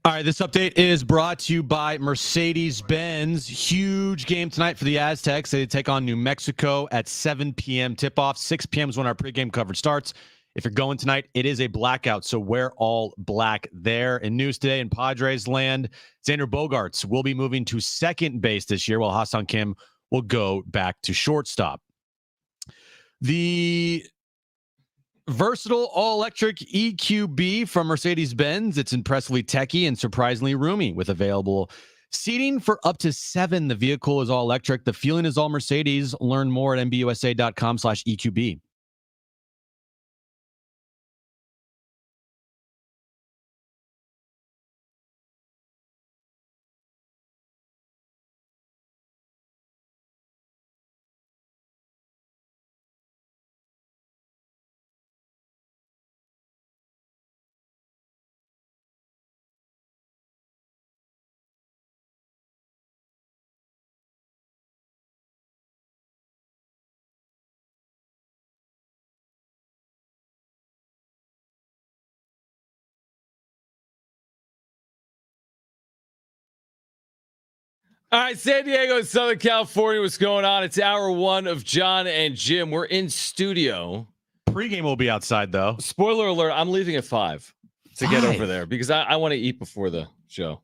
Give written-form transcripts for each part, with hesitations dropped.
All right, this update is brought to you by Mercedes-Benz. Huge game tonight for the Aztecs. They take on New Mexico at 7 p.m. tip-off. 6 p.m. is when our pregame coverage starts. If you're going tonight, it is a blackout, so wear all black there. In news today in Padres land, Xander Bogaerts will be moving to second base this year, while Ha-Seong Kim will go back to shortstop. The versatile all-electric EQB from Mercedes-Benz. It's impressively techy and surprisingly roomy with available seating for up to 7. The vehicle is all-electric. The feeling is all Mercedes. Learn more at mbusa.com/EQB. All right, San Diego and Southern California, what's going on? It's hour 1 of Jon and Jim. We're in studio. Pregame will be outside, though. Spoiler alert, I'm leaving at 5 to get over there because I want to eat before the show.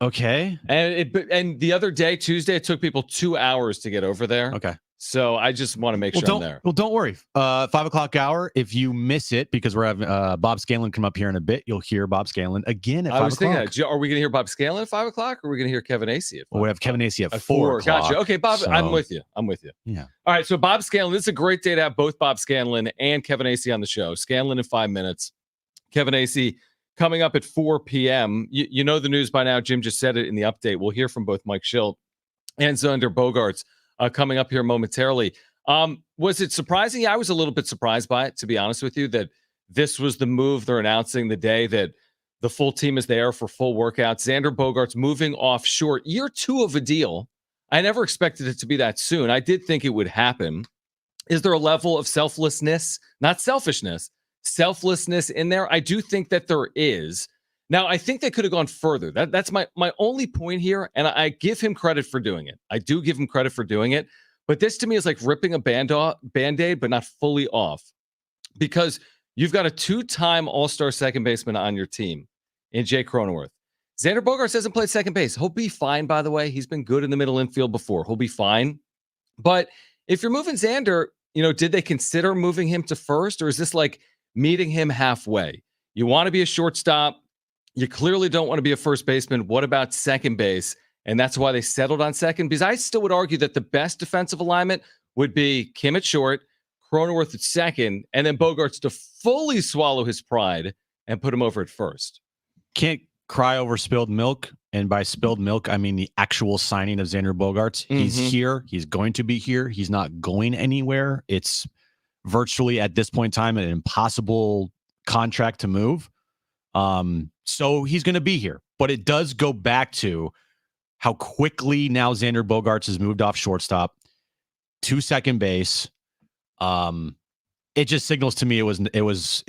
Okay. And the other day, Tuesday, it took people 2 hours to get over there. Okay. So I just want to make sure I'm there. Well, don't worry. 5 o'clock hour. If you miss it, because we're having Bob Scanlon come up here in a bit, you'll hear Bob Scanlon again at 5 o'clock. I was thinking, are we going to hear Bob Scanlon at 5 o'clock, or are we going to hear Kevin Acee at 5? Well, we have Kevin Acee at 4 o'clock. Gotcha. Okay, Bob, so, I'm with you. Yeah. All right, so Bob Scanlon, this is a great day to have both Bob Scanlon and Kevin Acee on the show. Scanlon in 5 minutes. Kevin Acee coming up at 4 p.m. You know the news by now. Jim just said it in the update. We'll hear from both Mike Schilt and Xander Bogaerts coming up here momentarily. Was it surprising? Yeah, I was a little bit surprised by it, to be honest with you, that this was the move they're announcing the day that the full team is there for full workouts. Xander Bogaerts moving off short, year 2 of a deal. I never expected it to be that soon. I did think it would happen. Is there a level of selflessness, not selfishness, selflessness in there? I do think that there is. Now, I think they could have gone further. That's my only point here, and I give him credit for doing it. I do give him credit for doing it. But this to me is like ripping a Band-Aid, but not fully off. Because you've got a 2-time All-Star second baseman on your team in Jake Cronenworth. Xander Bogaerts hasn't played second base. He'll be fine, by the way. He's been good in the middle infield before. He'll be fine. But if you're moving Xander, did they consider moving him to first? Or is this like meeting him halfway? You want to be a shortstop. You clearly don't want to be a first baseman. What about second base? And that's why they settled on second, because I still would argue that the best defensive alignment would be Kim at short, Cronenworth at second, and then Bogaerts to fully swallow his pride and put him over at first. Can't cry over spilled milk. And by spilled milk, I mean the actual signing of Xander Bogaerts. Mm-hmm. He's here. He's going to be here. He's not going anywhere. It's virtually, at this point in time, an impossible contract to move. So he's going to be here. But it does go back to how quickly now Xander Bogaerts has moved off shortstop to second base. It just signals to me it was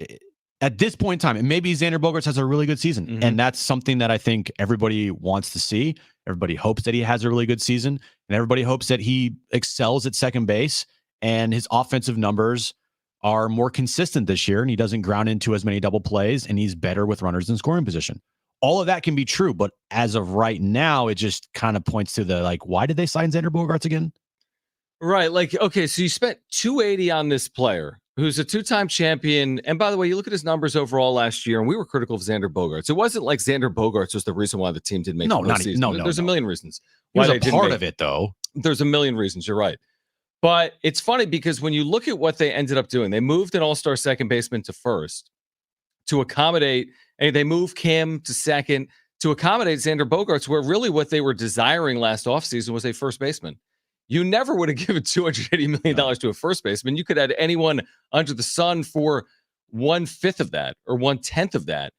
at this point in time, and maybe Xander Bogaerts has a really good season. Mm-hmm. And that's something that I think everybody wants to see. Everybody hopes that he has a really good season, and everybody hopes that he excels at second base and his offensive numbers are more consistent this year, and he doesn't ground into as many double plays, and he's better with runners in scoring position. All of that can be true, but as of right now, it just kind of points to the, why did they sign Xander Bogaerts again? Right. Okay, so you spent $280 on this player who's a 2-time champion. And by the way, you look at his numbers overall last year, and we were critical of Xander Bogaerts. It wasn't like Xander Bogaerts was the reason why the team didn't make the postseason. No. There's a million reasons why they didn't. He was a part of it, though. There's a million reasons. You're right. But it's funny because when you look at what they ended up doing, they moved an all-star second baseman to first to accommodate, and they moved Kim to second to accommodate Xander Bogaerts, where really what they were desiring last offseason was a first baseman. You never would have given $280 million to a first baseman. You could add anyone under the sun for 1/5 of that or 1/10 of that.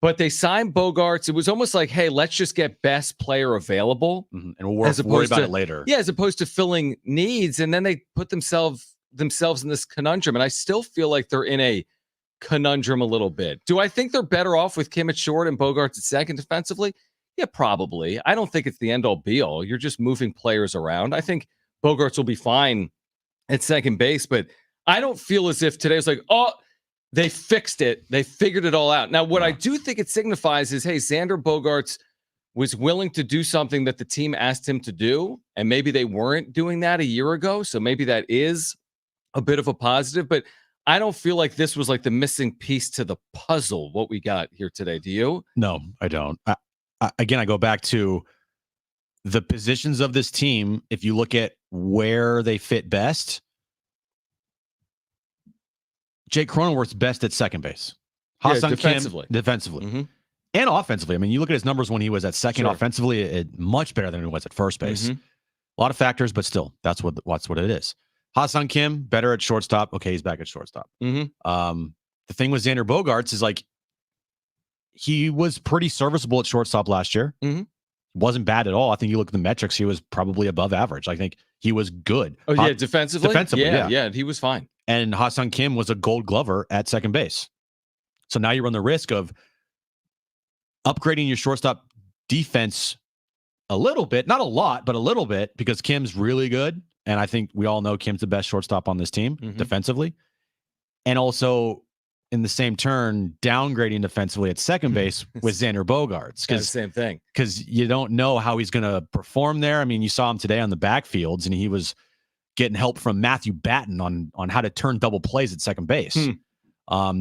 But they signed Bogaerts. It was almost like, hey, let's just get best player available. Mm-hmm. And we'll worry about it later. Yeah, as opposed to filling needs. And then they put themselves in this conundrum. And I still feel like they're in a conundrum a little bit. Do I think they're better off with Kim at short and Bogaerts at second defensively? Yeah, probably. I don't think it's the end all be all. You're just moving players around. I think Bogaerts will be fine at second base, but I don't feel as if today was like, oh, they fixed it. They figured it all out. Now, what I do think it signifies is, hey, Xander Bogaerts was willing to do something that the team asked him to do, and maybe they weren't doing that a year ago. So maybe that is a bit of a positive, but I don't feel like this was like the missing piece to the puzzle, what we got here today. Do you? No, I don't. Again, I go back to the positions of this team. If you look at where they fit best, Jake Cronenworth's best at second base. Ha-Seong defensively. Kim, defensively. And offensively. I mean, you look at his numbers when he was at second offensively, much better than he was at first base. A lot of factors, but still, that's what it is. Ha-Seong Kim, better at shortstop. Okay, he's back at shortstop. The thing with Xander Bogaerts is like he was pretty serviceable at shortstop last year. Wasn't bad at all. I think you look at the metrics, he was probably above average. I think he was good. Oh, yeah, defensively? Yeah, he was fine. And Ha-Seong Kim was a gold glover at second base. So now you run the risk of upgrading your shortstop defense a little bit, not a lot, but a little bit, because Kim's really good. And I think we all know Kim's the best shortstop on this team defensively. And also, in the same turn, downgrading defensively at second base with Xander Bogaerts. Because same thing. Because you don't know how he's going to perform there. I mean, you saw him today on the backfields, and he was getting help from Matthew Batten on how to turn double plays at second base.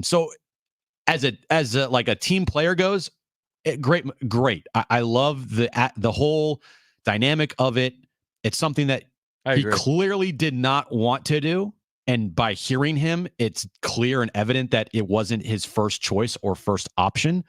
So as a like a team player goes, great. I love the whole dynamic of it. It's something that he clearly did not want to do. And by hearing him, it's clear and evident that it wasn't his first choice or first option.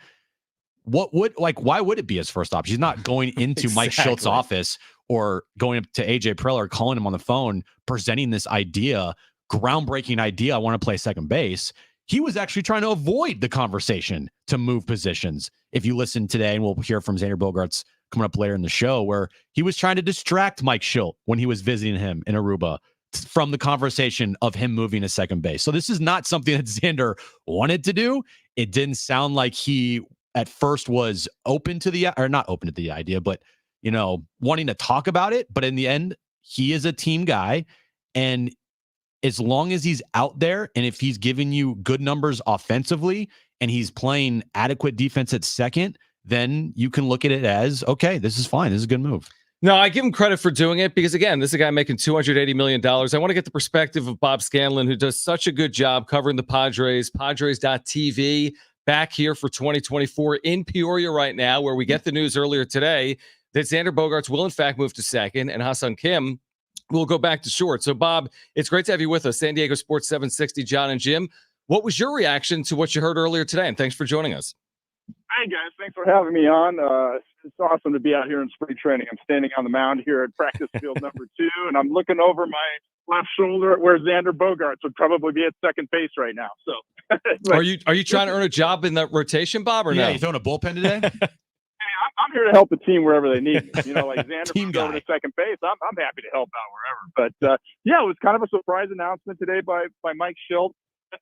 Why would it be his first option? He's not going into Mike Schilt's office or going up to AJ Preller, calling him on the phone, presenting this idea, groundbreaking idea. I want to play second base. He was actually trying to avoid the conversation to move positions. If you listen today, and we'll hear from Xander Bogaerts coming up later in the show, where he was trying to distract Mike Schilt when he was visiting him in Aruba from the conversation of him moving to second base. So this is not something that Xander wanted to do. It didn't sound like he at first was open to not open to the idea, but, wanting to talk about it. But in the end, he is a team guy. And as long as he's out there, and if he's giving you good numbers offensively and he's playing adequate defense at second, then you can look at it as, okay, this is fine. This is a good move. No, I give him credit for doing it because, again, this is a guy making $280 million. I want to get the perspective of Bob Scanlon, who does such a good job covering the Padres, Padres.tv, back here for 2024 in Peoria right now, where we get the news earlier today that Xander Bogaerts will, in fact, move to second, and Ha-Seong Kim will go back to short. So, Bob, it's great to have you with us. San Diego Sports 760, Jon and Jim. What was your reaction to what you heard earlier today? And thanks for joining us. Hi, guys. Thanks for having me on. It's awesome to be out here in spring training. I'm standing on the mound here at practice field number 2, and I'm looking over my left shoulder where Xander Bogaerts would probably be at second base right now. So, are you trying to earn a job in that rotation, Bob, or no? Yeah, you throwing a bullpen today? Hey, I'm here to help the team wherever they need me. Like Xander going to second base, I'm happy to help out wherever. But yeah, it was kind of a surprise announcement today by Mike Schilt.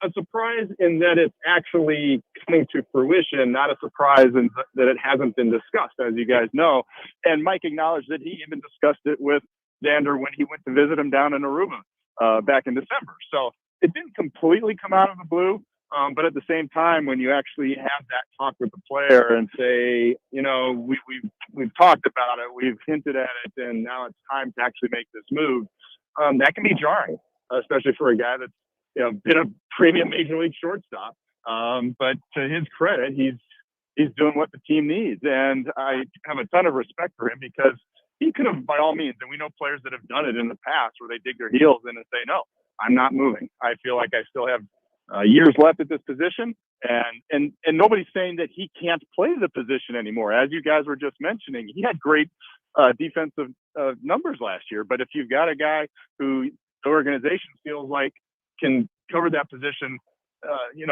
A surprise in that it's actually coming to fruition, not a surprise in that it hasn't been discussed, as you guys know. And Mike acknowledged that he even discussed it with Xander when he went to visit him down in Aruba back in December. So it didn't completely come out of the blue. But at the same time, when you actually have that talk with the player and say, we've talked about it, we've hinted at it, and now it's time to actually make this move, that can be jarring, especially for a guy that's been a premium major league shortstop. But to his credit, he's doing what the team needs. And I have a ton of respect for him because he could have, by all means, and we know players that have done it in the past where they dig their heels in and say, no, I'm not moving. I feel like I still have years left at this position. And nobody's saying that he can't play the position anymore. As you guys were just mentioning, he had great defensive numbers last year. But if you've got a guy who the organization feels like can cover that position,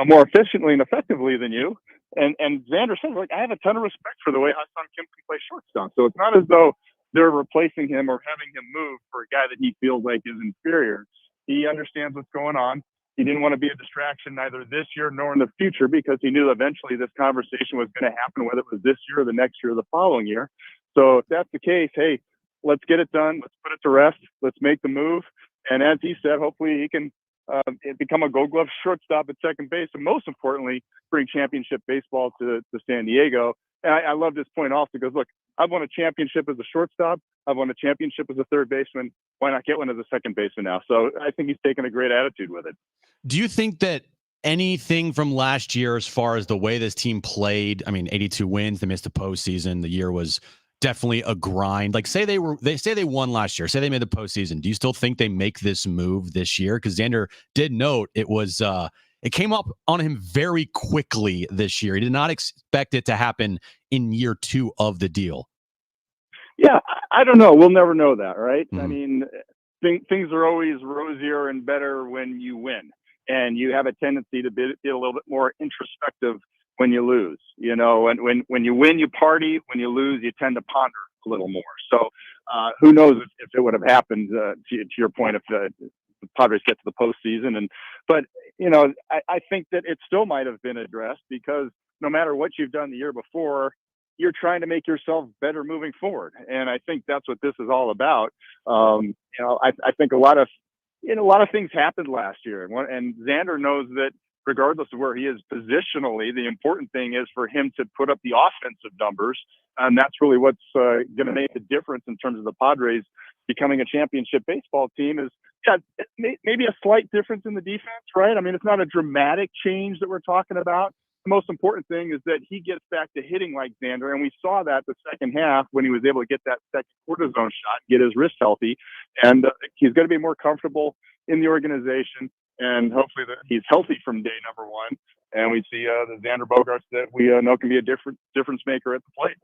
more efficiently and effectively than you. And Xander says, I have a ton of respect for the way Ha-Seong Kim can play shortstop. So it's not as though they're replacing him or having him move for a guy that he feels like is inferior. He understands what's going on. He didn't want to be a distraction neither this year nor in the future because he knew eventually this conversation was going to happen, whether it was this year or the next year or the following year. So if that's the case, hey, let's get it done. Let's put it to rest. Let's make the move. And as he said, hopefully he can become a Gold Glove shortstop at second base, and most importantly, bring championship baseball to San Diego. And I love this point also because, look, I've won a championship as a shortstop. I've won a championship as a third baseman. Why not get one as a second baseman now? So I think he's taken a great attitude with it. Do you think that anything from last year, as far as the way this team played, I mean, 82 wins, they missed the postseason. The year was definitely a grind. Like, say they won last year, say they made the postseason. Do you still think they make this move this year? Because Xander did note it came up on him very quickly this year. He did not expect it to happen in year 2 of the deal. Yeah, I don't know. We'll never know that, right? Mm-hmm. I mean, things are always rosier and better when you win. And you have a tendency to be a little bit more introspective when you lose. You know, and when you win, you party. When you lose, you tend to ponder a little more. So who knows if it would have happened, to your point, if the Padres get to the postseason. But, you know, I think that it still might have been addressed because no matter what you've done the year before, you're trying to make yourself better moving forward. And I think that's what this is all about. You know, I think a lot of things happened last year. And Xander knows that regardless of where he is positionally, the important thing is for him to put up the offensive numbers. And that's really what's going to make the difference in terms of the Padres becoming a championship baseball team is, maybe a slight difference in the defense, right? I mean, it's not a dramatic change that we're talking about. The most important thing is that he gets back to hitting like Xander, and we saw that the second half when he was able to get that second cortisone shot, get his wrist healthy, and he's going to be more comfortable in the organization, and hopefully he's healthy from day number 1, and we see the Xander Bogaerts that we know can be a difference maker at the plate.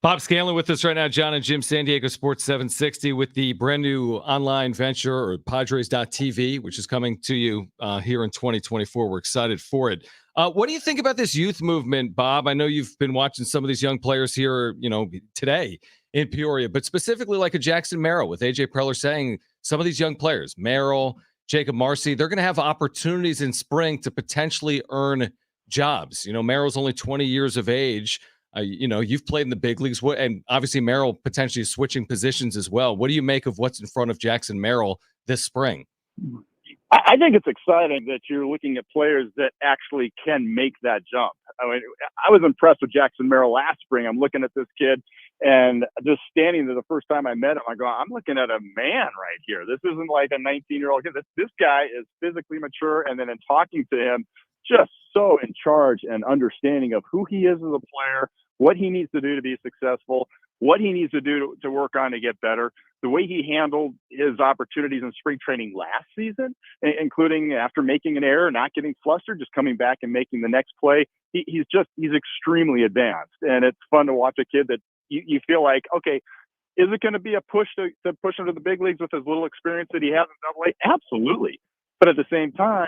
Bob Scanlon with us right now, Jon and Jim, San Diego Sports 760 with the brand new online venture or Padres.tv, which is coming to you here in 2024. We're excited for it. What do you think about this youth movement, Bob? I know you've been watching some of these young players here, you know, today in Peoria, but specifically like a Jackson Merrill with AJ Preller saying some of these young players, Merrill, Jacob Marcy, they're going to have opportunities in spring to potentially earn jobs. You know, Merrill's only 20 years of age. You know, you've played in the big leagues, and obviously Merrill potentially switching positions as well. What do you make of what's in front of Jackson Merrill this spring? I think it's exciting that you're looking at players that actually can make that jump. I mean, I was impressed with Jackson Merrill last spring. I'm looking at this kid and just standing there the first time I met him, I go, I'm looking at a man right here. This isn't like a 19-year-old kid. This guy is physically mature. And then in talking to him, just so in charge and understanding of who he is as a player, what he needs to do to be successful, what he needs to do to work on to get better, the way he handled his opportunities in spring training last season, including after making an error, not getting flustered, just coming back and making the next play. He's extremely advanced. And it's fun to watch a kid that you feel like, okay, is it going to be a push to push him to the big leagues with as little experience that he has in AA? Absolutely. But at the same time,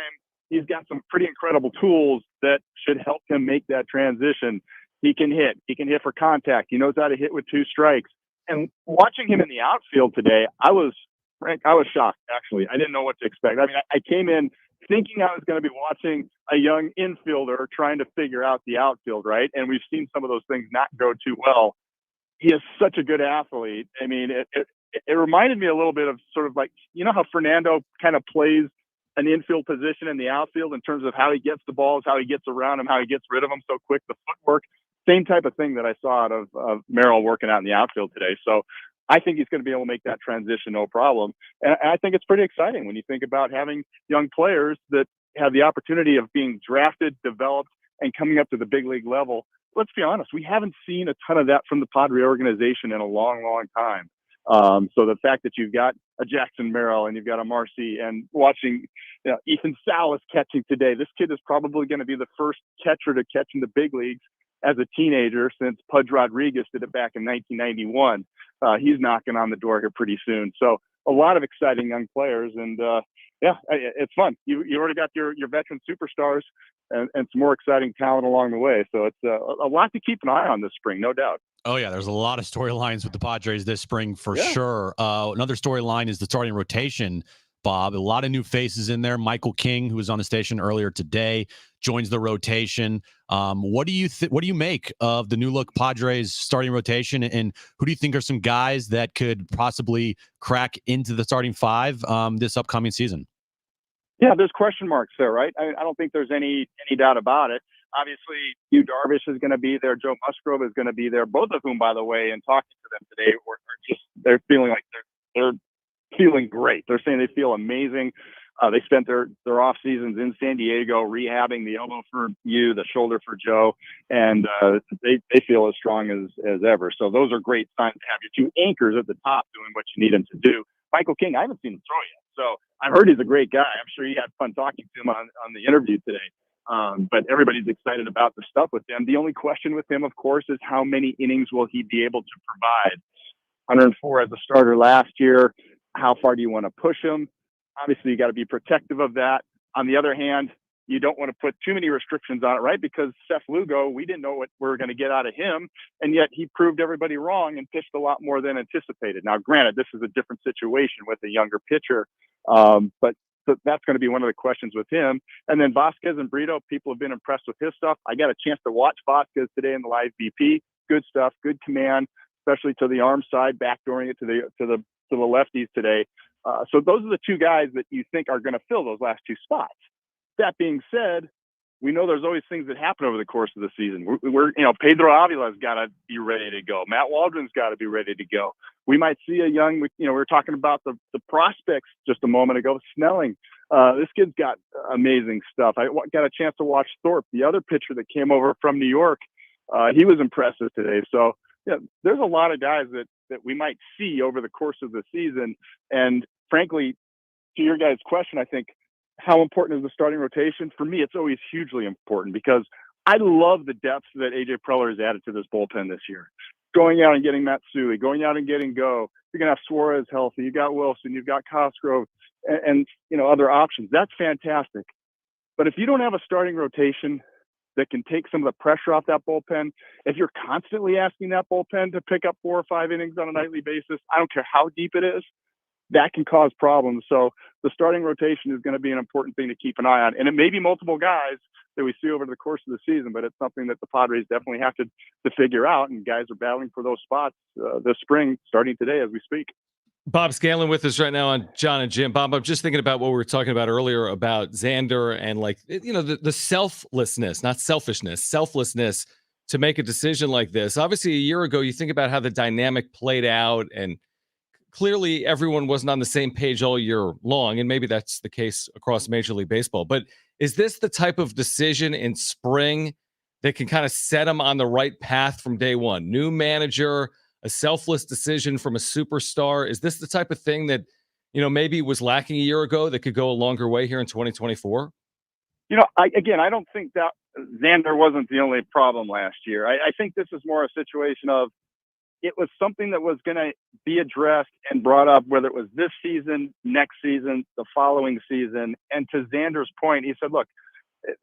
he's got some pretty incredible tools that should help him make that transition. He can hit. He can hit for contact. He knows how to hit with 2 strikes. And watching him in the outfield today, I was shocked, actually. I didn't know what to expect. I mean, I came in thinking I was going to be watching a young infielder trying to figure out the outfield, right? And we've seen some of those things not go too well. He is such a good athlete. I mean, it reminded me a little bit of sort of like, you know how Fernando kind of plays an infield position in the outfield in terms of how he gets the balls, how he gets around him, how he gets rid of them so quick, the footwork. Same type of thing that I saw out of Merrill working out in the outfield today. So I think he's going to be able to make that transition no problem. And I think it's pretty exciting when you think about having young players that have the opportunity of being drafted, developed, and coming up to the big league level. Let's be honest, we haven't seen a ton of that from the Padre organization in a long, long time. So the fact that you've got a Jackson Merrill and you've got a Marcy and watching Ethan Salas catching today, this kid is probably going to be the first catcher to catch in the big leagues as a teenager since Pudge Rodriguez did it back in 1991. He's knocking on the door here pretty soon. So a lot of exciting young players, and it's fun. You already got your veteran superstars and some more exciting talent along the way. So it's a lot to keep an eye on this spring, no doubt. Oh, yeah, there's a lot of storylines with the Padres this spring for sure. Another storyline is the starting rotation. Bob. A lot of new faces in there. Michael King, who was on the station earlier today, joins the rotation. What do you make of the new look Padres starting rotation, and who do you think are some guys that could possibly crack into the starting five this upcoming season? Yeah, there's question marks there, right? I don't think there's any doubt about it. Obviously, Yu Darvish is going to be there. Joe Musgrove is going to be there. Both of whom, by the way, in talking to them today, they're feeling like they're feeling great. They're saying they feel amazing. They spent their off seasons in San Diego rehabbing the elbow for Yu, the shoulder for Joe, and they feel as strong as ever. So those are great signs to have your two anchors at the top doing what you need them to do. Michael King, I haven't seen him throw yet, so I've heard he's a great guy. I'm sure you had fun talking to him on the interview today. But everybody's excited about the stuff with him. The only question with him, of course, is how many innings will he be able to provide? 104 as a starter last year. How far do you want to push him? Obviously, you got to be protective of that. On the other hand, you don't want to put too many restrictions on it, right? Because Seth Lugo, we didn't know what we were going to get out of him, and yet he proved everybody wrong and pitched a lot more than anticipated. Now, granted, this is a different situation with a younger pitcher, but that's going to be one of the questions with him. And then Vasquez and Brito, people have been impressed with his stuff. I got a chance to watch Vasquez today in the live BP. Good stuff, good command, especially to the arm side, backdooring it to the lefties today. So those are the two guys that you think are going to fill those last two spots. That being said, we know there's always things that happen over the course of the season. We're Pedro Avila's got to be ready to go. Matt Waldron's got to be ready to go. We might see a young, we were talking about the prospects just a moment ago. Snelling, this kid's got amazing stuff. I got a chance to watch Thorpe, the other pitcher that came over from New York. He was impressive today. So yeah, there's a lot of guys that we might see over the course of the season. And frankly, to your guys' question, I think, how important is the starting rotation? For me, it's always hugely important because I love the depth that AJ Preller has added to this bullpen this year. Going out and getting Matsui, going out and getting Go. You're going to have Suarez healthy. You got Wilson, you've got Cosgrove, and other options. That's fantastic. But if you don't have a starting rotation that can take some of the pressure off that bullpen, if you're constantly asking that bullpen to pick up 4 or 5 innings on a nightly basis, I don't care how deep it is, that can cause problems. So the starting rotation is going to be an important thing to keep an eye on. And it may be multiple guys that we see over the course of the season, but it's something that the Padres definitely have to figure out. And guys are battling for those spots this spring, starting today as we speak. Bob Scanlon with us right now on Jon and Jim. Bob, I'm just thinking about what we were talking about earlier about Xander and the selflessness, not selfishness, selflessness to make a decision like this. Obviously, a year ago, you think about how the dynamic played out, and clearly everyone wasn't on the same page all year long, and maybe that's the case across Major League Baseball. But is this the type of decision in spring that can kind of set them on the right path from day one? New manager, a selfless decision from a superstar. Is this the type of thing that, maybe was lacking a year ago that could go a longer way here in 2024? I don't think that Xander wasn't the only problem last year. I think this is more a situation of, it was something that was going to be addressed and brought up, whether it was this season, next season, the following season. And to Xander's point, he said, look,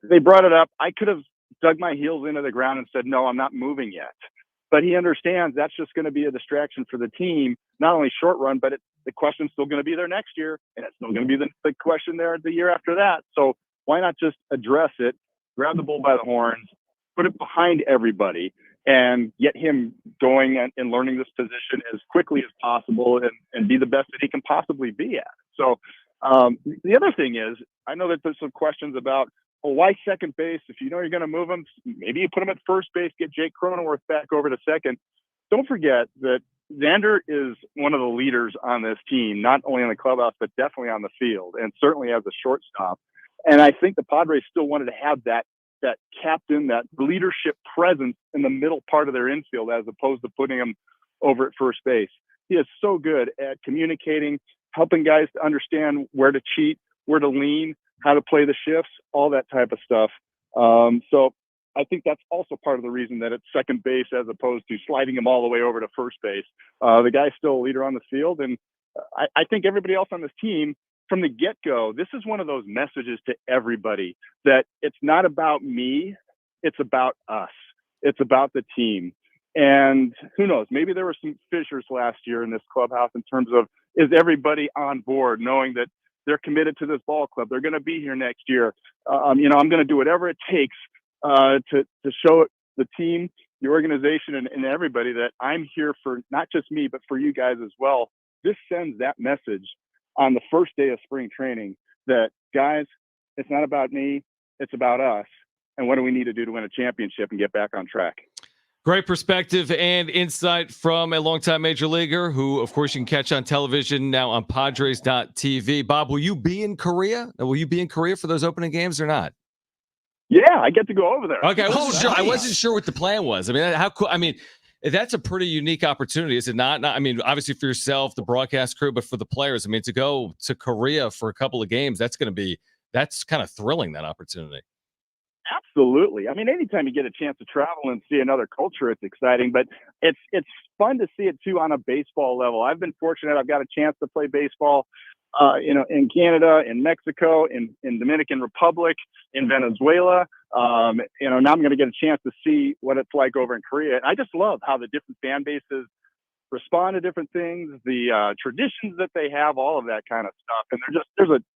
they brought it up. I could have dug my heels into the ground and said, no, I'm not moving yet. But he understands that's just going to be a distraction for the team, not only short run, but the question's still going to be there next year. And it's still going to be the question there the year after that. So why not just address it, grab the bull by the horns, put it behind everybody, and get him going and learning this position as quickly as possible and be the best that he can possibly be at. So the other thing is, I know that there's some questions about, why second base? If you know you're going to move him, maybe you put him at first base, get Jake Cronenworth back over to second. Don't forget that Xander is one of the leaders on this team, not only in the clubhouse, but definitely on the field, and certainly as a shortstop. And I think the Padres still wanted to have that captain, that leadership presence in the middle part of their infield, as opposed to putting him over at first base. He is so good at communicating, helping guys to understand where to cheat, where to lean, how to play the shifts, all that type of stuff. So I think that's also part of the reason that it's second base as opposed to sliding him all the way over to first base. The guy's still a leader on the field. And I think everybody else on this team, from the get-go, this is one of those messages to everybody that it's not about me, it's about us. It's about the team. And who knows, maybe there were some fissures last year in this clubhouse in terms of, is everybody on board, knowing that They're committed to this ball club. They're going to be here next year. I'm going to do whatever it takes to show the team, the organization, and everybody that I'm here for not just me, but for you guys as well. This sends that message on the first day of spring training that, guys, it's not about me, it's about us. And what do we need to do to win a championship and get back on track? Great perspective and insight from a longtime major leaguer who, of course, you can catch on television now on Padres.tv. Bob, will you be in Korea? Will you be in Korea for those opening games or not? Yeah, I get to go over there. Okay, I wasn't sure what the plan was. I mean, how cool? I mean, that's a pretty unique opportunity, is it not? I mean, obviously for yourself, the broadcast crew, but for the players. I mean, to go to Korea for a couple of games, that's kind of thrilling, that opportunity. Absolutely. I mean, anytime you get a chance to travel and see another culture, it's exciting, but it's fun to see it too on a baseball level. I've been fortunate. I've got a chance to play baseball, in Canada, in Mexico, in Dominican Republic, in Venezuela. Now I'm going to get a chance to see what it's like over in Korea. And I just love how the different fan bases respond to different things, the traditions that they have, all of that kind of stuff. And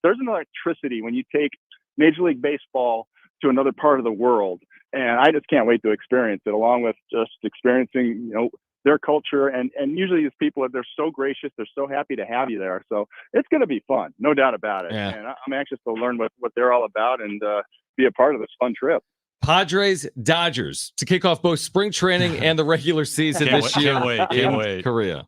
there's an electricity when you take Major League Baseball to another part of the world. And I just can't wait to experience it, along with just experiencing, their culture. And usually these people, they're so gracious. They're so happy to have you there. So it's going to be fun. No doubt about it. Yeah. And I'm anxious to learn what they're all about and be a part of this fun trip. Padres, Dodgers to kick off both spring training and the regular season this year. Can't wait. Korea.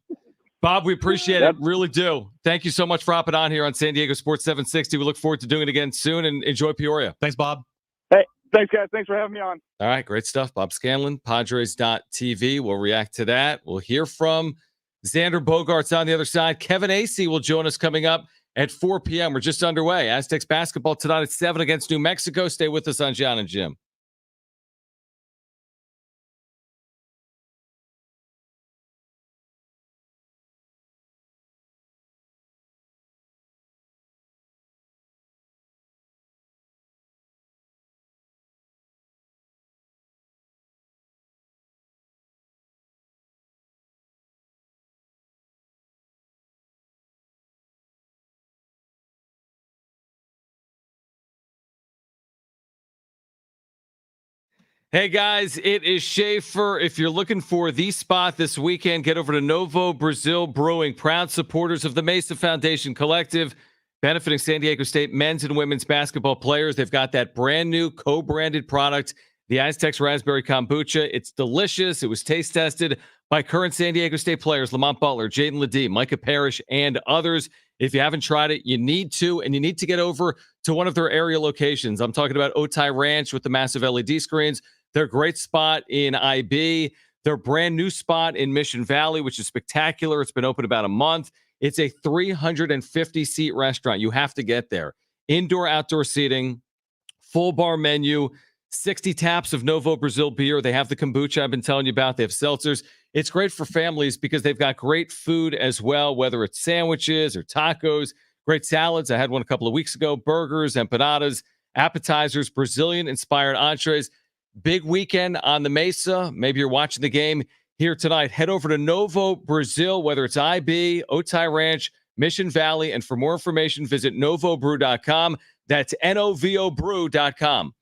Bob, we appreciate it. Really do. Thank you so much for hopping on here on San Diego Sports 760. We look forward to doing it again soon, and enjoy Peoria. Thanks, Bob. Hey, thanks, guys. Thanks for having me on. All right, great stuff. Bob Scanlon, Padres.tv. We'll react to that. We'll hear from Xander Bogaerts on the other side. Kevin Acee will join us coming up at 4 p.m. We're just underway. Aztecs basketball tonight at 7 against New Mexico. Stay with us on Jon and Jim. Hey guys, it is Schaefer. If you're looking for the spot this weekend, get over to Novo Brazil Brewing, proud supporters of the Mesa Foundation Collective, benefiting San Diego State men's and women's basketball players. They've got that brand new co-branded product, the Aztecs Raspberry Kombucha. It's delicious. It was taste tested by current San Diego State players, Lamont Butler, Jaden Ledee, Micah Parrish, and others. If you haven't tried it, you need to, and you need to get over to one of their area locations. I'm talking about Otay Ranch with the massive LED screens. Their great spot in IB, their brand new spot in Mission Valley, which is spectacular. It's been open about a month. It's a 350-seat restaurant. You have to get there. Indoor, outdoor seating, full bar menu, 60 taps of Novo Brazil beer. They have the kombucha I've been telling you about. They have seltzers. It's great for families because they've got great food as well, whether it's sandwiches or tacos, great salads. I had one a couple of weeks ago, burgers, empanadas, appetizers, Brazilian-inspired entrees. Big weekend on the Mesa. Maybe you're watching the game here tonight. Head over to Novo Brazil, whether it's IB, Otay Ranch, Mission Valley. And for more information, visit novobrew.com. That's novobrew.com.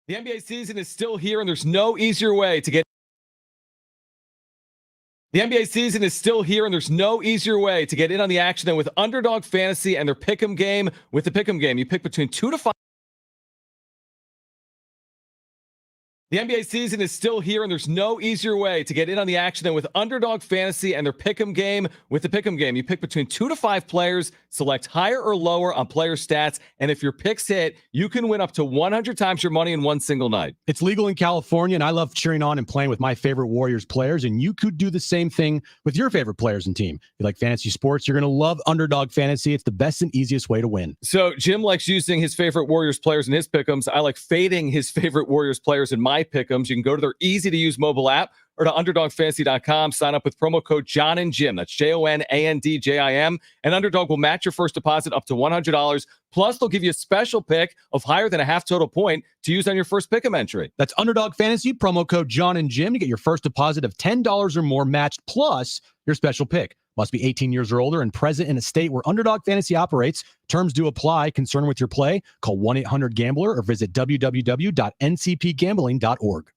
The NBA season is still here, and there's no easier way to get. The NBA season is still here, and there's no easier way to get in on the action than with Underdog Fantasy and their Pick'em game. With the Pick'em game, you pick between 2 to 5. The NBA season is still here, and there's no easier way to get in on the action than with Underdog Fantasy and their Pick'em game. With the Pick'em game, you pick between 2 to 5 players, select higher or lower on player stats, and if your picks hit, you can win up to 100 times your money in one single night. It's legal in California, and I love cheering on and playing with my favorite Warriors players, and you could do the same thing with your favorite players and team. If you like fantasy sports, you're going to love Underdog Fantasy. It's the best and easiest way to win. So Jim likes using his favorite Warriors players in his Pick'ems. I like fading his favorite Warriors players in my Pick'ems. You can go to their easy-to-use mobile app or to UnderdogFantasy.com. Sign up with promo code Jon and Jim. That's JONANDJIM. And Underdog will match your first deposit up to $100. Plus, they'll give you a special pick of higher than a half total point to use on your first Pick'em entry. That's Underdog Fantasy, promo code Jon and Jim to get your first deposit of $10 or more matched, plus your special pick. Must be 18 years or older and present in a state where Underdog Fantasy operates. Terms do apply. Concerned with your play? Call 1-800-GAMBLER or visit www.ncpgambling.org.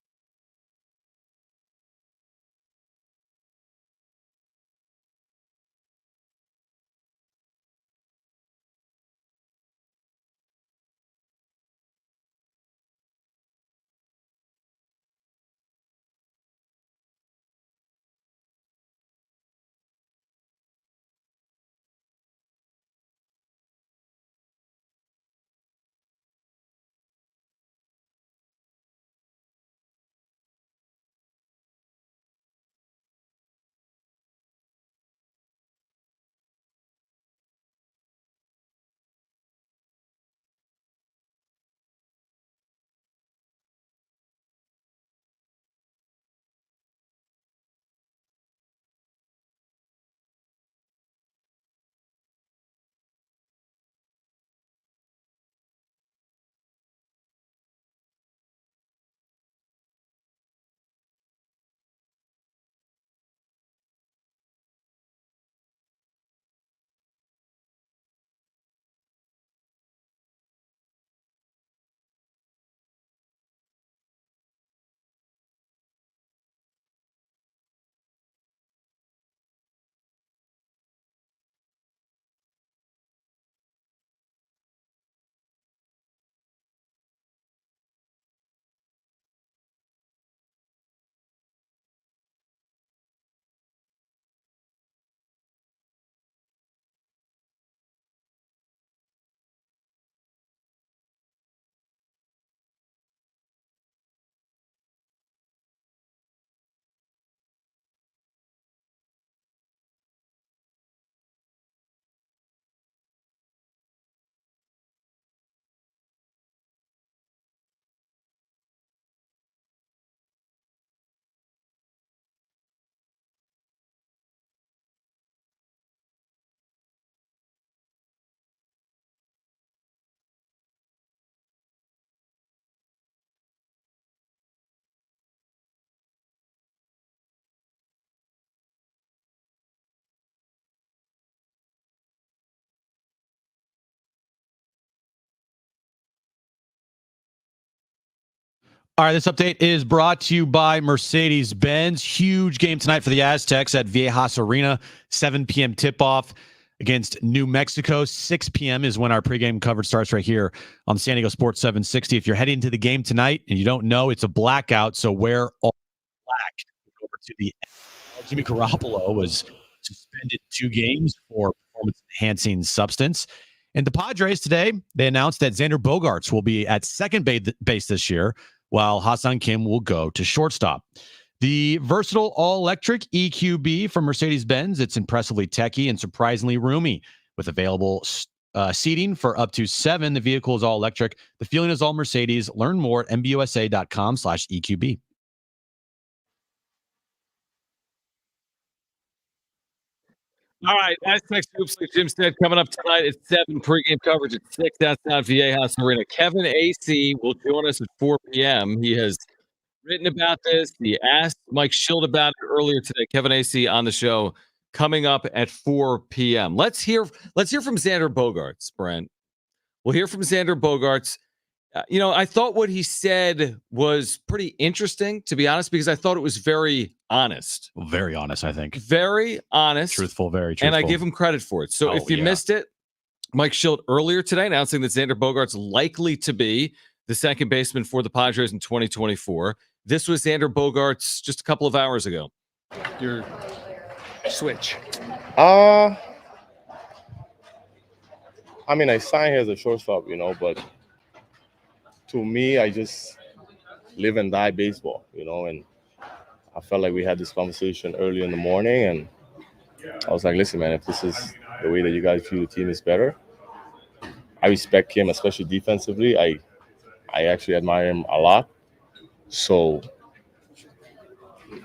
All right, this update is brought to you by Mercedes-Benz. Huge game tonight for the Aztecs at Viejas Arena. 7 p.m. tip-off against New Mexico. 6 p.m. is when our pregame coverage starts right here on San Diego Sports 760. If you're heading to the game tonight and you don't know, it's a blackout, so wear all black. Over to the Jimmy Garoppolo was suspended 2 games for performance-enhancing substance. And the Padres today, they announced that Xander Bogaerts will be at second base this year, while Ha-Seong Kim will go to shortstop. The versatile all-electric EQB from Mercedes-Benz, it's impressively techy and surprisingly roomy. With available seating for up to 7, the vehicle is all-electric. The feeling is all Mercedes. Learn more at mbusa.com/EQB. All right, Aztecs Hoops, like Jim said, coming up tonight at 7, pregame coverage at 6 outside Viejas Arena. Kevin AC will join us at 4 p.m. He has written about this. He asked Mike Schild about it earlier today. Kevin AC on the show coming up at 4 p.m. Let's hear from Xander Bogaerts, Brent. We'll hear from Xander Bogaerts. I thought what he said was pretty interesting, to be honest, because I thought it was very honest. Very honest, I think. Very honest. Truthful, very truthful. And I give him credit for it. So if you missed it, Mike Schild earlier today announcing that Xander Bogaerts likely to be the second baseman for the Padres in 2024. This was Xander Bogaerts just a couple of hours ago. Your switch. I mean, I signed here as a shortstop, but to me, I just live and die baseball, and I felt like we had this conversation early in the morning, and I was like, listen, man, if this is the way that you guys feel the team is better, I respect him, especially defensively. I actually admire him a lot. So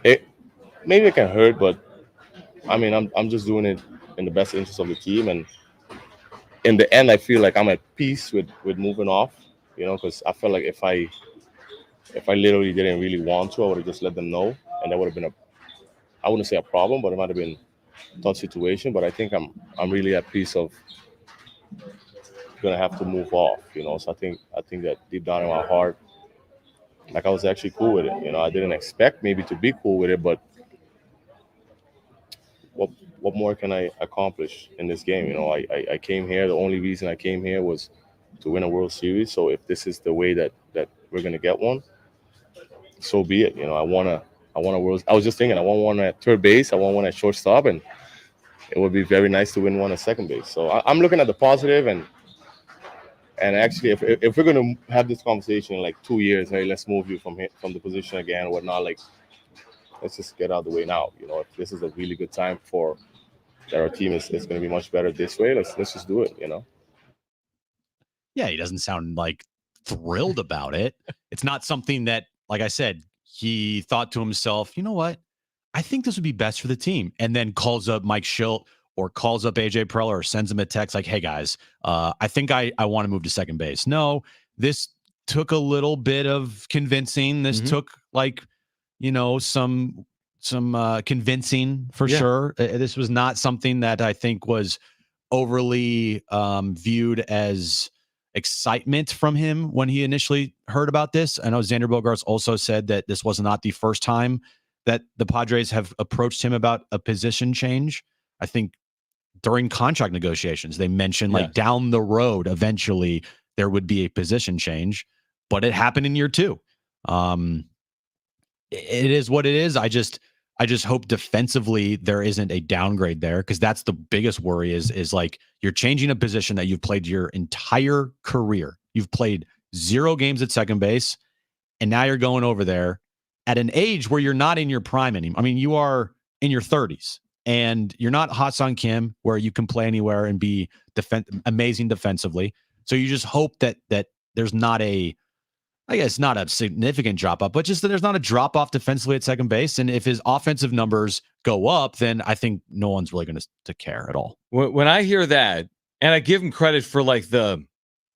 maybe it can hurt, but I mean, I'm just doing it in the best interest of the team. And in the end, I feel like I'm at peace with moving off, because I felt like if I literally didn't really want to, I would have just let them know. And that would have been I wouldn't say a problem, but it might have been a tough situation. But I think I'm really at peace of going to have to move off, So I think that deep down in my heart, like I was actually cool with it. I didn't expect maybe to be cool with it, but what more can I accomplish in this game? I came here. The only reason I came here was to win a World Series. So if this is the way that we're gonna get one, so be it. I want a World. I was just thinking, I want one at third base. I want one at shortstop, and it would be very nice to win one at second base. So I'm looking at the positive, and actually, if we're gonna have this conversation in like 2 years, hey, let's move you from the position again, or whatnot, like. Let's just get out of the way now. If this is a really good time for that our team is going to be much better this way, let's just do it, Yeah, he doesn't sound like thrilled about it. It's not something that, like I said, he thought to himself, you know what? I think this would be best for the team. And then calls up Mike Schilt or calls up AJ Preller or sends him a text like, hey, guys, I think I want to move to second base. No, this took a little bit of convincing. This took like, some convincing for sure. This was not something that I think was overly viewed as excitement from him when he initially heard about this. I know Xander Bogaerts also said that this was not the first time that the Padres have approached him about a position change. I think during contract negotiations, they mentioned like down the road, eventually there would be a position change, but it happened in year 2. It is what it is. I just hope defensively there isn't a downgrade there, because that's the biggest worry is like you're changing a position that you've played your entire career. You've played 0 games at second base, and now you're going over there at an age where you're not in your prime anymore. I mean, you are in your 30s, and you're not Ha-Seong Kim where you can play anywhere and be amazing defensively. So you just hope that there's not I guess not a significant drop off, but just that there's not a drop off defensively at second base. And if his offensive numbers go up, then I think no one's really going to care at all. When I hear that, and I give him credit for like the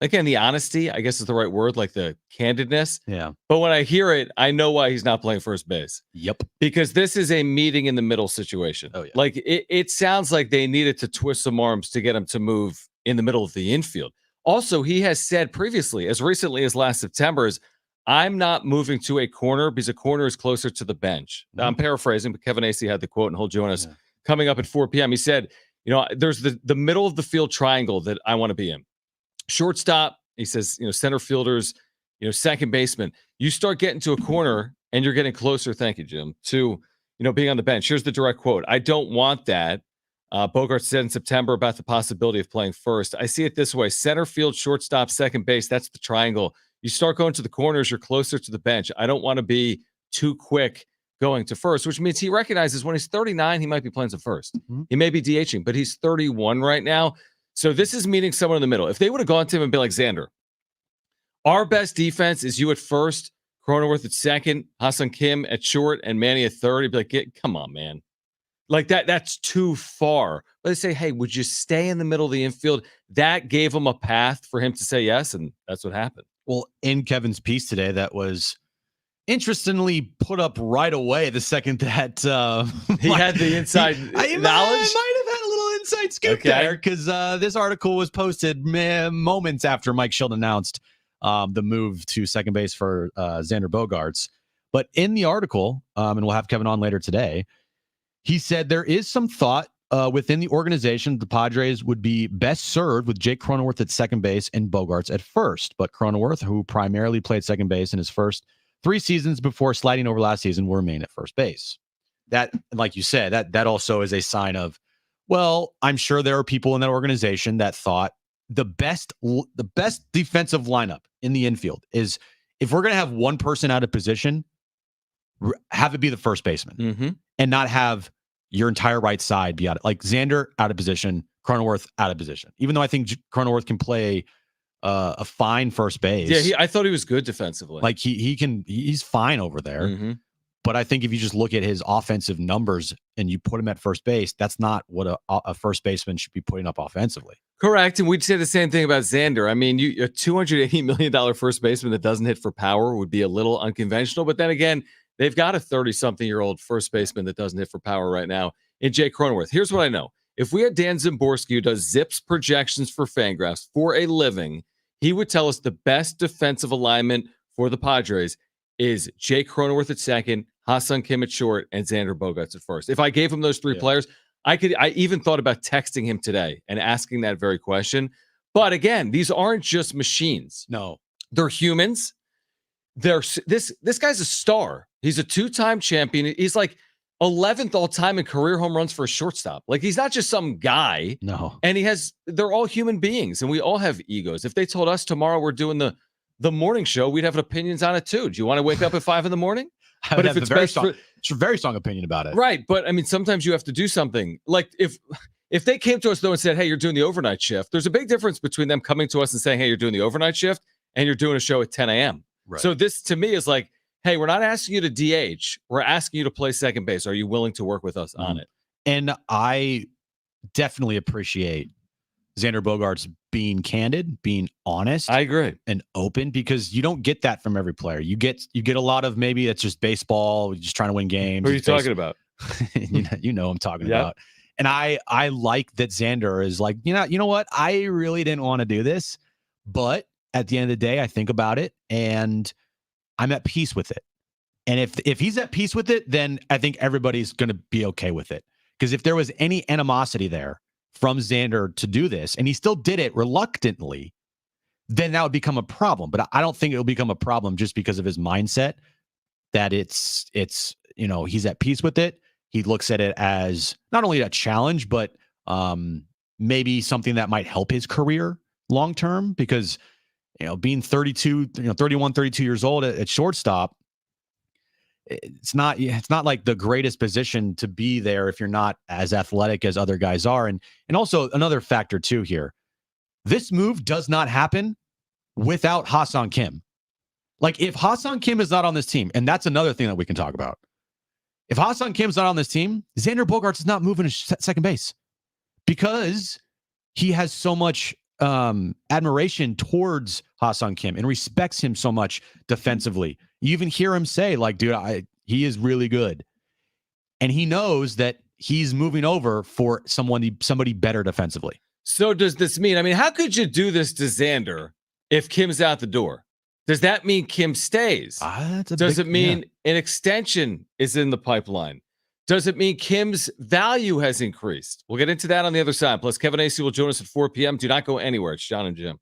honesty, I guess is the right word, like the candidness. Yeah. But when I hear it, I know why he's not playing first base. Yep. Because this is a meeting in the middle situation. Oh, yeah. Like it sounds like they needed to twist some arms to get him to move in the middle of the infield. Also, he has said previously, as recently as last September, I'm not moving to a corner because a corner is closer to the bench. Now, I'm paraphrasing, but Kevin Acee had the quote, and he'll join us coming up at 4 p.m. He said, there's the middle of the field triangle that I want to be in. Shortstop, he says, center fielders, second baseman. You start getting to a corner and you're getting closer, thank you, Jim, to, being on the bench. Here's the direct quote. I don't want that. Bogaerts said in September about the possibility of playing first. I see it this way. Center field, shortstop, second base. That's the triangle. You start going to the corners, you're closer to the bench. I don't want to be too quick going to first, which means he recognizes when he's 39, he might be playing some first. He may be DHing, but he's 31 right now. So this is meeting someone in the middle. If they would have gone to him and been like, Xander, our best defense is you at first, Cronenworth at second, Ha-Seong Kim at short, and Manny at third, he'd be like, come on, man. Like that's too far. But they say, hey, would you stay in the middle of the infield? That gave him a path for him to say yes, and that's what happened. Well, in Kevin's piece today, that was interestingly put up right away the second that he had the inside knowledge. I might have had a little inside scoop there, because this article was posted moments after Mike Schilt announced the move to second base for Xander Bogaerts. But in the article, and we'll have Kevin on later today, he said there is some thought within the organization, the Padres would be best served with Jake Cronenworth at second base and Bogaerts at first. But Cronenworth, who primarily played second base in his first 3 seasons before sliding over last season, will remain at first base. That, like you said, that also is a sign of, well, I'm sure there are people in that organization that thought the best defensive lineup in the infield is, if we're going to have one person out of position, have it be the first baseman and not have your entire right side be out. Like Xander out of position, Cronenworth out of position. Even though I think Cronenworth can play a fine first base. Yeah, I thought he was good defensively. Like he's fine over there. But I think if you just look at his offensive numbers and you put him at first base, that's not what a first baseman should be putting up offensively. Correct. And we'd say the same thing about Xander. I mean, a $280 million first baseman that doesn't hit for power would be a little unconventional. But then again, they've got a 30-something-year-old first baseman that doesn't hit for power right now in Jake Cronenworth. Here's what I know. If we had Dan Zimborski, who does Zips projections for Fangraphs for a living, he would tell us the best defensive alignment for the Padres is Jake Cronenworth at second, Ha-Seong Kim at short, and Xander Bogaerts at first. If I gave him those 3 players, I even thought about texting him today and asking that very question. But again, these aren't just machines. No. They're humans. This guy's a star. He's a 2-time champion. He's like 11th all-time in career home runs for a shortstop. Like, he's not just some guy. No. And they're all human beings, and we all have egos. If they told us tomorrow we're doing the morning show, we'd have opinions on it too. Do you want to wake up at 5 a.m? But if it's a very strong opinion about it. Right. But I mean, sometimes you have to do something. Like if they came to us though and said, hey, you're doing the overnight shift, there's a big difference between them coming to us and saying, hey, you're doing the overnight shift and you're doing a show at 10 a.m. Right. So this to me is like, hey, we're not asking you to DH. We're asking you to play second base. Are you willing to work with us on it? And I definitely appreciate Xander Bogaerts being candid, being honest. I agree. And open, because you don't get that from every player. You get a lot of, maybe it's just baseball, just trying to win games. Who are you talking about? you know I'm talking about. And I like that Xander is like, you know what? I really didn't want to do this, but at the end of the day, I think about it and I'm at peace with it. And if he's at peace with it, then I think everybody's going to be okay with it. Because if there was any animosity there from Xander to do this, and he still did it reluctantly, then that would become a problem. But I don't think it will become a problem just because of his mindset, that it's he's at peace with it. He looks at it as not only a challenge, but maybe something that might help his career long term, because being 31, 32 years old at shortstop, it's not like the greatest position to be there if you're not as athletic as other guys are. And also another factor too here, this move does not happen without Ha-Seong Kim. Like, if Ha-Seong Kim is not on this team, and that's another thing that we can talk about. If Ha-Seong Kim's not on this team, Xander Bogaerts is not moving to second base, because he has so much admiration towards Ha-Seong Kim and respects him so much defensively. You even hear him say, like, dude, he is really good. And he knows that he's moving over for somebody better defensively. So does this mean, how could you do this to Xander if Kim's out the door? Does that mean Kim stays? Does it mean an extension is in the pipeline? Does it mean Kim's value has increased? We'll get into that on the other side. Plus, Kevin Acee will join us at 4 p.m. Do not go anywhere. It's Jon and Jim.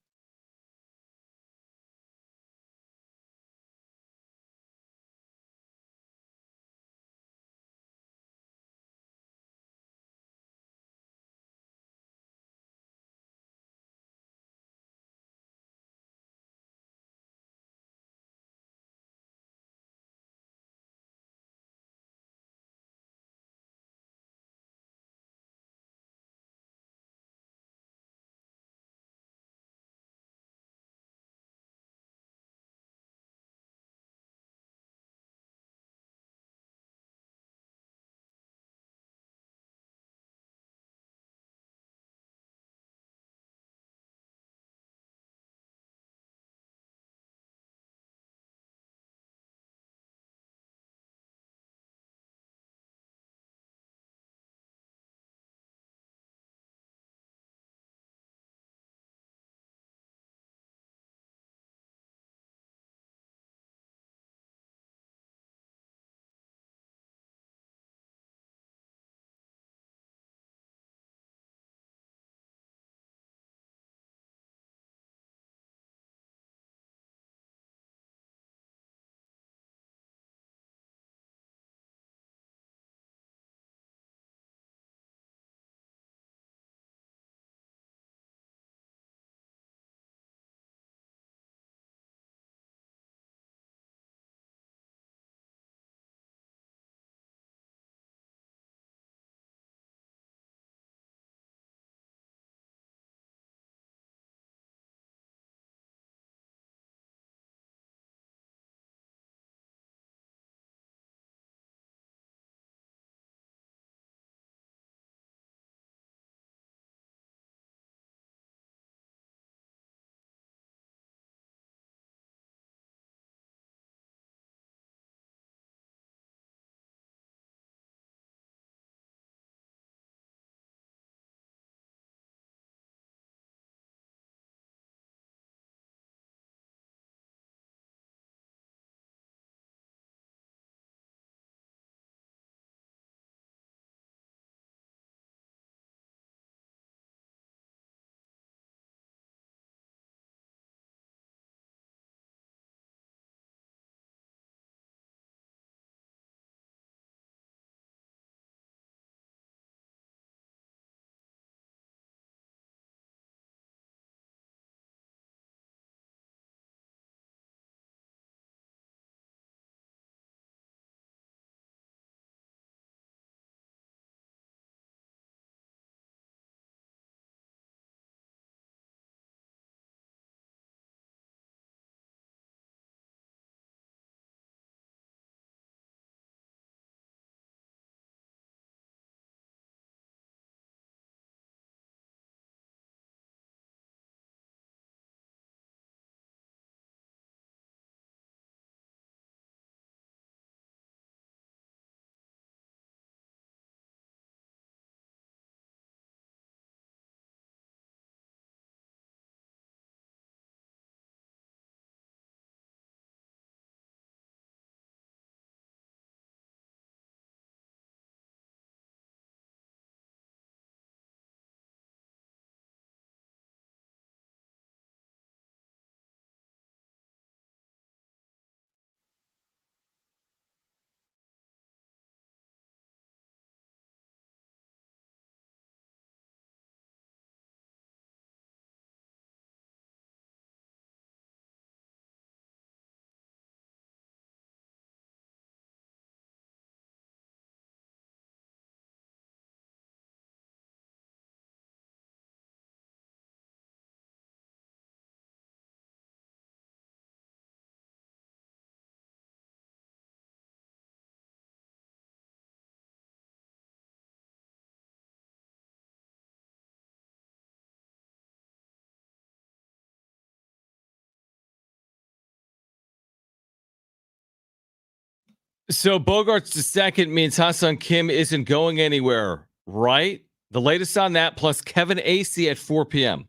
So Bogaerts to second means Ha-Seong Kim isn't going anywhere, right? The latest on that, plus Kevin Acee at 4 p.m.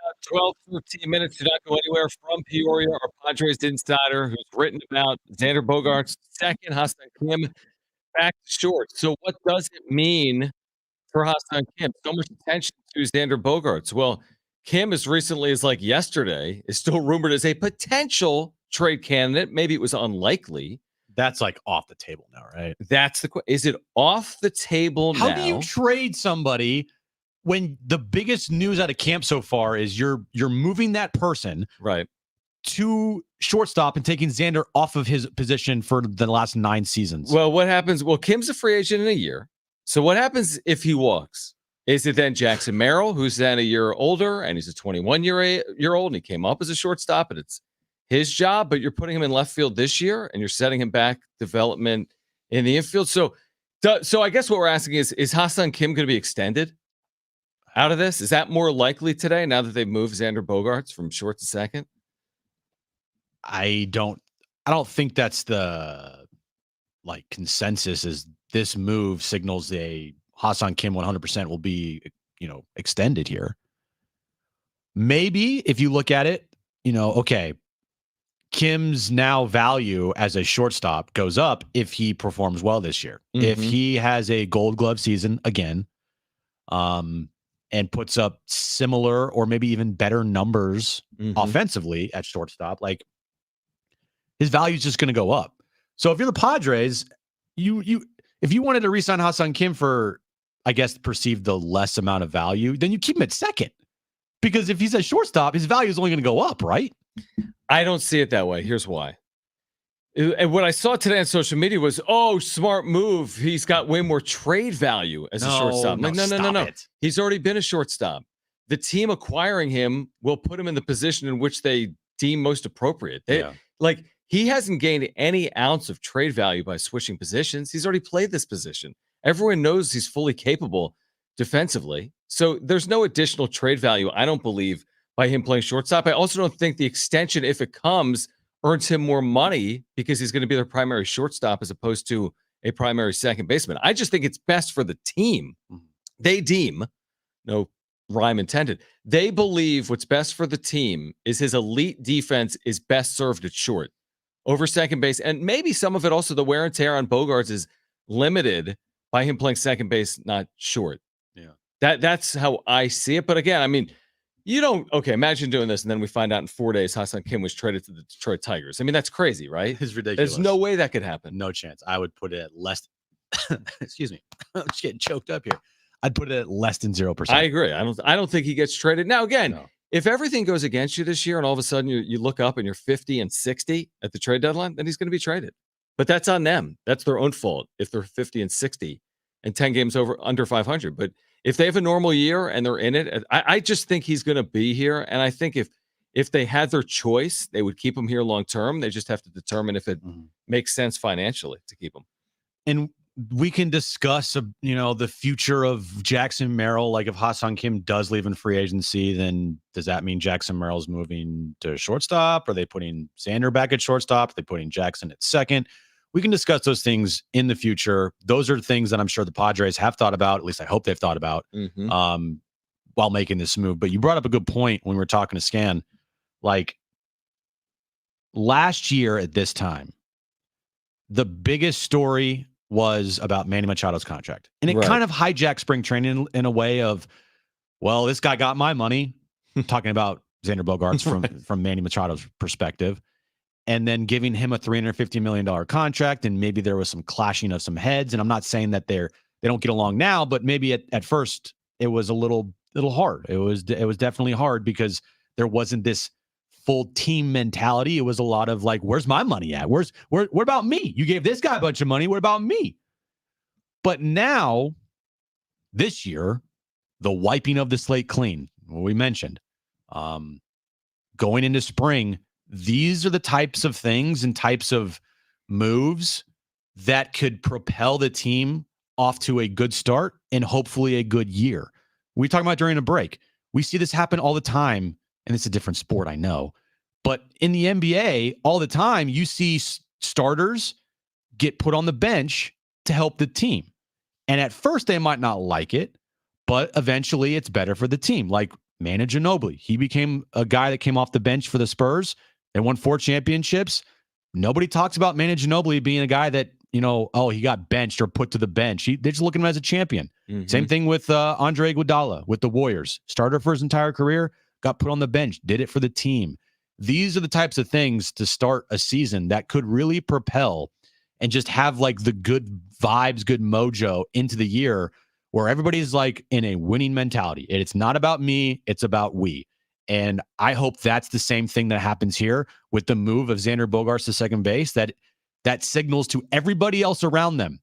About 12, 13 minutes to not go anywhere from Peoria, our Padres insider who's written about Xander Bogaerts' second, Ha-Seong Kim back to short. So what does it mean for Ha-Seong Kim? So much attention to Xander Bogaerts. Well, Kim, as recently as like yesterday, is still rumored as a potential trade candidate. Maybe it was unlikely. That's like off the table now, right? That's the question. Is it off the table now? How do you trade somebody when the biggest news out of camp so far is you're moving that person right to shortstop and taking Xander off of his position for the last 9 seasons? Well, what happens? Well, Kim's a free agent in a year. So what happens if he walks? Is it then Jackson Merrill, who's then a year older and he's a 21-year-old and he came up as a shortstop and it's his job, but you're putting him in left field this year and you're setting him back development in the infield. So I guess what we're asking is Ha-Seong Kim going to be extended out of this? Is that more likely today now that they've moved Xander Bogaerts from short to second? I don't think that's the like consensus. Is this move signals a Ha-Seong Kim 100% will be, extended here. Maybe if you look at it, okay, Kim's now value as a shortstop goes up if he performs well this year. Mm-hmm. If he has a Gold Glove season again, and puts up similar or maybe even better numbers offensively at shortstop, like his value is just going to go up. So if you're the Padres, if you wanted to re-sign Ha-Seong Kim for, I guess, perceived the less amount of value, then you keep him at second, because if he's a shortstop, his value is only going to go up, right? I don't see it that way. Here's why. And what I saw today on social media was, smart move. He's got way more trade value as a shortstop. No. He's already been a shortstop. the team acquiring him will put him in the position in which they deem most appropriate. Like, he hasn't gained any ounce of trade value by switching positions. He's already played this position. Everyone knows he's fully capable defensively. So there's no additional trade value, I don't believe, by him playing shortstop. I also don't think the extension, if it comes, earns him more money because he's going to be their primary shortstop as opposed to a primary second baseman. I just think it's best for the team. They deem, no rhyme intended, they believe what's best for the team is his elite defense is best served at short over second base. And maybe some of it also, the wear and tear on Bogaerts is limited by him playing second base, not short. Yeah. That's how I see it. But again, I mean, imagine doing this and then we find out in 4 days Ha-Seong Kim was traded to the Detroit Tigers. I mean, that's crazy, right? It's ridiculous. There's no way that could happen. No chance. I would put it at less. Excuse me. I'm just getting choked up here. I'd put it at less than 0%. I agree. I don't think he gets traded. Now, again, if everything goes against you this year and all of a sudden you look up and you're 50 and 60 at the trade deadline, then he's going to be traded. But that's on them. That's their own fault if they're 50 and 60 and 10 games under 500. But if they have a normal year and they're in it, I just think he's going to be here. And I think if they had their choice, they would keep him here long term. They just have to determine if it makes sense financially to keep him. And we can discuss, the future of Jackson Merrill. Like, if Ha-Seong Kim does leave in free agency, then does that mean Jackson Merrill's moving to shortstop? Are they putting Xander back at shortstop? Are they putting Jackson at second? We can discuss those things in the future. Those are things that I'm sure the Padres have thought about. At least I hope they've thought about while making this move. But you brought up a good point when we were talking to Scan. Like, last year at this time, the biggest story was about Manny Machado's contract. And it kind of hijacked spring training in a way of, well, this guy got my money. Talking about Xander Bogaerts from Manny Machado's perspective. And then giving him a $350 million contract. And maybe there was some clashing of some heads. And I'm not saying that they don't get along now, but maybe at first it was a little hard. It was definitely hard because there wasn't this full team mentality. It was a lot of like, where's my money at? What about me? You gave this guy a bunch of money. What about me? But now, this year, the wiping of the slate clean, what we mentioned, going into spring, these are the types of things and types of moves that could propel the team off to a good start and hopefully a good year. We talked about during a break. We see this happen all the time. And it's a different sport, I know. But in the NBA, all the time, you see starters get put on the bench to help the team. And at first, they might not like it, but eventually it's better for the team. Like Manu Ginobili. He became a guy that came off the bench for the Spurs. They won 4 championships. Nobody talks about Manu Ginobili being a guy that, he got benched or put to the bench. They're just looking at him as a champion. Same thing with Andre Iguodala with the Warriors. Starter for his entire career. Got put on the bench, did it for the team. These are the types of things to start a season that could really propel and just have like the good vibes, good mojo into the year where everybody's like in a winning mentality. It's not about me, it's about we. And I hope that's the same thing that happens here with the move of Xander Bogaerts to second base, that signals to everybody else around them.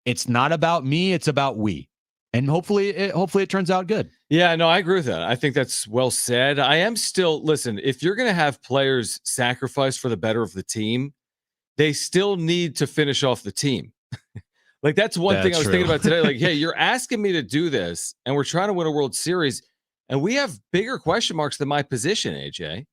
It's not about me, it's about we. And hopefully it turns out good. Yeah, no, I agree with that. I think that's well said. I am still, listen, if you're going to have players sacrifice for the better of the team, they still need to finish off the team. Like, that's one thing I was thinking about today. Like, hey, you're asking me to do this, and we're trying to win a World Series, and we have bigger question marks than my position, AJ.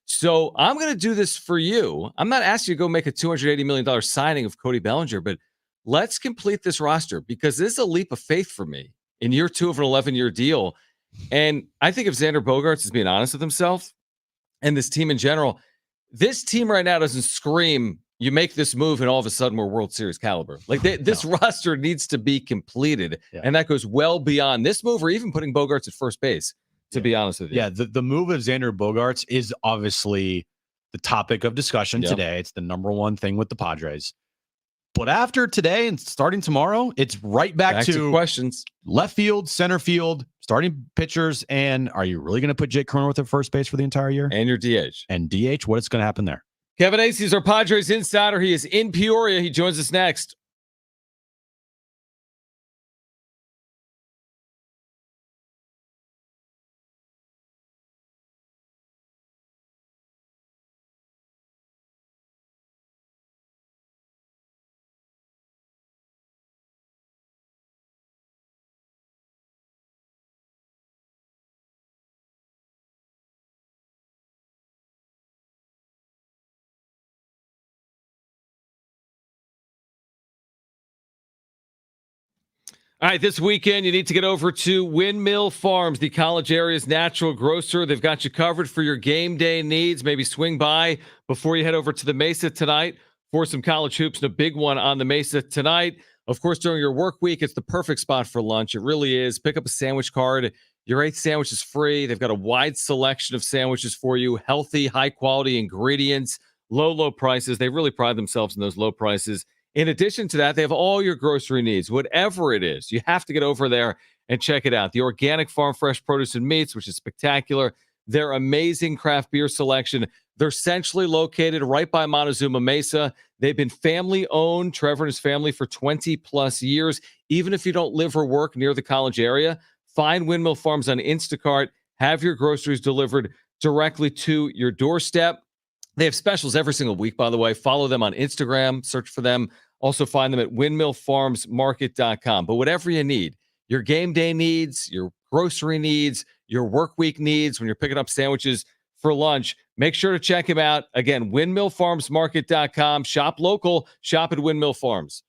So I'm going to do this for you. I'm not asking you to go make a $280 million signing of Cody Bellinger, but let's complete this roster because this is a leap of faith for me in year 2 of an 11-year deal. And I think if Xander Bogaerts is being honest with himself and this team in general, this team right now doesn't scream, you make this move and all of a sudden we're World Series caliber. Like this roster needs to be completed. Yeah. And that goes well beyond this move or even putting Bogaerts at first base, to be honest with you. Yeah, the move of Xander Bogaerts is obviously the topic of discussion today. It's the number one thing with the Padres. But after today and starting tomorrow, it's right back to questions. Left field, center field, starting pitchers, and are you really going to put Jake Cronenworth at first base for the entire year? And your DH. And DH, what is going to happen there? Kevin Acee is our Padres insider. He is in Peoria. He joins us next. All right, this weekend, you need to get over to Windmill Farms, the college area's natural grocer. They've got you covered for your game day needs. Maybe swing by before you head over to the Mesa tonight for some college hoops and a big one on the Mesa tonight. Of course, during your work week, it's the perfect spot for lunch. It really is. Pick up a sandwich card. Your 8th sandwich is free. They've got a wide selection of sandwiches for you, healthy, high-quality ingredients, low prices. They really pride themselves in those low prices. In addition to that, they have all your grocery needs, whatever it is. You have to get over there and check it out. The organic farm fresh produce and meats, which is spectacular. Their amazing craft beer selection. They're centrally located right by Montezuma Mesa. They've been family owned, Trevor and his family, for 20 plus years. Even if you don't live or work near the college area, find Windmill Farms on Instacart. Have your groceries delivered directly to your doorstep. They have specials every single week, by the way. Follow them on Instagram. Search for them. Also find them at windmillfarmsmarket.com. But whatever you need, your game day needs, your grocery needs, your work week needs, when you're picking up sandwiches for lunch, make sure to check him out. Again, windmillfarmsmarket.com. Shop local. Shop at Windmill Farms.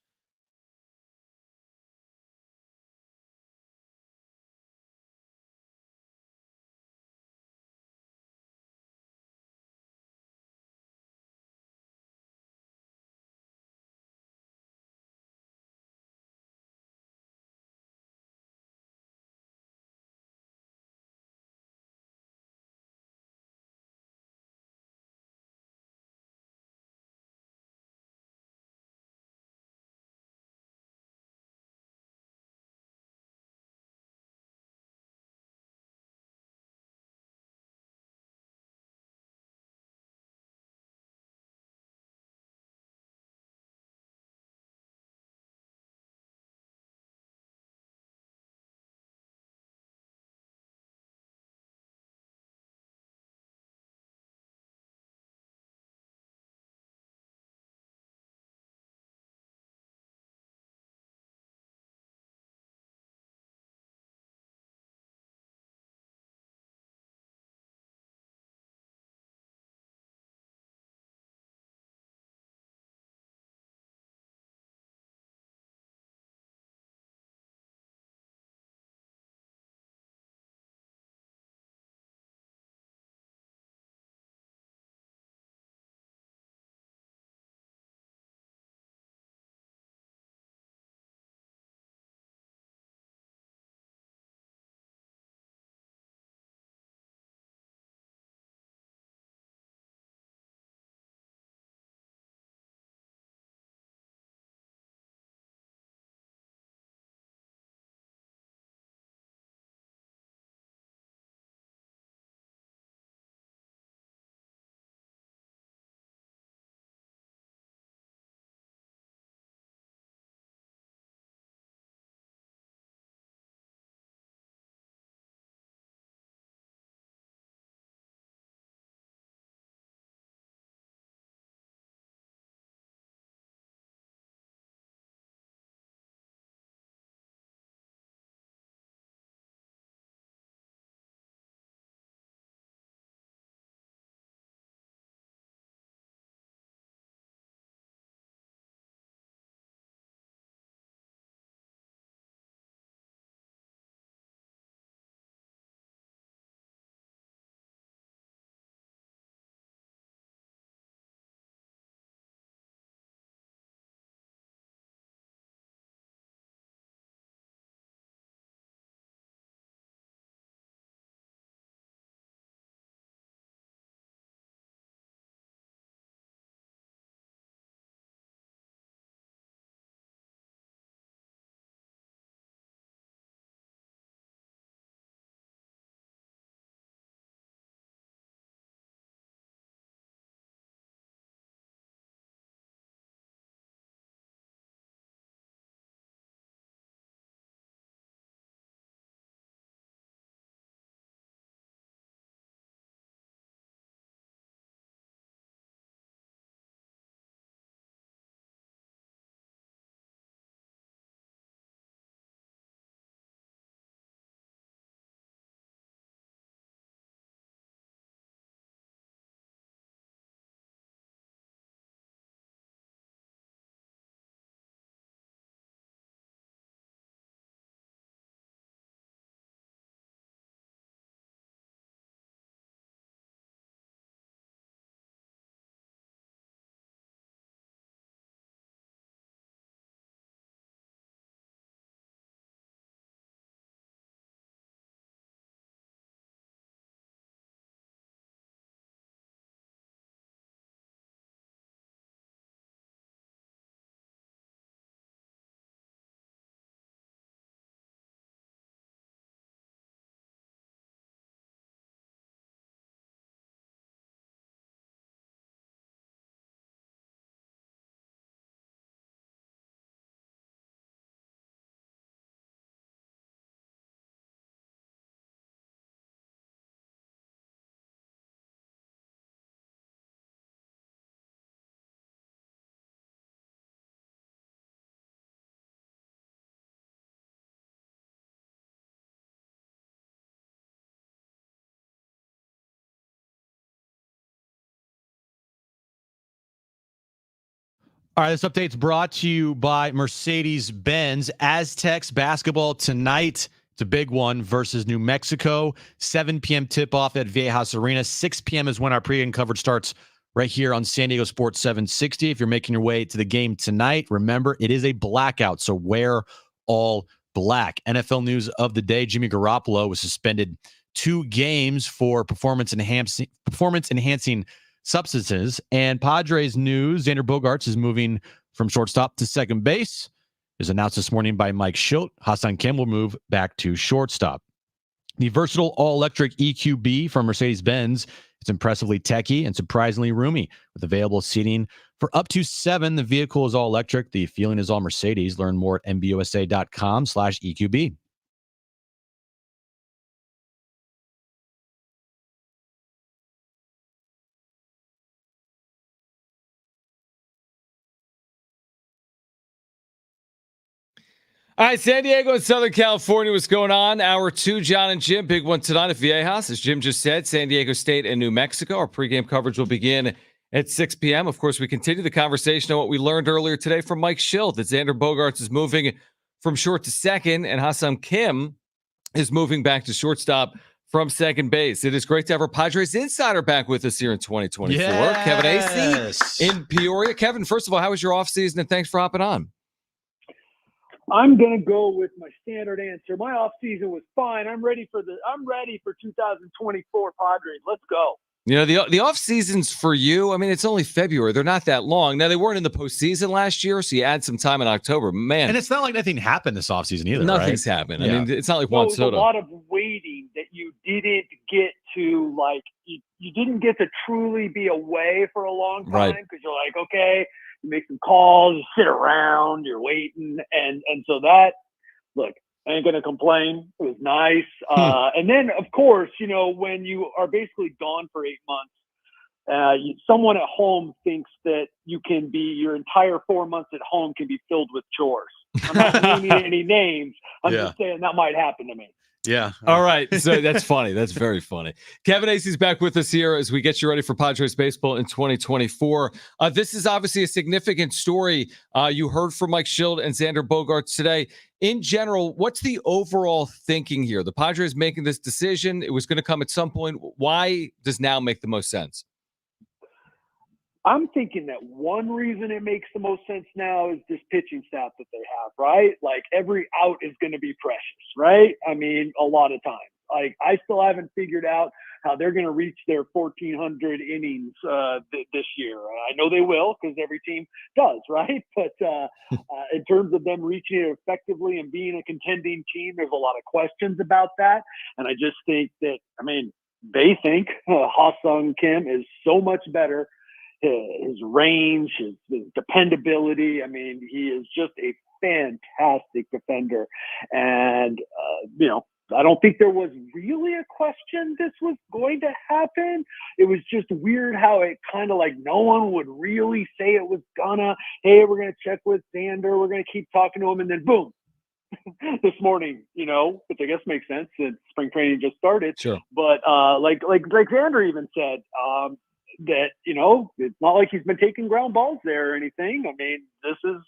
All right, this update's brought to you by Mercedes-Benz. Aztecs basketball tonight. It's a big one versus New Mexico. 7 p.m. tip-off at Viejas Arena. 6 p.m. is when our pregame coverage starts right here on San Diego Sports 760. If you're making your way to the game tonight, remember, it is a blackout, so wear all black. NFL news of the day, Jimmy Garoppolo was suspended 2 games for performance-enhancing substances. And Padres news, Xander Bogaerts is moving from shortstop to second base. It was announced this morning by Mike Schilt. Ha-Seong Kim will move back to shortstop. The versatile all-electric EQB from Mercedes-Benz is impressively techy and surprisingly roomy. With available seating for up to 7, the vehicle is all-electric. The feeling is all Mercedes. Learn more at mbusa.com/EQB. All right, San Diego and Southern California, what's going on? Hour 2, Jon and Jim. Big one tonight at Viejas. As Jim just said, San Diego State and New Mexico. Our pregame coverage will begin at 6 p.m. Of course, we continue the conversation on what we learned earlier today from Mike Schilt, that Xander Bogaerts is moving from short to second, and Ha-Seong Kim is moving back to shortstop from second base. It is great to have our Padres insider back with us here in 2024. Yes. Kevin Acee in Peoria. Kevin, first of all, how was your offseason, and thanks for hopping on. I'm gonna go with my standard answer. My off season was fine. I'm ready for 2024 Padres. Let's go. You know, the off seasons for you, I mean, it's only February. They're not that long. Now, they weren't in the postseason last year, so you add some time in October. Man. And it's not like nothing happened this offseason either, Nothing's right? happened. Yeah. I mean, it's not like Juan Soto. It was a lot of waiting that you didn't get to, like, you didn't get to truly be away for a long time because you're like, okay, you make some calls, you sit around, you're waiting. And so that, look, I ain't going to complain. It was nice. And then, of course, you know, when you are basically gone for 8 months, someone at home thinks that your entire 4 months at home can be filled with chores. I'm not naming any names. I'm just saying that might happen to me. Yeah. All right. So that's funny. That's very funny. Kevin Acee's back with us here as we get you ready for Padres baseball in 2024. This is obviously a significant story. You heard from Mike Schilt and Xander Bogaerts today. In general, what's the overall thinking here? The Padres making this decision, it was going to come at some point. Why does now make the most sense? I'm thinking that one reason it makes the most sense now is this pitching staff that they have, right? Like, every out is going to be precious, right? I mean, a lot of times. Like, I still haven't figured out how they're going to reach their 1,400 innings this year. I know they will because every team does, right? But in terms of them reaching it effectively and being a contending team, there's a lot of questions about that. And I just think that, I mean, they think Ha-Seong Kim is so much better. His range, his dependability. I mean, he is just a fantastic defender. And, you know, I don't think there was really a question this was going to happen. It was just weird how it kind of like no one would really say it was gonna, hey, we're going to check with Xander. We're going to keep talking to him. And then boom, this morning, you know, which I guess makes sense since spring training just started. Sure. But like Xander even said, that, you know, it's not like he's been taking ground balls there or anything. I mean, this is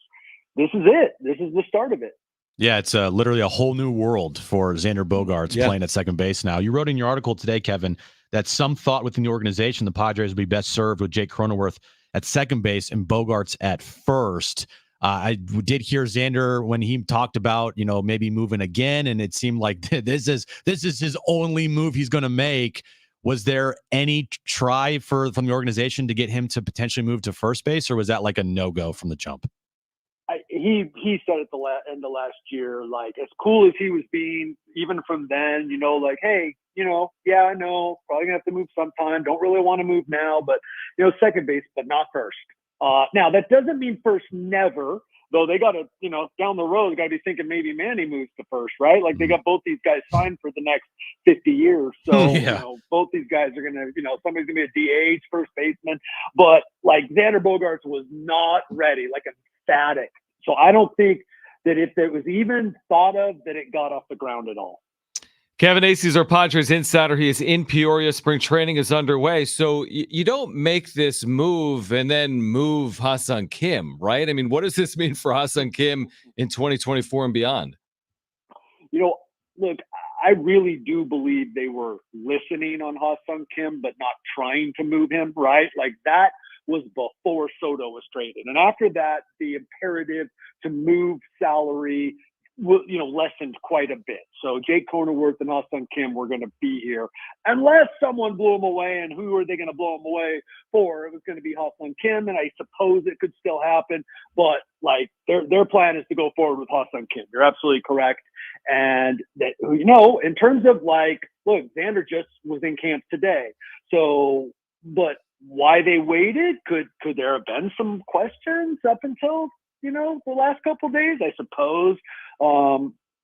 it. This is the start of it. Yeah, it's literally a whole new world for Xander Bogaerts playing at second base now. You wrote in your article today, Kevin, that some thought within the organization the Padres would be best served with Jake Cronenworth at second base and Bogaerts at first. I did hear Xander when he talked about, you know, maybe moving again, and it seemed like this is his only move he's going to make. Was there any try from the organization to get him to potentially move to first base, or was that like a no-go from the jump? He said at the end of last year, like, as cool as he was being, even from then, you know, like, hey, you know, yeah, I know, probably gonna have to move sometime. Don't really want to move now, but, you know, second base, but not first. Now, that doesn't mean first never, though. They got to, you know, down the road, they got to be thinking maybe Manny moves to first, right? Like, they got both these guys signed for the next 50 years. So, you know, both these guys are going to, you know, somebody's going to be a DH, first baseman. But, like, Xander Bogaerts was not ready, like emphatic. So I don't think that if it was even thought of, that it got off the ground at all. Kevin Acee is our Padres insider. He is in Peoria. Spring training is underway. So you don't make this move and then move Ha-Seong Kim, right? I mean, what does this mean for Ha-Seong Kim in 2024 and beyond? Look, I really do believe they were listening on Ha-Seong Kim, but not trying to move him, right? Like that was before Soto was traded. And after that, the imperative to move salary lessened quite a bit. So Jake Cronenworth and Ha-Seong Kim were going to be here unless someone blew them away. And who are they going to blow them away for? It was going to be Ha-Seong Kim, and I suppose it could still happen. But like their plan is to go forward with Ha-Seong Kim. You're absolutely correct. And that in terms of look, Xander just was in camp today. So, but why they waited? Could there have been some questions up until the last couple of days, I suppose.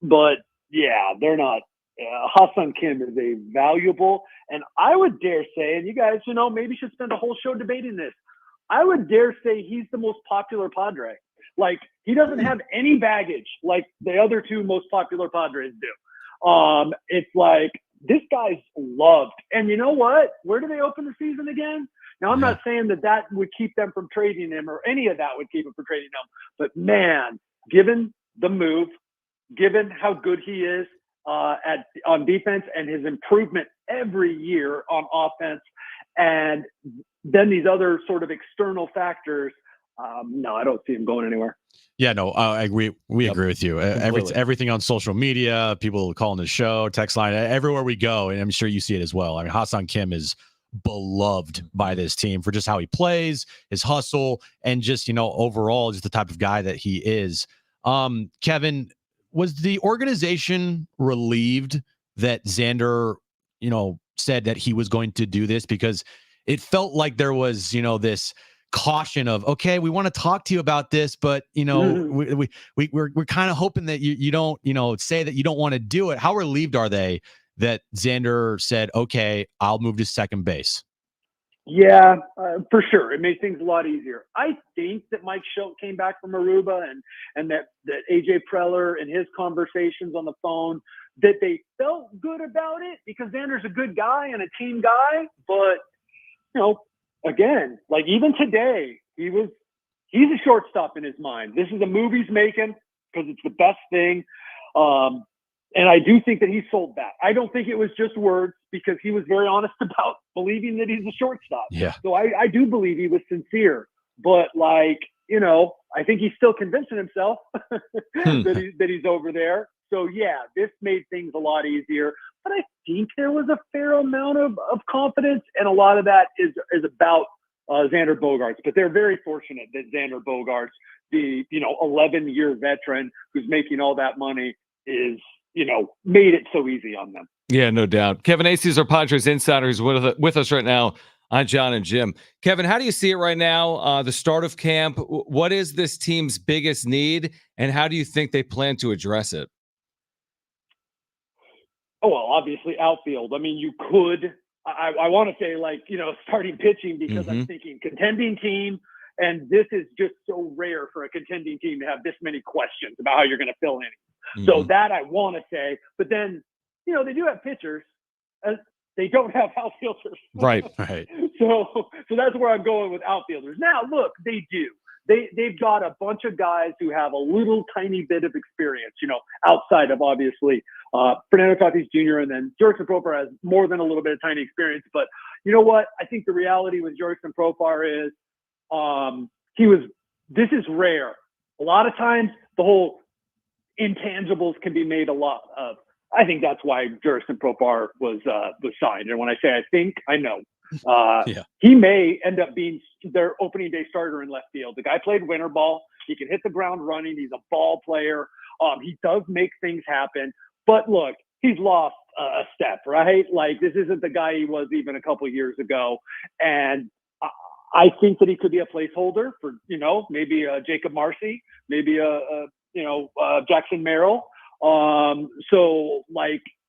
But yeah, they're not. Ha-Seong Kim is a valuable, and I would dare say, and you guys, maybe should spend a whole show debating this. I would dare say he's the most popular Padre. Like he doesn't have any baggage like the other two most popular Padres do. It's like this guy's loved, and you know what? Where do they open the season again? Now, I'm not saying that would keep them from trading him or any of that would keep them from trading him. But, man, given the move, given how good he is on defense and his improvement every year on offense, and then these other sort of external factors, no, I don't see him going anywhere. Yeah, no, I agree. We agree with you. Everything on social media, people calling the show, text line, everywhere we go, and I'm sure you see it as well. I mean, Ha-Seong Kim is beloved by this team for just how he plays, his hustle, and just overall just the type of guy that he is. Kevin, was the organization relieved that Xander said that he was going to do this? Because it felt like there was this caution of, okay, we want to talk to you about this, but we're kind of hoping that you don't say that you don't want to do it. How relieved are they that Xander said, okay, I'll move to second base? Yeah, for sure. It made things a lot easier. I think that Mike Schilt came back from Aruba and that AJ Preller and his conversations on the phone, that they felt good about it because Xander's a good guy and a team guy. But, again, like even today, he's a shortstop in his mind. This is a move he's making because it's the best thing. And I do think that he sold that. I don't think it was just words because he was very honest about believing that he's a shortstop. Yeah. So I do believe he was sincere. But I think he's still convincing himself that he's over there. So yeah, this made things a lot easier. But I think there was a fair amount of confidence, and a lot of that is about Xander Bogaerts. But they're very fortunate that Xander Bogaerts, the 11-year veteran who's making all that money, is made it so easy on them. Yeah, no doubt. Kevin Acee is our Padres insider. He's with us right now on Jon and Jim. Kevin, how do you see it right now? The start of camp. What is this team's biggest need, and how do you think they plan to address it? Oh, well, obviously outfield. I mean, you could. I want to say starting pitching because I'm thinking contending team, and this is just so rare for a contending team to have this many questions about how you're going to fill in. So that I want to say, but then, they do have pitchers. They don't have outfielders. Right. So that's where I'm going with outfielders. Now, look, they do. They've got a bunch of guys who have a little tiny bit of experience, outside of obviously Fernando Tatis Jr. and then Jurickson Profar has more than a little bit of tiny experience. But you know what? I think the reality with Jurickson Profar is this is rare. A lot of times the whole intangibles can be made a lot of. I think that's why Jurickson Profar was signed. And when I say I think, I know. He may end up being their opening day starter in left field. The guy played winter ball. He can hit the ground running. He's a ball player. He does make things happen. But look, he's lost a step, right? Like this isn't the guy he was even a couple years ago. And I think that he could be a placeholder for, maybe Jacob Marcy, maybe Jackson Merrill.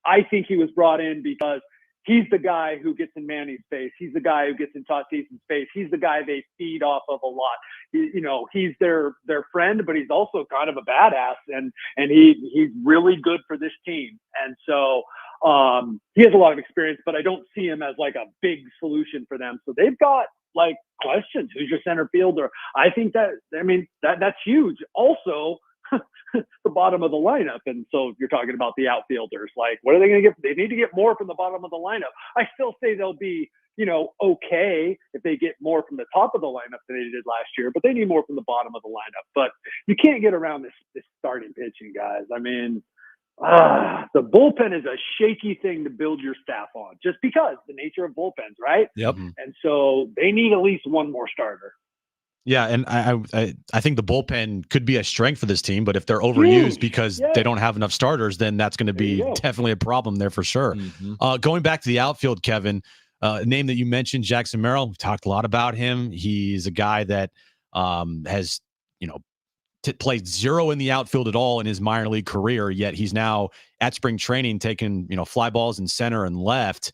I think he was brought in because he's the guy who gets in Manny's face. He's the guy who gets in Tatis's face. He's the guy they feed off of a lot. He's their friend, but he's also kind of a badass, and he's really good for this team. And so He has a lot of experience, but I don't see him as like a big solution for them. So they've got like questions. Who's your center fielder? I think that's huge. Also, the bottom of the lineup. And so you're talking about the outfielders. Like, what are they going to get? They need to get more from the bottom of the lineup. I still say they'll be, okay if they get more from the top of the lineup than they did last year, but they need more from the bottom of the lineup. But you can't get around this starting pitching, guys. I mean, the bullpen is a shaky thing to build your staff on, just because the nature of bullpens, right? Yep. And so they need at least one more starter. Yeah, and I think the bullpen could be a strength for this team, but if they're overused because they don't have enough starters, then that's going to be definitely a problem there for sure. Going back to the outfield, Kevin, a name that you mentioned, Jackson Merrill. We've talked a lot about him. He's a guy that has played zero in the outfield at all in his minor league career, yet he's now at spring training taking fly balls in center and left.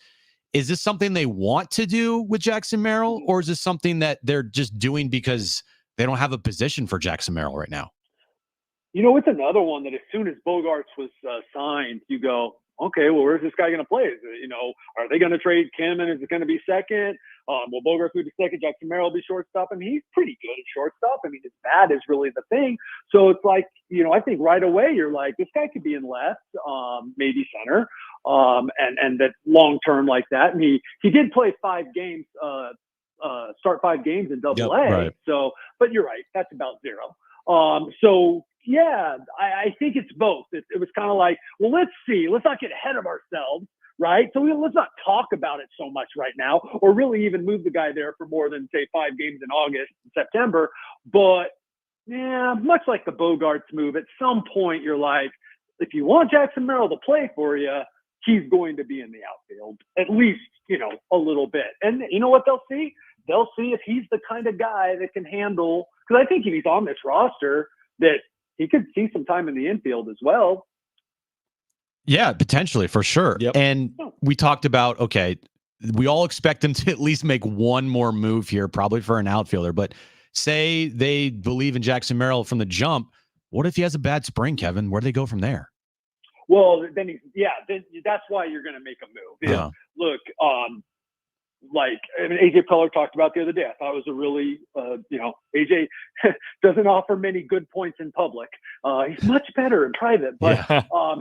Is this something they want to do with Jackson Merrill, or is this something that they're just doing because they don't have a position for Jackson Merrill right now? It's another one that as soon as Bogaerts was signed, you go, okay, well, where's this guy going to play? Are they going to trade Kim and is it going to be second? Will Bogaerts move to second? Jackson Merrill will be shortstop. I mean, he's pretty good at shortstop. I mean, his bat is really the thing. So it's like, I think right away you're like, this guy could be in left, maybe center, and that long term like that. And he did play 5 games, start 5 games in Double A. Right. So, but you're right, that's about 0. So yeah, I think it's both. It was kind of like, well, let's see, let's not get ahead of ourselves. Right. So let's not talk about it so much right now, or really even move the guy there for more than, say, 5 games in August and September. But yeah, much like the Bogaerts move, at some point you're like, if you want Jackson Merrill to play for you, he's going to be in the outfield, at least, a little bit. And you know what they'll see? They'll see if he's the kind of guy that can handle, because I think if he's on this roster, that he could see some time in the infield as well. Yeah, potentially, for sure. Yep. And we talked about, okay, we all expect them to at least make one more move here, probably for an outfielder. But say they believe in Jackson Merrill from the jump. What if he has a bad spring, Kevin? Where do they go from there? Well, then that's why you're going to make a move. Yeah. Look, AJ Peller talked about the other day. I thought it was a really, AJ doesn't offer many good points in public. He's much better in private, but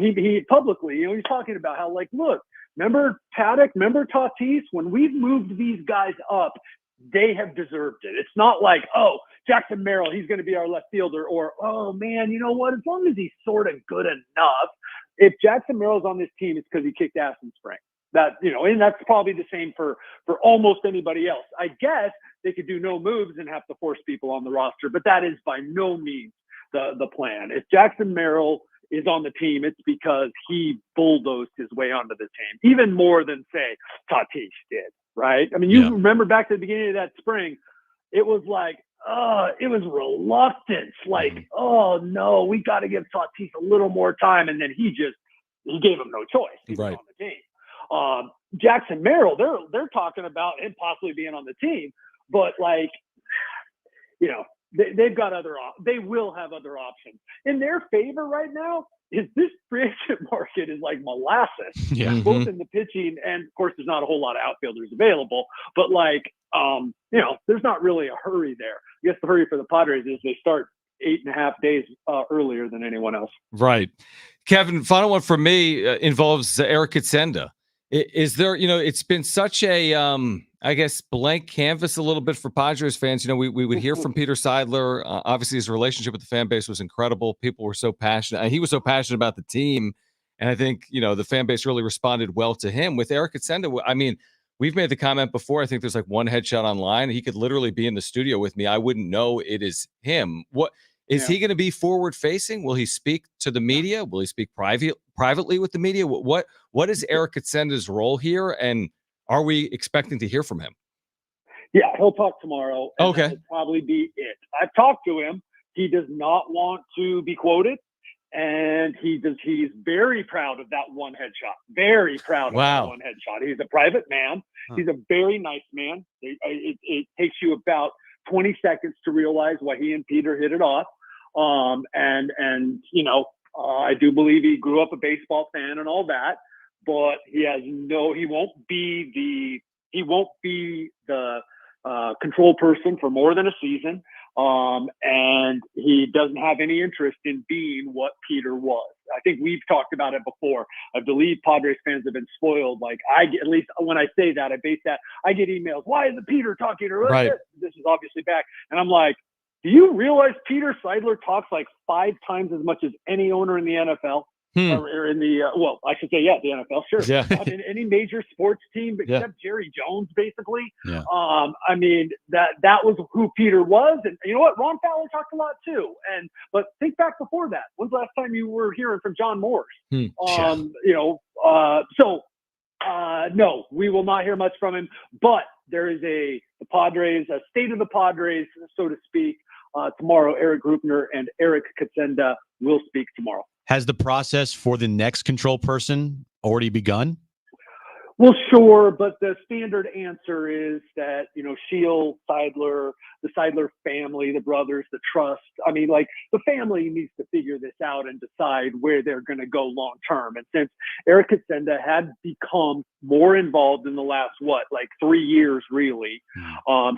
he publicly, he's talking about how, like, look, remember Paddock, remember Tatis? When we've moved these guys up, they have deserved it. It's not like, oh, Jackson Merrill, he's going to be our left fielder, or, oh man, you know what? As long as he's sort of good enough, if Jackson Merrill's on this team, it's because he kicked ass in spring. That, and that's probably the same for almost anybody else. I guess they could do no moves and have to force people on the roster, but that is by no means the plan. If Jackson Merrill is on the team, it's because he bulldozed his way onto the team, even more than, say, Tatis did, right? I mean, you remember back to the beginning of that spring, it was like, it was reluctance. Like, oh no, we got to give Tatis a little more time. And then he gave him no choice. He was on the team. Jackson Merrill, they're talking about him possibly being on the team, but like, they've got they will have other options. In their favor right now is this free agent market is like molasses, both in the pitching, and of course there's not a whole lot of outfielders available, but like, there's not really a hurry there. I guess the hurry for the Padres is they start 8.5 days earlier than anyone else. Right. Kevin, final one for me involves Eric Xander. Is there, it's been such a, I guess, blank canvas a little bit for Padres fans. We would hear from Peter Seidler. Obviously, his relationship with the fan base was incredible. People were so passionate. He was so passionate about the team. And I think, the fan base really responded well to him. With Eric Xander, I mean, we've made the comment before. I think there's like one headshot online. He could literally be in the studio with me. I wouldn't know it is him. What is he going to be forward facing? Will he speak to the media? Will he speak privately with the media? What is Eric Xander's role here? And are we expecting to hear from him? Yeah, he'll talk tomorrow. And okay. That'll probably be it. I've talked to him. He does not want to be quoted. And he's very proud of that one headshot. Very proud of that one headshot. He's a private man. He's a very nice man. It takes you about 20 seconds to realize why he and Peter hit it off. I do believe he grew up a baseball fan and all that. but he won't be the control person for more than a season. And he doesn't have any interest in being what Peter was. I think we've talked about it before. I believe Padres fans have been spoiled. Like at least when I say that, I get emails. Why isn't Peter talking? Or right. This is obviously back. And I'm like, do you realize Peter Seidler talks like 5 times as much as any owner in the NFL? Or in the I should say, the NFL, sure. Yeah. I mean, any major sports team except Jerry Jones, basically. Yeah. I mean, that was who Peter was, and you know what? Ron Fowler talked a lot too. But think back before that. When's the last time you were hearing from John Morris? No, we will not hear much from him. But there is a state of the Padres, so to speak. Tomorrow, Eric Grupner and Eric Katsenda will speak tomorrow. Has the process for the next control person already begun? Well, sure, but the standard answer is that, Shield, Seidler, the Seidler family, the brothers, the trust. I mean, like, the family needs to figure this out and decide where they're going to go long term. And since Eric Katsenda had become more involved in the last, 3 years, really,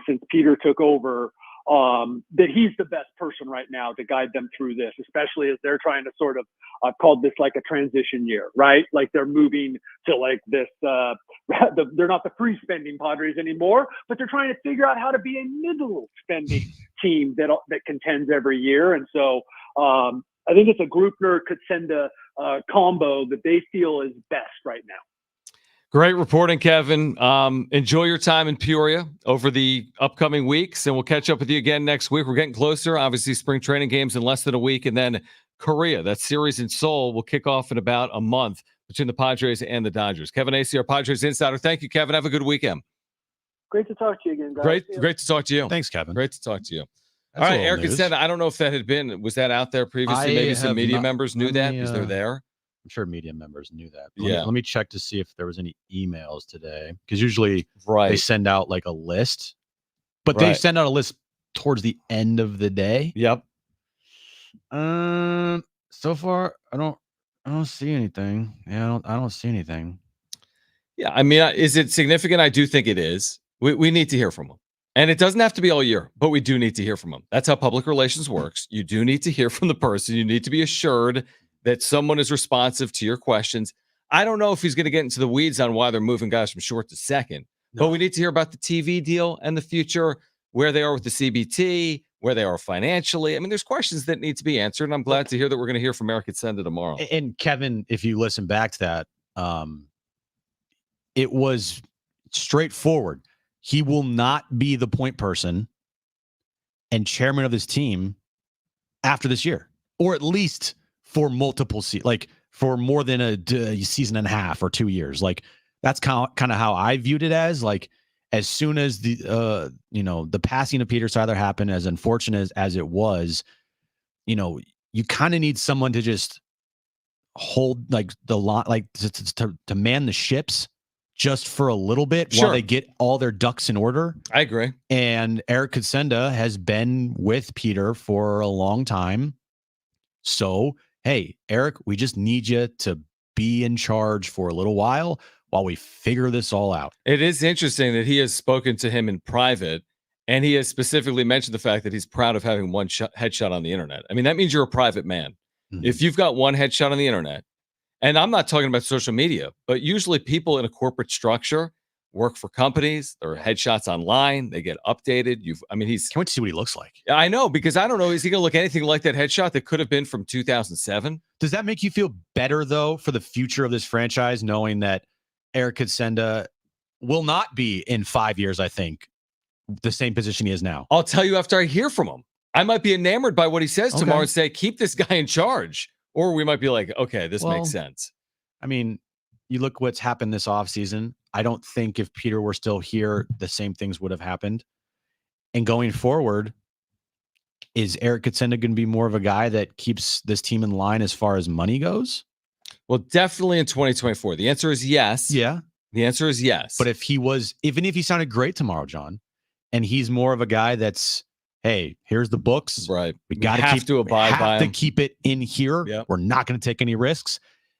since Peter took over, that he's the best person right now to guide them through this, especially as they're trying to sort of, I've called this like a transition year, right? Like they're moving to like this, they're not the free spending Padres anymore, but they're trying to figure out how to be a middle spending team that contends every year. And so I think it's a Grupner Katsenda combo that they feel is best right now. Great reporting, Kevin. Enjoy your time in Peoria over the upcoming weeks, and we'll catch up with you again next week. We're getting closer. Obviously, spring training games in less than a week, and then Korea, that series in Seoul, will kick off in about a month between the Padres and the Dodgers. Kevin Acee, our Padres insider. Thank you, Kevin. Have a good weekend. Great to talk to you again, guys. Great to talk to you. Thanks, Kevin. Great to talk to you. That's all right, Eric said, I don't know if that was that out there previously? Maybe some media members knew that because they're there. I'm sure media members knew that. Let me check to see if there was any emails today, because usually they send out like a list, but they send out a list towards the end of the day. Yep. So far, I don't see anything. Yeah, I don't see anything. Yeah, I mean, is it significant? I do think it is. We need to hear from them. And it doesn't have to be all year, but we do need to hear from them. That's how public relations works. You do need to hear from the person. You need to be assured that someone is responsive to your questions. I don't know if he's going to get into the weeds on why they're moving guys from short to second, but we need to hear about the TV deal and the future, where they are with the CBT, where they are financially. I mean, there's questions that need to be answered, and I'm glad to hear that we're going to hear from Eric Katsenda tomorrow. And Kevin, if you listen back to that, it was straightforward. He will not be the point person and chairman of this team after this year, or at least for multiple for more than a season and a half or 2 years. Like, that's kind of how I viewed it as soon as the passing of Peter Seidler happened, as unfortunate as it was, you kind of need someone to just hold like the line, like to man the ships just for a little bit while they get all their ducks in order. I agree. And Eric Katsenda has been with Peter for a long time. So, hey, Eric, we just need you to be in charge for a little while we figure this all out. It is interesting that he has spoken to him in private, and he has specifically mentioned the fact that he's proud of having one headshot on the internet. I mean, that means you're a private man. Mm-hmm. If you've got one headshot on the internet, and I'm not talking about social media, but usually people in a corporate structure work for companies, their headshots online, they get updated. Can't wait to see what he looks like. I know, because I don't know, is he going to look anything like that headshot that could have been from 2007? Does that make you feel better, though, for the future of this franchise, knowing that Eric Katsenda will not be in 5 years, I think, the same position he is now? I'll tell you after I hear from him. I might be enamored by what he says tomorrow and say, keep this guy in charge. Or we might be like, okay, this makes sense. I mean, you look what's happened this offseason. I don't think if Peter were still here, the same things would have happened. And going forward, is Eric Katsenda going to be more of a guy that keeps this team in line as far as money goes? Well, definitely in 2024. The answer is yes. Yeah. The answer is yes. But even if he sounded great tomorrow, John, and he's more of a guy that's, hey, here's the books. Right. We got to abide by them. Keep it in here. Yep. We're not going to take any risks.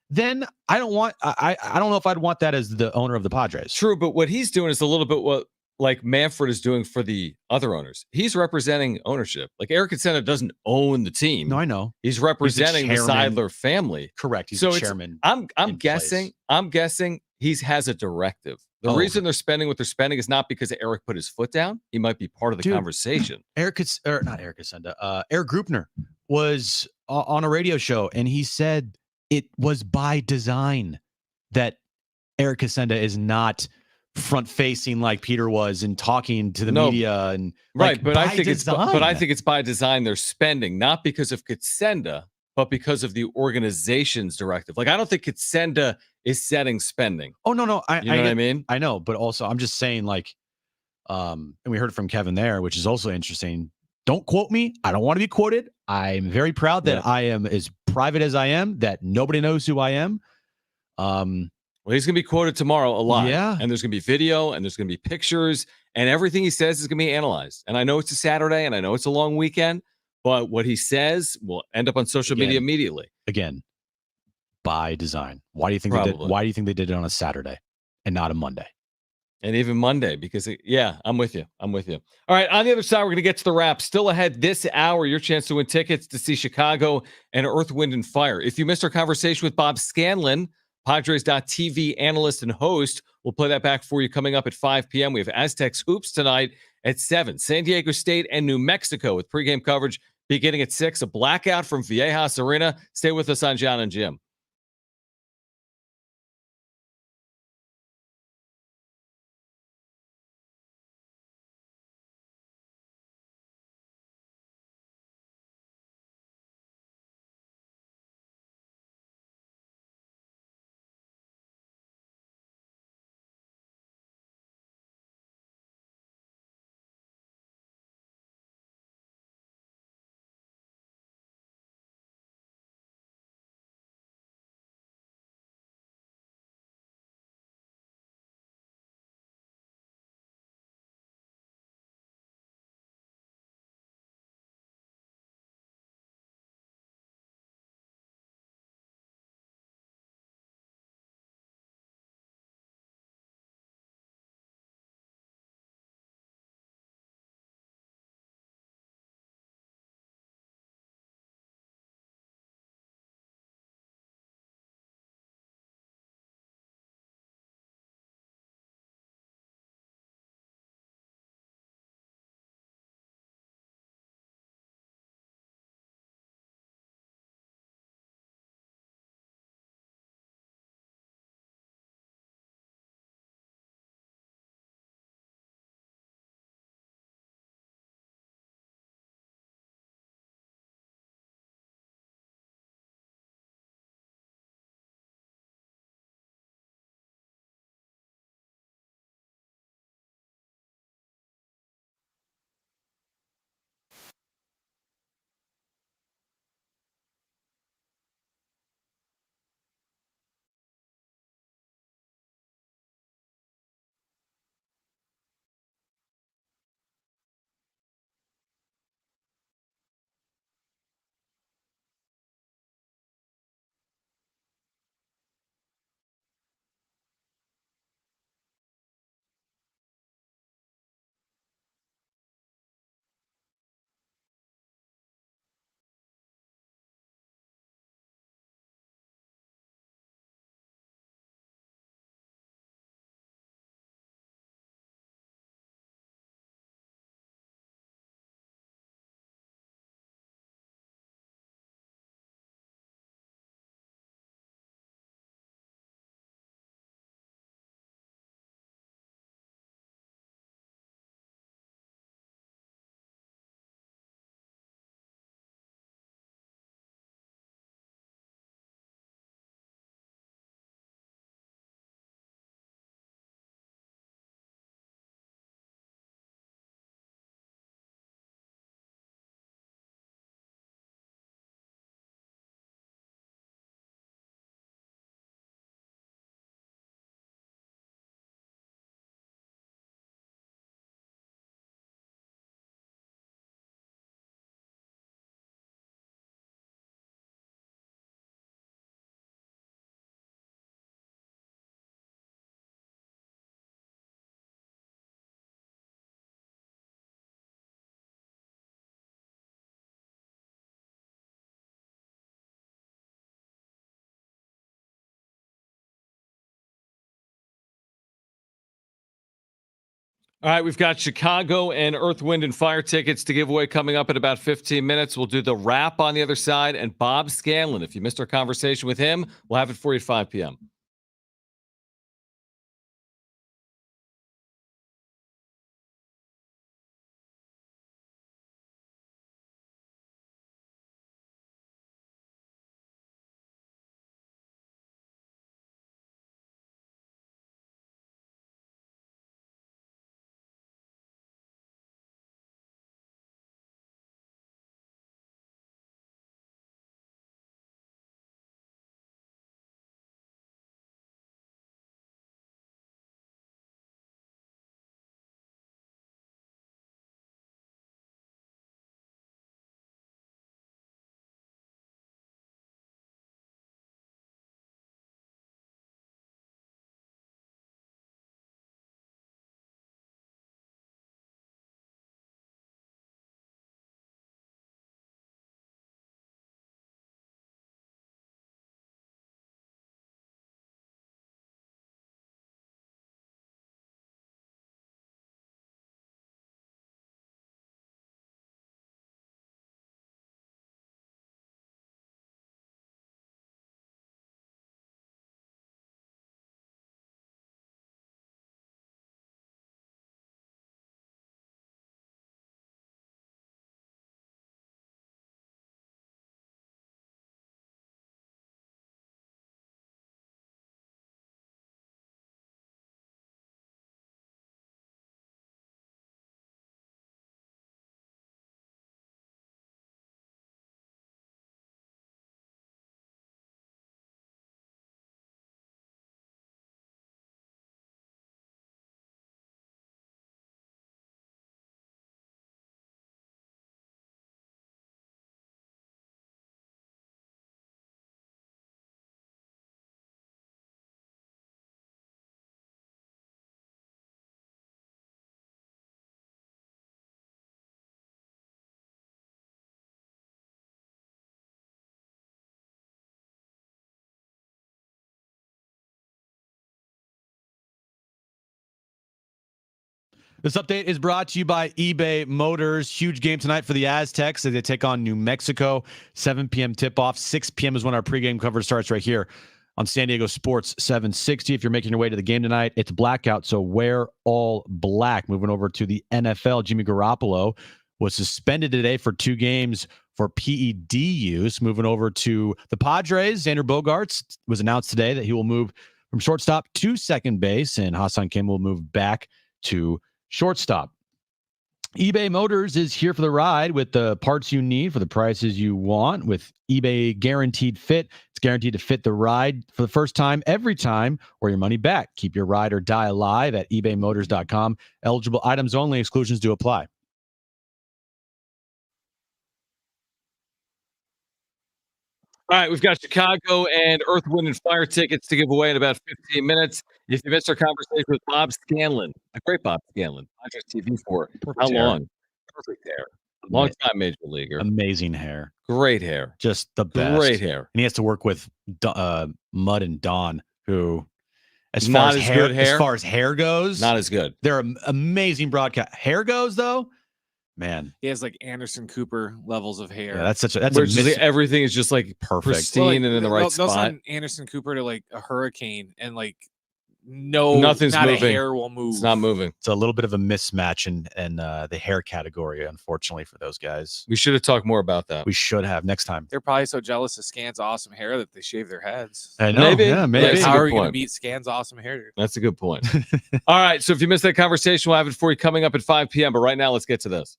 then I don't want. I don't know if I'd want that as the owner of the Padres. True, but what he's doing is a little bit what like Manfred is doing for the other owners. He's representing ownership. Like Eric Katsena doesn't own the team. No, I know. He's representing the Seidler family. Correct. He's So the it's- chairman. I'm in guessing. place. I'm guessing he has a directive. The Oh. reason they're spending what they're spending is not because Eric put his foot down. He might be part of the Dude. conversation. Eric Grupner was on a radio show, and he said it was by design that Eric Katsenda is not front facing like Peter was and talking to the media and Right, like, but I by think design. it's by design they're spending, not because of Katsenda, but because of the organization's directive. Like I don't think Katsenda is setting spending. Oh no, You know what I mean? I know, but also I'm just saying, like, and we heard from Kevin there, which is also interesting. Don't quote me. I don't want to be quoted. I'm very proud that I am as private as I am, that nobody knows who I am. Well, he's going to be quoted tomorrow a lot. Yeah. And there's going to be video and there's going to be pictures and everything he says is going to be analyzed. And I know it's a Saturday and I know it's a long weekend, but what he says will end up on social media immediately. Again, by design. Why do you think they did it on a Saturday and not a Monday? And even Monday, because I'm with you. I'm with you. All right. On the other side, we're going to get to the wrap. Still ahead this hour, your chance to win tickets to see Chicago and Earth, Wind, and Fire. If you missed our conversation with Bob Scanlon, Padres.tv analyst and host, we'll play that back for you coming up at 5 p.m. We have Aztecs Hoops tonight at 7. San Diego State and New Mexico with pregame coverage beginning at 6. A blackout from Viejas Arena. Stay with us on Jon and Jim. All right, we've got Chicago and Earth, Wind, and Fire tickets to give away coming up in about 15 minutes. We'll do the wrap on the other side, and Bob Scanlon. If you missed our conversation with him, we'll have it for you at 5 p.m. This update is brought to you by eBay Motors. Huge game tonight for the Aztecs as they take on New Mexico. 7 p.m. tip-off. 6 p.m. is when our pregame coverage starts right here on San Diego Sports 760. If you're making your way to the game tonight, it's blackout, so wear all black. Moving over to the NFL, Jimmy Garoppolo was suspended today for 2 games for PED use. Moving over to the Padres, Xander Bogaerts was announced today that he will move from shortstop to second base, and Ha-Seong Kim will move back to shortstop. eBay Motors is here for the ride with the parts you need for the prices you want. With eBay Guaranteed Fit, it's guaranteed to fit the ride for the first time, every time, or your money back. Keep your ride or die alive at ebaymotors.com. Eligible items only. Exclusions do apply. All right, we've got Chicago and Earth, Wind, and Fire tickets to give away in about 15 minutes. If you missed our conversation with Bob Scanlon, a great Bob Scanlon, Padres TV for how long? Perfect hair. Long-time major leaguer. Amazing hair. Great hair. Just the best. Great hair. And he has to work with Mud and Don, who, as Not far as as hair, good hair? as far as hair goes, Not as good. they're amazing broadcast. Hair goes though, man. He has like Anderson Cooper levels of hair. Yeah, that's a Where it's just like everything is just like perfect. pristine Well, like, and in the right they'll spot. send Anderson Cooper to like a hurricane and like nothing's moving. A hair will move. It's not moving. It's a little bit of a mismatch in the hair category, unfortunately, for those guys. We should have talked more about that. We should have next time. They're probably so jealous of Scan's awesome hair that they shave their heads. I know. Maybe. Yeah, maybe. That's a How good are you going to point. beat Scan's awesome hair? That's a good point. All right, so if you missed that conversation, we'll have it for you coming up at 5 p.m. But right now, let's get to this.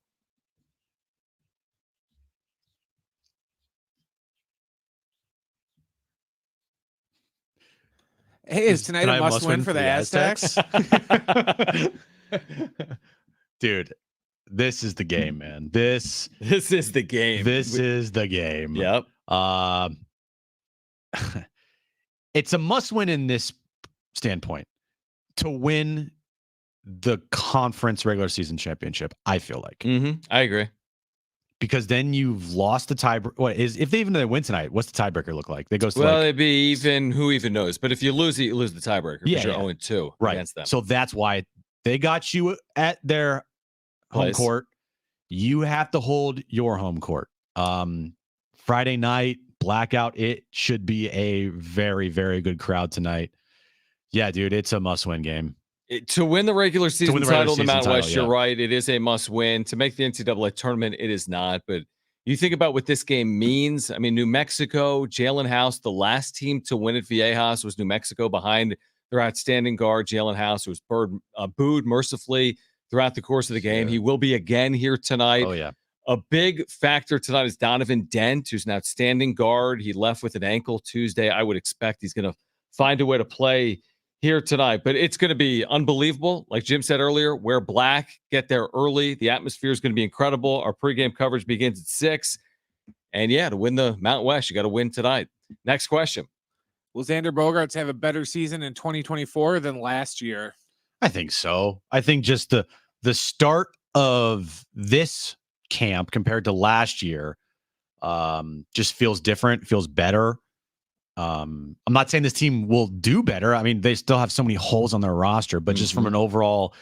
Hey, is tonight a must win for the Aztecs? Dude, this is the game, man. This is the game. is the game. Yep. It's a must win in this standpoint to win the conference regular season championship, I feel like. I agree. Because then you've lost the tie. What is if they win tonight? What's the tiebreaker look like? They goes to Well, it'd be even. Who even knows? But if you lose it, you lose the tiebreaker. Yeah, You're yeah. 0-2 right. against them. So that's why They got you at their home Place. court. You have to hold your home court. Friday night, blackout. It should be a very, very good crowd tonight. Yeah, dude, it's a must-win game. To win the regular season title in the Mountain West, yeah. you're right. It is a must-win. To make the NCAA tournament, it is not. But you think about what this game means. I mean, New Mexico, Jalen House, the last team to win at Viejas was New Mexico behind their outstanding guard, Jalen House, who was booed mercifully throughout the course of the game. He will be again here tonight. Oh, yeah. A big factor tonight is Donovan Dent, who's an outstanding guard. He left with an ankle Tuesday. I would expect he's going to find a way to play here tonight, but it's going to be unbelievable. Like Jim said earlier, wear black, get there early. The atmosphere is going to be incredible. Our pregame coverage begins at 6. And yeah, to win the Mountain West, you got to win tonight. Next question. Will Xander Bogaerts have a better season in 2024 than last year? I think so. I think just the start of this camp compared to last year just feels different, feels better. I'm not saying this team will do better. I mean, they still have so many holes on their roster, but just from an overall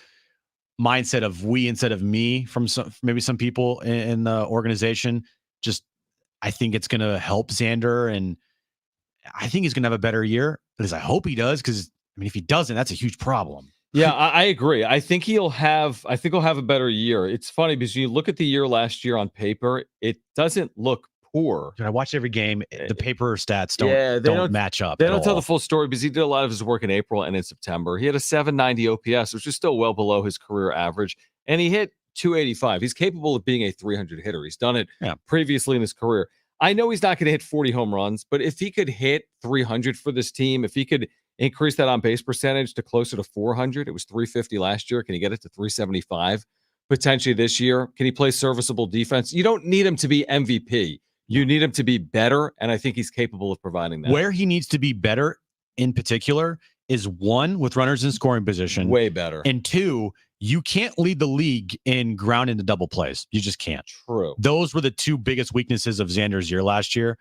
mindset of we instead of me from maybe some people in the organization, just I think it's going to help Xander, and I think he's going to have a better year. At least I hope he does, because I mean, if he doesn't, that's a huge problem. Yeah, I agree. I think he'll have a better year. It's funny because you look at the year last year on paper, it doesn't look poor. Dude, I watched every game. The paper stats don't match up. They don't tell the full story because he did a lot of his work in April and in September. He had a 790 OPS, which is still well below his career average, and he hit 285. He's capable of being a 300 hitter. He's done it previously in his career. I know he's not going to hit 40 home runs, but if he could hit 300 for this team, if he could increase that on base percentage to closer to 400, it was 350 last year. Can he get it to 375 potentially this year? Can he play serviceable defense? You don't need him to be MVP. You need him to be better, and I think he's capable of providing that. Where he needs to be better in particular is, one, with runners in scoring position. Way better. And two, you can't lead the league in ground into double plays. You just can't. True. Those were the two biggest weaknesses of Xander's year last year.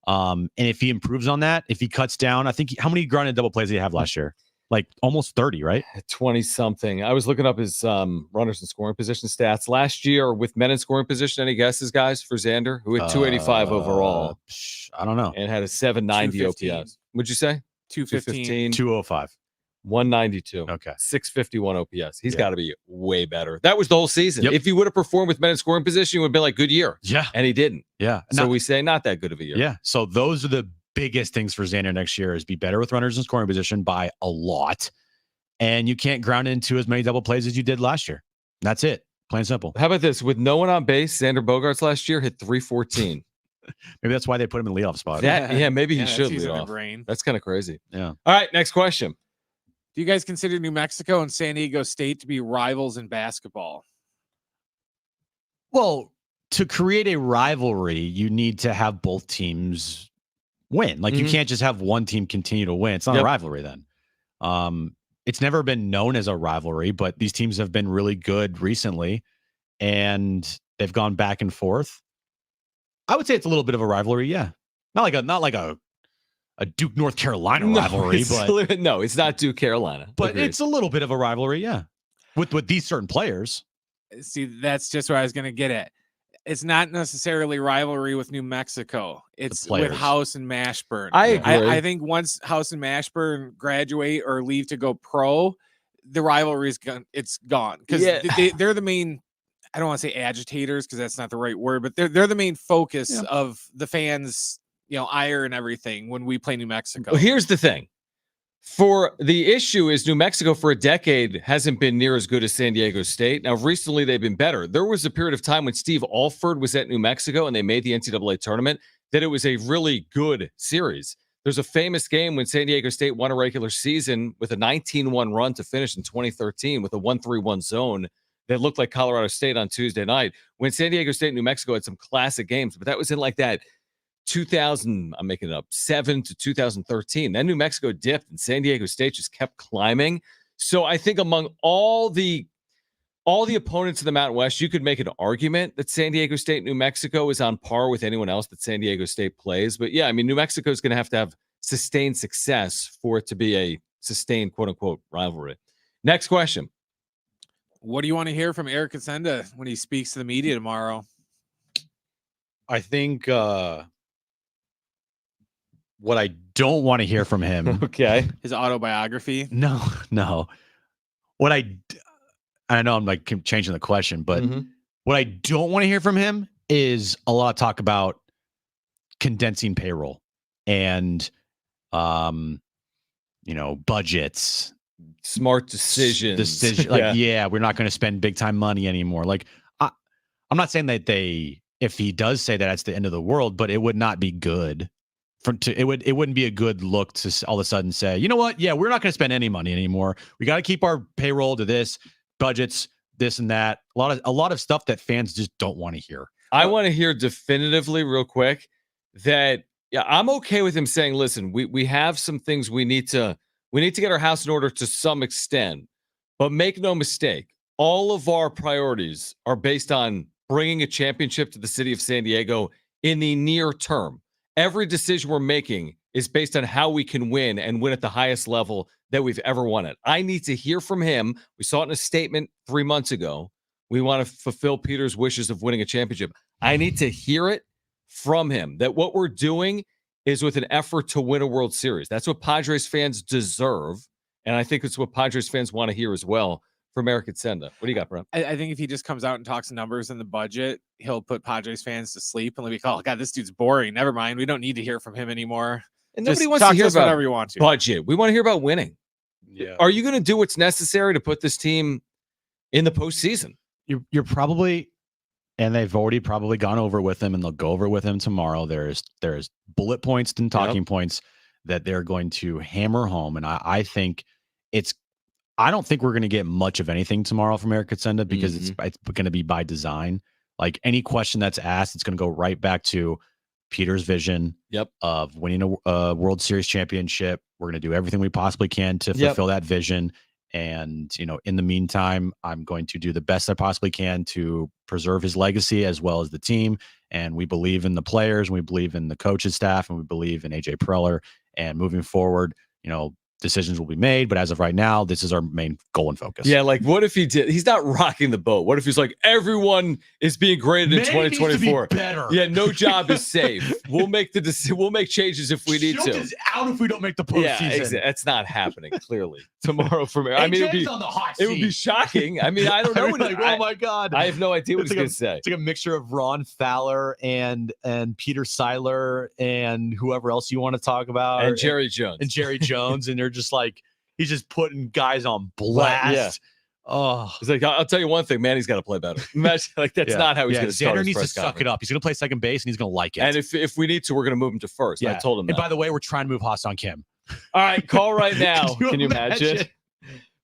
And if he improves on that, if he cuts down, I think how many ground into double plays did he have last year? Like almost 30, right? 20-something. I was looking up his runners in scoring position stats last year with men in scoring position. Any guesses, guys, for Xander, who had 285 overall? I don't know. And had a 790 OPS. What'd you say? 215. 205. 192. Okay. 651 OPS. He's got to be way better. That was the whole season. Yep. If he would have performed with men in scoring position, he would have been like, good year. Yeah. And he didn't. Yeah. So we say not that good of a year. Yeah. So those are the biggest things for Xander next year, is be better with runners in scoring position by a lot. And you can't ground into as many double plays as you did last year. That's it. Plain and simple. How about this? With no one on base, Xander Bogaerts last year hit 314. Maybe that's why they put him in the leadoff spot. Maybe he should lead easy to off. brain. That's kind of crazy. Yeah. All right, next question. Do you guys consider New Mexico and San Diego State to be rivals in basketball? Well, to create a rivalry, you need to have both teams win. Like you can't just have one team continue to win. It's not a rivalry then. It's never been known as a rivalry, but these teams have been really good recently, and they've gone back and forth. I would say it's a little bit of a rivalry, yeah. Not like a Duke North Carolina rivalry, but no, it's not Duke Carolina. But Agreed. it's a little bit of a rivalry, yeah. With these certain players. See, that's just what I was going to get at. It's not necessarily rivalry with New Mexico. It's with House and Mashburn. I agree. I think once House and Mashburn graduate or leave to go pro, the rivalry is gone. It's gone because they're the main. I don't want to say agitators because that's not the right word, but they're the main focus of the fans. Ire and everything when we play New Mexico. Well, here's the thing. For the issue is New Mexico for a decade hasn't been near as good as San Diego State. Now, recently they've been better. There was a period of time when Steve Alford was at New Mexico and they made the NCAA tournament that it was a really good series. There's a famous game when San Diego State won a regular season with a 19-1 run to finish in 2013 with a 1-3-1 zone that looked like Colorado State on Tuesday night. When San Diego State and New Mexico had some classic games, but that was in like that 2000, I'm making it up, 7 to 2013. Then New Mexico dipped and San Diego State just kept climbing. So I think among all the opponents in the Mountain West, you could make an argument that San Diego State, New Mexico is on par with anyone else that San Diego State plays. But yeah, I mean, New Mexico is going to have sustained success for it to be a sustained quote unquote rivalry. Next question. What do you want to hear from Eric Xander when he speaks to the media tomorrow? I think what I don't want to hear from him. Okay. His autobiography. No. What I know I'm like changing the question, but what I don't want to hear from him is a lot of talk about condensing payroll and, budgets, smart decisions. We're not going to spend big time money anymore. Like, I'm not saying that if he does say that, that's the end of the world, but it would not be good. It wouldn't be a good look to all of a sudden say, you know what? Yeah, we're not going to spend any money anymore. We got to keep our payroll to this, budgets, this and that. A lot of stuff that fans just don't want to hear. I want to hear definitively, real quick, that I'm okay with him saying, listen, we have some things we need to get our house in order to some extent, but make no mistake, all of our priorities are based on bringing a championship to the city of San Diego in the near term. Every decision we're making is based on how we can win and win at the highest level that we've ever won at. I need to hear from him. We saw it in a statement 3 months ago. We want to fulfill Peter's wishes of winning a championship. I need to hear it from him that what we're doing is with an effort to win a World Series. That's what Padres fans deserve. And I think it's what Padres fans want to hear as well from Eric Xander. What do you got, Brent? I think if he just comes out and talks numbers in the budget, he'll put Padres fans to sleep and they'll be like, oh, God, this dude's boring. Never mind. We don't need to hear from him anymore. And nobody wants to hear about whatever you want to. Budget. We want to hear about winning. Yeah. Are you going to do what's necessary to put this team in the postseason? You're probably, and they've already probably gone over with him, and they'll go over with him tomorrow. There's bullet points and talking points that they're going to hammer home, and I think I don't think we're going to get much of anything tomorrow from Eric Xander because it's going to be by design. Like any question that's asked, it's going to go right back to Peter's vision of winning a World Series championship. We're going to do everything we possibly can to fulfill that vision. And, in the meantime, I'm going to do the best I possibly can to preserve his legacy as well as the team. And we believe in the players, and we believe in the coaching staff, and we believe in AJ Preller. And moving forward, decisions will be made, but as of right now, this is our main goal and focus. Yeah, like what if he's not rocking the boat? What if he's like, everyone is being graded in 2024? Better. Yeah, no job is safe. We'll make changes if we need to. Is out if we don't make the postseason. Yeah, that's not happening. Clearly tomorrow from here. I mean, it would be shocking. I mean, I don't know. Oh my God, I have no idea what he's going to say. It's like a mixture of Ron Fowler and Peter Seiler and whoever else you want to talk about, and Jerry Jones and they're just like, he's just putting guys on blast. Yeah. Oh, he's like, I'll tell you one thing, man, he's got to play better. Imagine, like that's not how he's going to start. Xander needs to suck it up. He's going to play second base and he's going to like it. And if we need to, we're going to move him to first. Yeah. I told him that. And by the way, we're trying to move Ha-Seong Kim. All right, call right now. Can you imagine?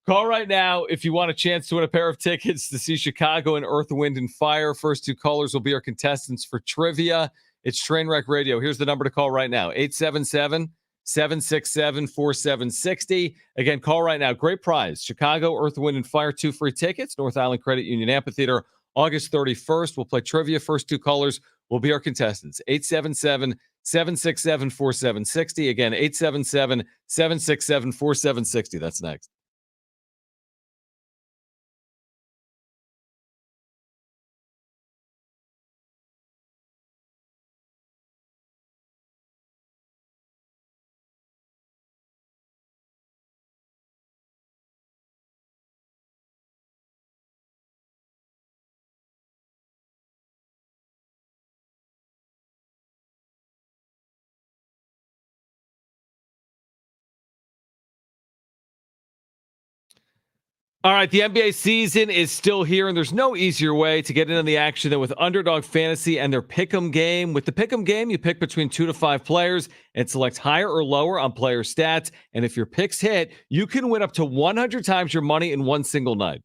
Call right now if you want a chance to win a pair of tickets to see Chicago and Earth, Wind, and Fire. First two callers will be our contestants for trivia. It's Trainwreck Radio. Here's the number to call right now, 877-767-4760. Again, call right now. Great prize. Chicago, Earth, Wind, and Fire, 2 free tickets. North Island Credit Union Amphitheater, August 31st. We'll play trivia. First two callers will be our contestants. 877-767-4760. Again, 877-767-4760. That's next. All right, the NBA season is still here, and there's no easier way to get in on the action than with Underdog Fantasy and their Pick'em game. With the Pick'em game, you pick between 2 to 5 players and select higher or lower on player stats. And if your picks hit, you can win up to 100 times your money in one single night.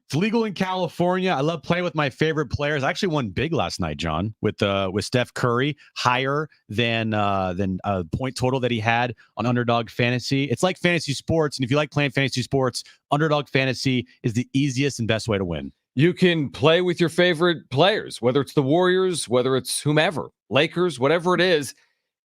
It's legal in California. I love playing with my favorite players. I actually won big last night, John, with Steph Curry, higher than a point total that he had on Underdog Fantasy. It's like fantasy sports, and if you like playing fantasy sports, Underdog Fantasy is the easiest and best way to win. You can play with your favorite players, whether it's the Warriors, whether it's whomever, Lakers, whatever it is.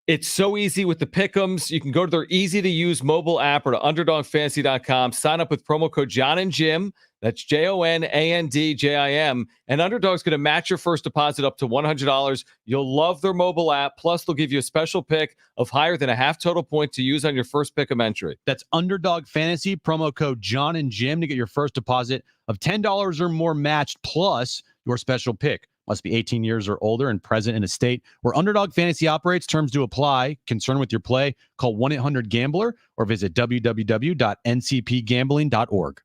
It's so easy with the Pick'ems. You can go to their easy-to-use mobile app or to UnderdogFantasy.com. Sign up with promo code Jon and Jim. That's JONANDJIM. And Underdog's going to match your first deposit up to $100. You'll love their mobile app. Plus, they'll give you a special pick of higher than a half total point to use on your first pick of entry. That's Underdog Fantasy, promo code Jon and Jim to get your first deposit of $10 or more matched, plus your special pick. Must be 18 years or older and present in a state where Underdog Fantasy operates. Terms do apply. Concerned with your play? Call 1-800-GAMBLER or visit www.ncpgambling.org.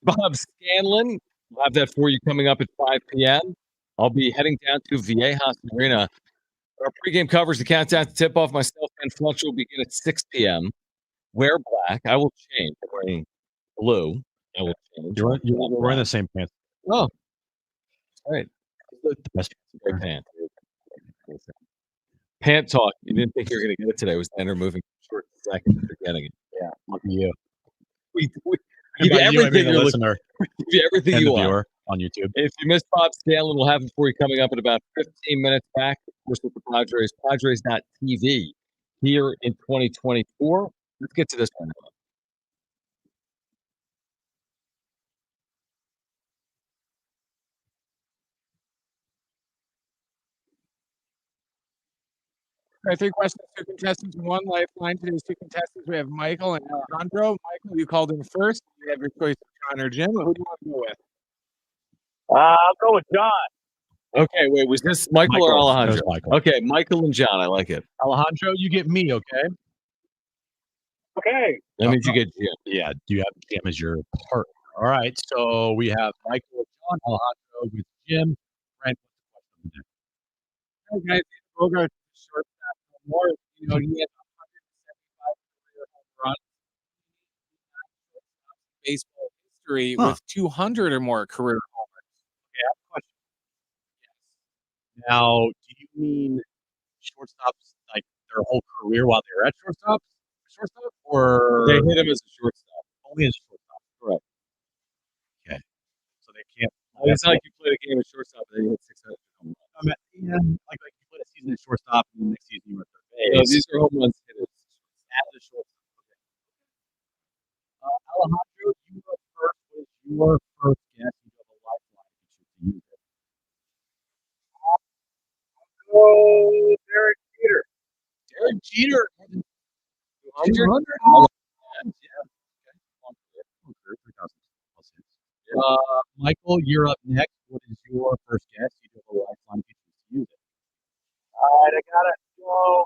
Bob Scanlon. We'll have that for you coming up at 5 p.m. I'll be heading down to Viejas Arena. Our pregame coverage, the countdown to tip-off. Myself and Fletcher will begin at 6 p.m. Wear black. I will change. I'm wearing blue. I will change. You're wearing the same pants. Oh, all right. The best Great pant. Pant talk. You didn't think you were going to get it today. Was Xander moving short second after getting it? Yeah, look at you. We And give you by you, I everything mean the you're listener give you everything and you the want. viewer on YouTube. If you missed Bob Scanlon, we'll have it for you coming up in about 15 minutes back. Of course, with the Padres, Padres.tv here in 2024. Let's get to this one. All right, 3 questions, 2 contestants, 1 lifeline. Today's 2 contestants, we have Michael and Alejandro. Michael, you called in first. You have your choice of Jon or Jim. Who do you want to go with? I'll go with Jon. Okay, wait, was this Michael or It Alejandro? was Michael. Okay, Michael and John. I like it. Alejandro, you get me, okay? Okay. That means you get Jim. Yeah, you have Jim as your partner. All right, so we have Michael with John, Alejandro with Jim. Brent, what's the question? Hey guys, Bogaerts short more. You know, he had 175 career home runs. Baseball history with 200 or more career home runs. Okay, I have a question. Yes. Now, do you mean shortstops like their whole career while they were at shortstop, or They hit him as a shortstop. only as a shortstop? Correct. Okay, so they can't. It's not like you played a game of shortstop and then you hit 600 home runs. I mean, yeah, like you played a season at shortstop and the next season you were at third You know, base. these are home runs hit At the shortstop. Okay. Alejandro, you were first. Was your first guess? You have a lifeline. You should use it. Oh, Derek Jeter. Derek Jeter. 200. Michael, you're up next. What is your first guess? You do have a lifeline. You should use it. All right, I got it. Go.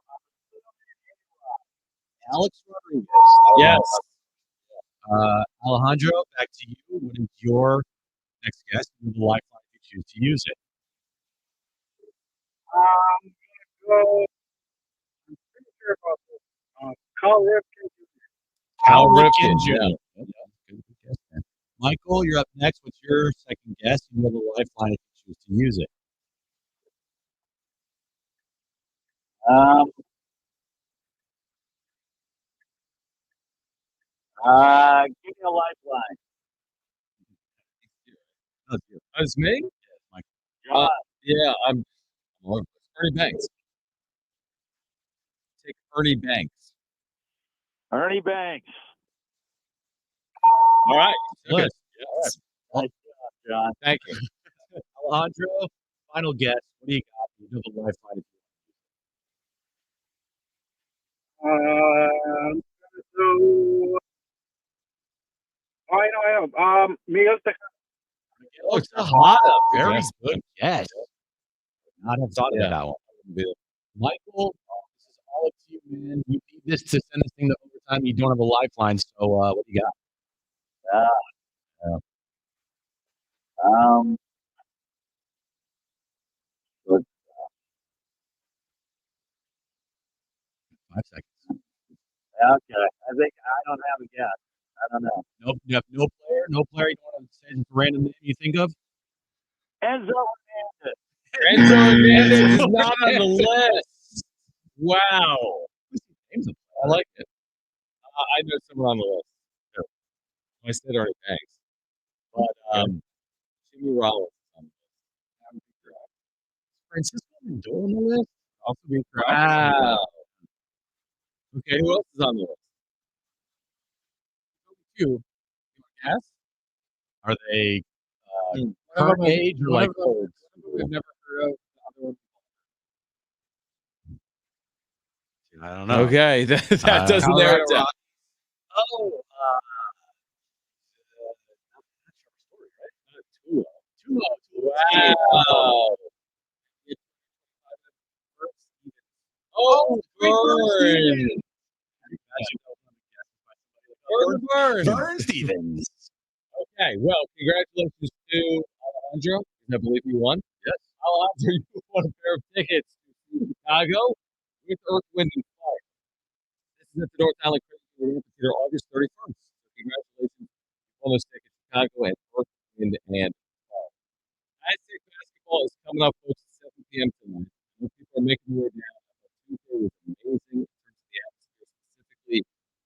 Alex Rodriguez. Yes. Alejandro, back to you. What is your next guess? You have a lifeline if you choose to use it. I'm gonna go. I'm pretty sure about this. Cal Ripken. Cal Ripken, Jr. Yeah. Good guess, man. Michael, you're up next. What's your second guess? You have a lifeline if you choose to use it. Give me a lifeline. That's me? Michael. Yeah, I'm Ernie Banks. Take Ernie Banks. Ernie Banks. All right. Good. Yes. All right. John. Thank you. Alejandro, final guess. What do you got? You have a lifeline. So, I know I have. Miguel Tejada. Oh, Tejada. Very good guess. Not have thought about that one. Michael, this is all up to you, man. You need this to send this thing to overtime. You don't have a lifeline, so what do you got? Good. 5 seconds. Okay. I think I don't have a guess. I don't know. Nope. You have no player. No player. You don't want to say just a random name you think of. Enzo Hernandez. Enzo Hernandez is not on the list. Wow. I like it. I know someone on the list. Sure. I said Ernie Banks. But Jimmy Rollins is on the list. Francisco Lindor on the list. Also being correct. Wow. Okay, who else is on the list? You want to guess? Are they One of current them- age or one like of them- old? We've never heard of. The other one. I don't know. Okay, that doesn't narrow it down. Oh, Wow. Oh, Burn. Burn Stevens. Okay, well, congratulations to Alejandro. I believe you won. Yes. Alejandro, you won a pair of tickets to Chicago with Earth, Wind, and Fire. This is at the North Island Christian Theater August 31st. So congratulations on those tickets, Chicago and Earth, Wind, and Fire. High State basketball is coming up folks, at 7 p.m. tonight. I know people are making their way down. Tuesday was amazing in terms of the atmosphere, specifically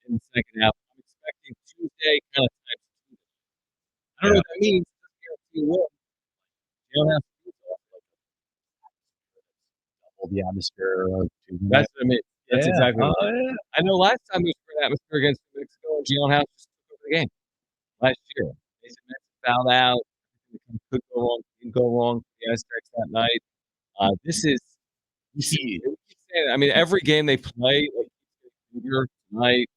in the second half. I'm expecting Tuesday kind of times two. I don't know what that means. It doesn't guarantee a win. You don't have to do it like Double the atmosphere. that's what I mean. That's Yeah. exactly what Oh, I mean. yeah. I know last time there was a great atmosphere against New Mexico, and Jalen House just took over the game last year. Mason Metz fouled out. Everything that could go wrong didn't go wrong. The Aztecs that night. This is you see. We keep saying it. I mean, every game they play, like bigger tonight.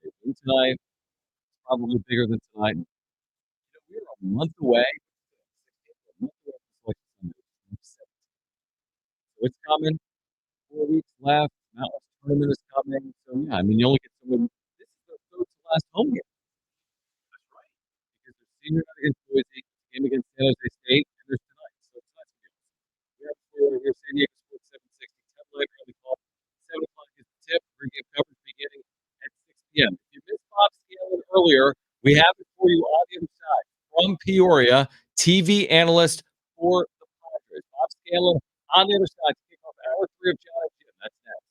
They win tonight. It's probably bigger than tonight. You know, we're a month away. A month away from Selection Sunday. So it's coming. 4 weeks left. Mountain West tournament is coming. So yeah, I mean, you only get someone. This is their third to last home game. That's right. Because there's senior night against Boise, game against San Jose State, and there's tonight. So tonight's game. We have here San Diego Sports 760. 10 later on the call. 7 o'clock is the tip. Pre-game coverage beginning at 6 p.m. If you missed Bob Scanlon earlier, we have it for you on the other side. From Peoria, TV analyst for the Padres. Bob Scanlon on the other side to kick off hour 3 of Jon Jim. That's next.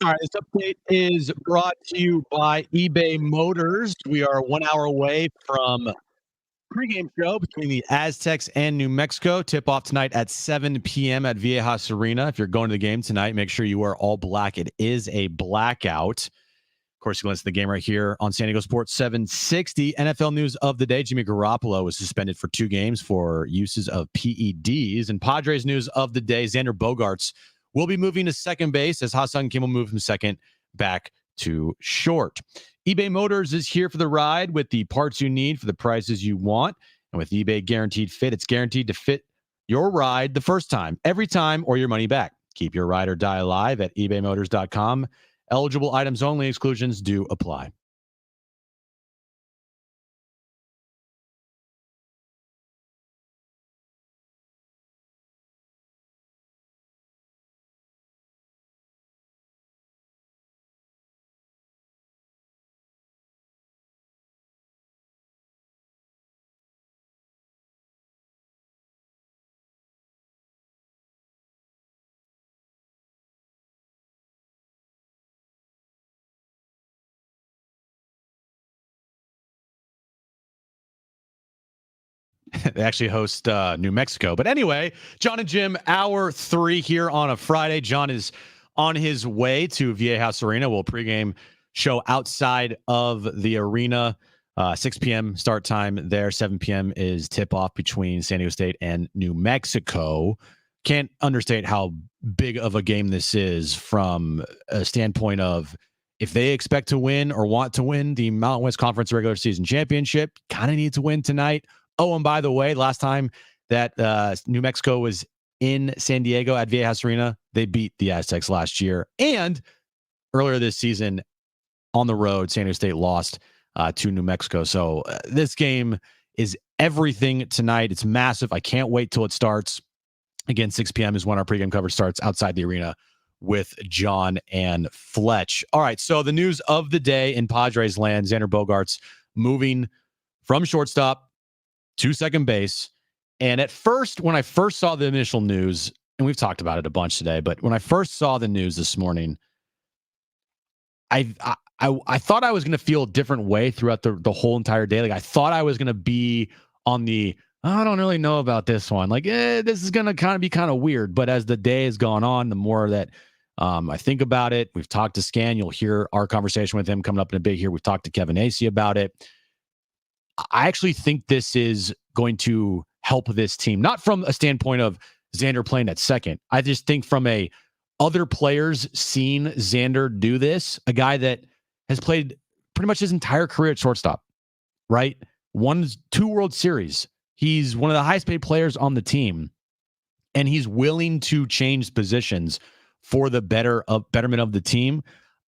All right, this update is brought to you by eBay Motors. We are 1 hour away from pregame show between the Aztecs and New Mexico. Tip off tonight at 7 p.m. at Viejas Arena. If you're going to the game tonight, make sure you wear all black. It is a blackout. Of course, you can listen to the game right here on San Diego Sports 760. NFL news of the day. Jimmy Garoppolo was suspended for 2 games for uses of PEDs. And Padres news of the day. Xander Bogaerts will be moving to second base as Ha-Seong Kim will move from second back to short. eBay Motors is here for the ride with the parts you need for the prices you want. And with eBay Guaranteed Fit, it's guaranteed to fit your ride the first time, every time, or your money back. Keep your ride or die alive at ebaymotors.com. Eligible items only. Exclusions do apply. They actually host New Mexico. But anyway, Jon Jim, hour 3 here on a Friday. Jon is on his way to Viejas Arena. We'll pregame show outside of the arena. 6 p.m. start time there. 7 p.m. is tip-off between San Diego State and New Mexico. Can't understate how big of a game this is from a standpoint of if they expect to win or want to win the Mountain West Conference regular season championship, kind of need to win tonight. Oh, and by the way, last time that New Mexico was in San Diego at Viejas Arena, they beat the Aztecs last year. And earlier this season on the road, San Diego State lost to New Mexico. So this game is everything tonight. It's massive. I can't wait till it starts. Again, 6 p.m. is when our pregame coverage starts outside the arena with Jon and Fletch. All right, so the news of the day in Padres land, Xander Bogaerts moving from shortstop to second base. And at first, when I first saw the initial news, and we've talked about it a bunch today, but when I first saw the news this morning, I thought I was going to feel a different way throughout the whole entire day. Like I thought I was going to be on the, I don't really know about this one. Like, this is going to kind of be kind of weird. But as the day has gone on, the more that I think about it, we've talked to Scan. You'll hear our conversation with him coming up in a bit here. We've talked to Kevin Acee about it. I actually think this is going to help this team, not from a standpoint of Xander playing at second. I just think from other players seeing Xander do this, a guy that has played pretty much his entire career at shortstop, right? Won 2 World Series. He's one of the highest paid players on the team, and he's willing to change positions for the betterment of the team.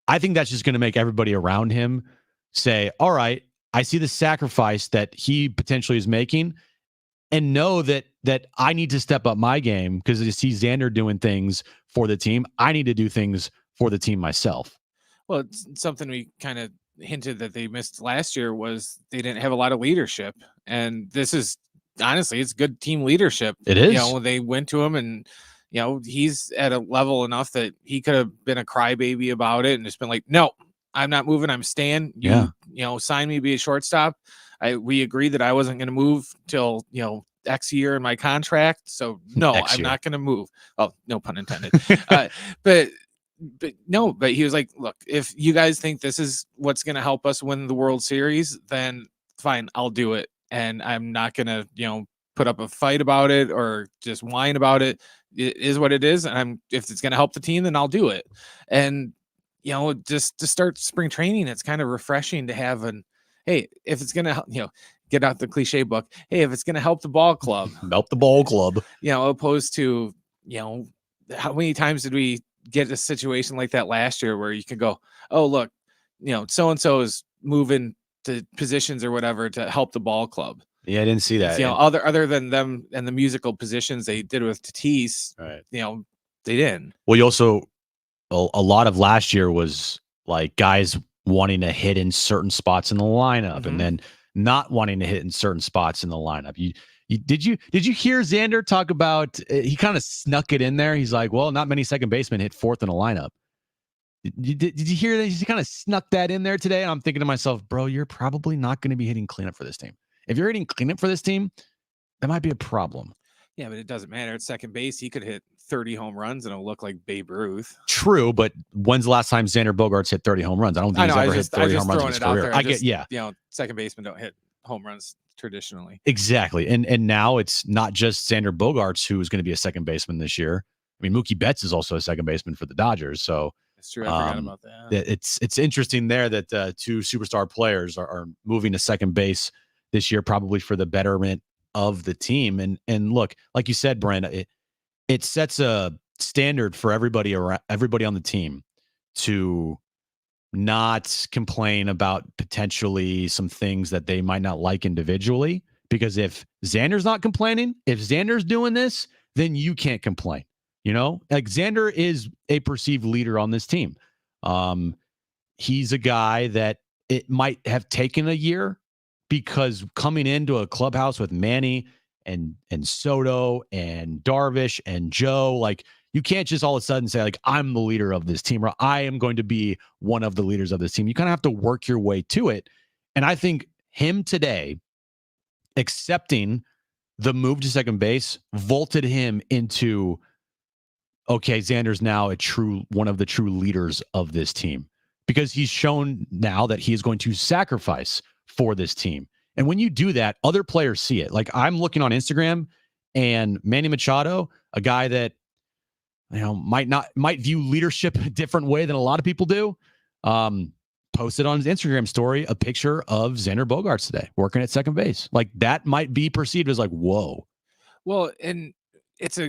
I think that's just going to make everybody around him say, all right, I see the sacrifice that he potentially is making and know that I need to step up my game because I see Xander doing things for the team. I need to do things for the team myself. Well, it's something we kind of hinted that they missed last year was they didn't have a lot of leadership. And this is honestly, it's good team leadership. It is. They went to him and, he's at a level enough that he could have been a crybaby about it and just been like, no, I'm not moving. I'm staying. Sign me to be a shortstop. We agreed that I wasn't going to move till, X year in my contract. So no, I'm not going to move. Oh, no pun intended. But he was like, look, if you guys think this is what's going to help us win the World Series, then fine, I'll do it. And I'm not going to, put up a fight about it or just whine about it. It is what it is. And if it's going to help the team, then I'll do it. And, just to start spring training, it's kind of refreshing to have hey, if it's going to, get out the cliche book. Hey, if it's going to help the ball club, opposed to, how many times did we get a situation like that last year where you can go, oh, look, so-and-so is moving to positions or whatever to help the ball club. Yeah, I didn't see that. Other than them and the musical positions they did with Tatis, right. They didn't. Well, you also, a lot of last year was like guys wanting to hit in certain spots in the lineup and then not wanting to hit in certain spots in the lineup. Did you hear Xander talk about, he kind of snuck it in there. He's like, well, not many second basemen hit fourth in a lineup. Did you hear that? He kind of snuck that in there today. And I'm thinking to myself, bro, you're probably not going to be hitting cleanup for this team. If you're hitting cleanup for this team, that might be a problem. Yeah, but it doesn't matter. At second base, he could hit 30 home runs and it'll look like Babe Ruth. True, but when's the last time Xander Bogaerts hit 30 home runs? I don't think he's ever hit 30 home runs in his career. Second basemen don't hit home runs traditionally. Exactly. And now it's not just Xander Bogaerts who is going to be a second baseman this year. I mean, Mookie Betts is also a second baseman for the Dodgers. So that's true. I forgot about that. It's interesting there that two superstar players are moving to second base this year, probably for the betterment of the team. And look, like you said, Brent, it sets a standard for everybody on the team to not complain about potentially some things that they might not like individually. Because if Xander's not complaining, if Xander's doing this, then you can't complain. Like Xander is a perceived leader on this team. He's a guy that it might have taken a year, because coming into a clubhouse with Manny and Soto and Darvish and Joe, like, you can't just all of a sudden say, like, I'm the leader of this team, or I am going to be one of the leaders of this team. You kind of have to work your way to it. And I think him today accepting the move to second base vaulted him into, okay, Xander's now one of the true leaders of this team, because he's shown now that he is going to sacrifice for this team. And when you do that, other players see it. Like, I'm looking on Instagram, and Manny Machado, a guy that might view leadership a different way than a lot of people do, posted on his Instagram story a picture of Xander Bogaerts today working at second base. Like, that might be perceived as like, whoa. Well, and it's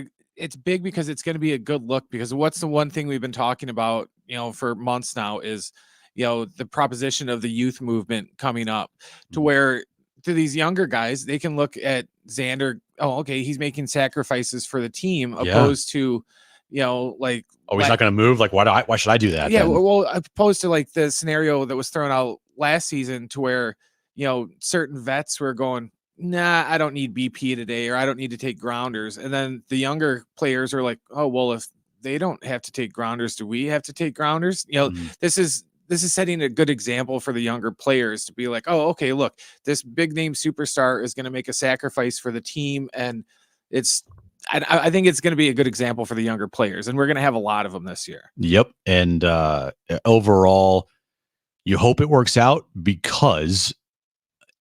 big because it's going to be a good look, because what's the one thing we've been talking about, for months now is, the proposition of the youth movement coming up, to where to these younger guys, they can look at Xander. Oh, okay, he's making sacrifices for the team, opposed to, like, oh, he's not going to move. Like, why should I do that? Yeah. Then? Well, opposed to like the scenario that was thrown out last season, to where, certain vets were going, nah, I don't need BP today, or I don't need to take grounders. And then the younger players are like, oh, well, if they don't have to take grounders, do we have to take grounders? This is setting a good example for the younger players to be like, oh, okay, look, this big name superstar is going to make a sacrifice for the team. And I think it's going to be a good example for the younger players. And we're going to have a lot of them this year. Yep. And overall, you hope it works out, because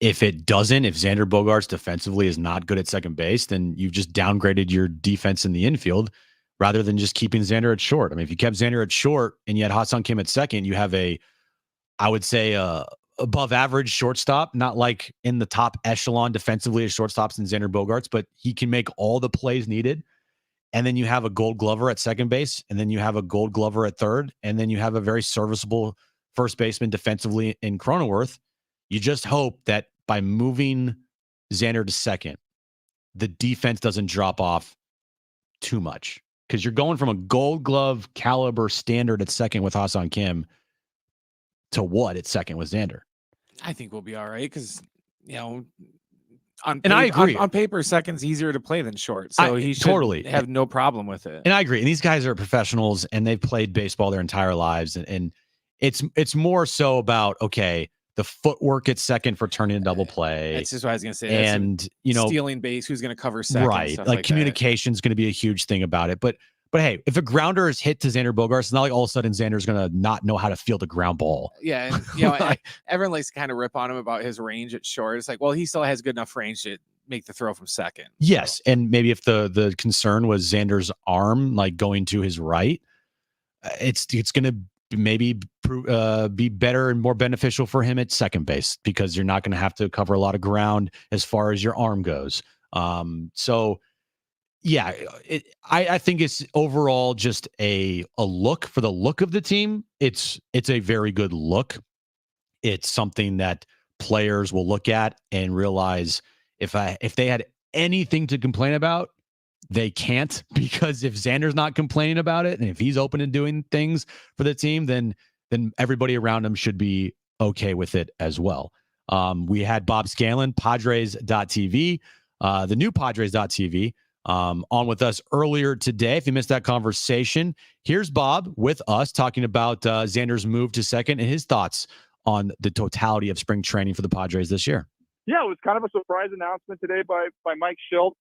if it doesn't, if Xander Bogaerts defensively is not good at second base, then you've just downgraded your defense in the infield, rather than just keeping Xander at short. I mean, if you kept Xander at short and you had Ha-Seong Kim at second, you have I would say, above average shortstop, not like in the top echelon defensively as shortstops in Xander Bogaerts, but he can make all the plays needed. And then you have a Gold Glover at second base, and then you have a Gold Glover at third, and then you have a very serviceable first baseman defensively in Cronenworth. You just hope that by moving Xander to second, the defense doesn't drop off too much, because you're going from a Gold Glove caliber standard at second with Ha-Seong Kim to what at second with Xander. I think we'll be all right, because I agree. On paper, second's easier to play than short, so he should totally have no problem with it. And I agree. And these guys are professionals, and they've played baseball their entire lives, and it's more so about, okay, the footwork at second for turning a double play. That's just what I was going to say. And, stealing base, who's going to cover second. Right. Like communication is going to be a huge thing about it. But hey, if a grounder is hit to Xander Bogaerts, it's not like all of a sudden Xander's going to not know how to field a ground ball. Yeah. And, everyone likes to kind of rip on him about his range at short. It's like, well, he still has good enough range to make the throw from second. Yes. So. And maybe if the concern was Xander's arm, like going to his right, it's going to maybe be better and more beneficial for him at second base, because you're not going to have to cover a lot of ground as far as your arm goes. So yeah, I think it's overall just a look for the look of the team. It's a very good look. It's something that players will look at and realize if they had anything to complain about, they can't, because if Xander's not complaining about it, and if he's open to doing things for the team, then everybody around him should be okay with it as well. We had Bob Scanlon, Padres.tv, the new Padres.tv, on with us earlier today. If you missed that conversation, here's Bob with us talking about Xander's move to second and his thoughts on the totality of spring training for the Padres this year. Yeah, it was kind of a surprise announcement today by Mike Shildt.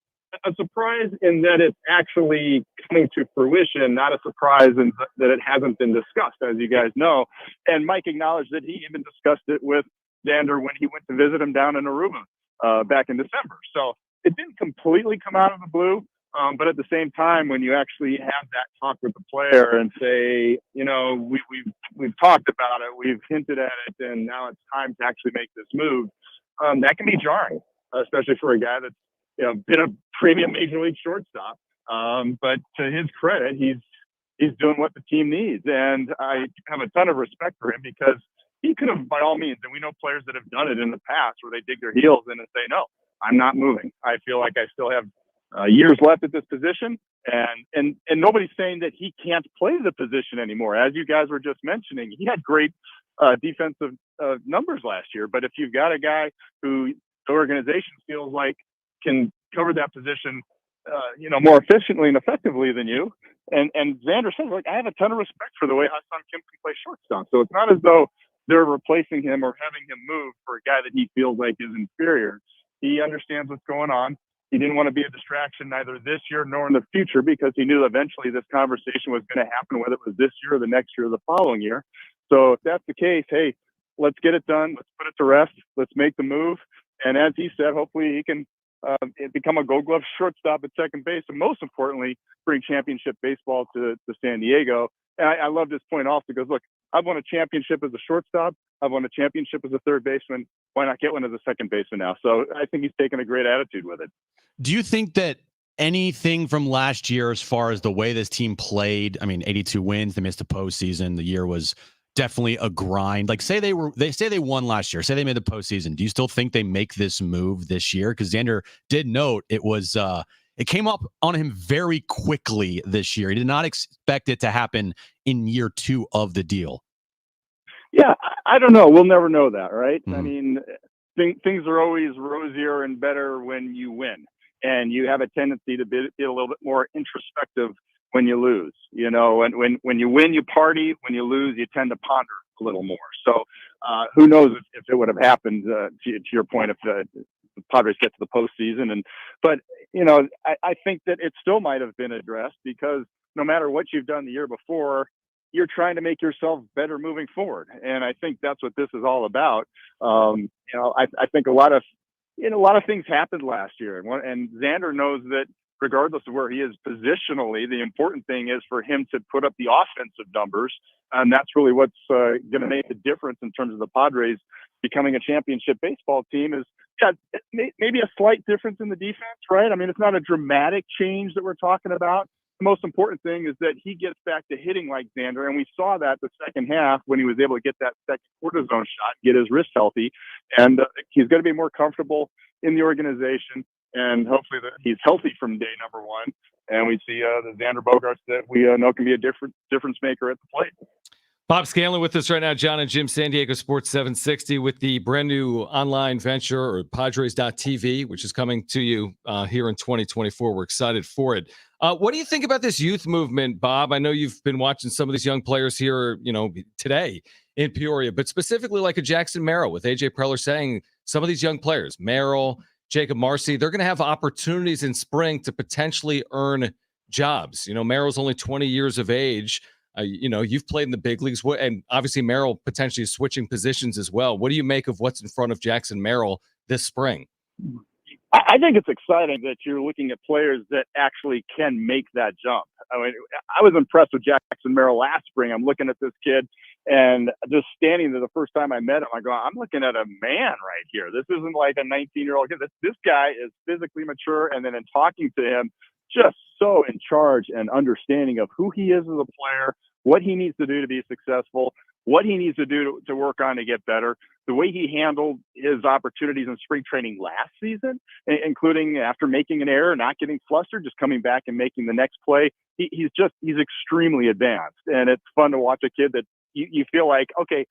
A surprise in that it's actually coming to fruition, not a surprise in that it hasn't been discussed, as you guys know. And Mike acknowledged that he even discussed it with Xander when he went to visit him down in Aruba back in December. So it didn't completely come out of the blue. But at the same time, when you actually have that talk with the player and say, you know, we've talked about it, we've hinted at it, and now it's time to actually make this move, that can be jarring, especially for a guy that's been a premium major league shortstop. But to his credit, he's doing what the team needs, and I have a ton of respect for him because he could have, by all means, and we know players that have done it in the past where they dig their heels in and say, no, I'm not moving. I feel like I still have years left at this position, and nobody's saying that he can't play the position anymore. As you guys were just mentioning, he had great defensive numbers last year, but if you've got a guy who the organization feels like can cover that position, more efficiently and effectively than you, and Xander says, like, I have a ton of respect for the way Ha-Seong Kim can play shortstop. So it's not as though they're replacing him or having him move for a guy that he feels like is inferior. He understands what's going on. He didn't want to be a distraction neither this year nor in the future because he knew eventually this conversation was going to happen, whether it was this year or the next year or the following year. So if that's the case, hey, let's get it done. Let's put it to rest. Let's make the move. And as he said, hopefully he can become a Gold Glove shortstop at second base, and most importantly, bring championship baseball to San Diego. And I love this point also because, look, I've won a championship as a shortstop. I've won a championship as a third baseman. Why not get one as a second baseman now? So I think he's taken a great attitude with it. Do you think that anything from last year, as far as the way this team played, I mean, 82 wins, they missed the postseason. The year was definitely a grind. Like, say they won last year, say they made the postseason. Do you still think they make this move this year? Because Xander did note it was it came up on him very quickly this year. He did not expect it to happen in year 2 of the deal. Yeah, I don't know. We'll never know that, right? Mm-hmm. I mean, things are always rosier and better when you win, and you have a tendency to be a little bit more introspective when you lose. And when you win, you party. When you lose, you tend to ponder a little more. So who knows if it would have happened, to your point, if the Padres get to the postseason. But I think that it still might have been addressed because no matter what you've done the year before, you're trying to make yourself better moving forward. And I think that's what this is all about. I think a lot of things happened last year, and Xander knows that regardless of where he is positionally, the important thing is for him to put up the offensive numbers. And that's really what's going to make the difference in terms of the Padres becoming a championship baseball team is maybe a slight difference in the defense, right? I mean, it's not a dramatic change that we're talking about. The most important thing is that he gets back to hitting like Xander, and we saw that the second half when he was able to get that second cortisone shot, get his wrist healthy, and he's going to be more comfortable in the organization, and hopefully that he's healthy from day number 1, and we see the Xander Bogaerts that we know can be a difference maker at the plate. Bob Scanlon with us right now, Jon and Jim, San Diego Sports 760, with the brand new online venture, or Padres.tv, which is coming to you here in 2024. We're excited for it. What do you think about this youth movement, Bob? I know you've been watching some of these young players here, today in Peoria, but specifically like a Jackson Merrill, with AJ Preller saying some of these young players, Merrill, Jacob Marcy, they're going to have opportunities in spring to potentially earn jobs. Merrill's only 20 years of age. You've played in the big leagues, and obviously Merrill potentially is switching positions as well. What do you make of what's in front of Jackson Merrill this spring? I think it's exciting that you're looking at players that actually can make that jump. I mean, I was impressed with Jackson Merrill last spring. I'm looking at this kid and just standing there the first time I met him, I go, I'm looking at a man right here. This isn't like a 19-year-old kid. This guy is physically mature. And then in talking to him, just so in charge and understanding of who he is as a player, what he needs to do to be successful, what he needs to do to work on to get better, the way he handled his opportunities in spring training last season, including after making an error, not getting flustered, just coming back and making the next play. He's extremely advanced, and it's fun to watch a kid that you feel like, okay,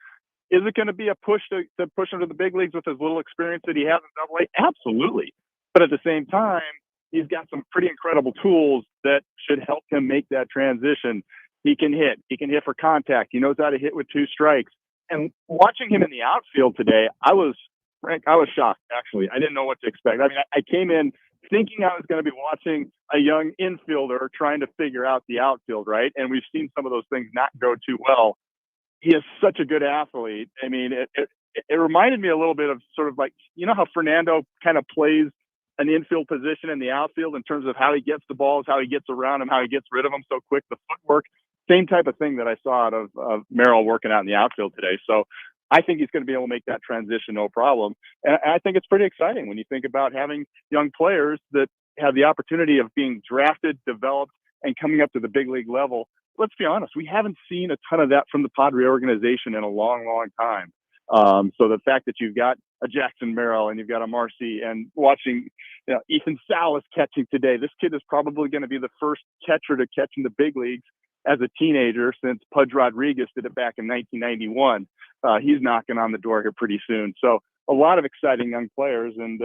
is it going to be a push to push him to the big leagues with as little experience that he has in AA? Absolutely. But at the same time, he's got some pretty incredible tools that should help him make that transition. He can hit. He can hit for contact. He knows how to hit with 2 strikes. And watching him in the outfield today, I was shocked, actually. I didn't know what to expect. I mean, I came in thinking I was going to be watching a young infielder trying to figure out the outfield, right? And we've seen some of those things not go too well. He is such a good athlete. I mean, it reminded me a little bit of sort of like, you know how Fernando kind of plays an infield position in the outfield in terms of how he gets the balls, how he gets around them, how he gets rid of them so quick, the footwork. Same type of thing that I saw out of Merrill working out in the outfield today. So I think he's going to be able to make that transition no problem. And I think it's pretty exciting when you think about having young players that have the opportunity of being drafted, developed, and coming up to the big league level. Let's be honest, we haven't seen a ton of that from the Padre organization in a long, long time. So the fact that you've got a Jackson Merrill and you've got a Marcy, and watching Ethan Salas catching today, this kid is probably going to be the first catcher to catch in the big leagues as a teenager since Pudge Rodriguez did it back in 1991. He's knocking on the door here pretty soon. So a lot of exciting young players, and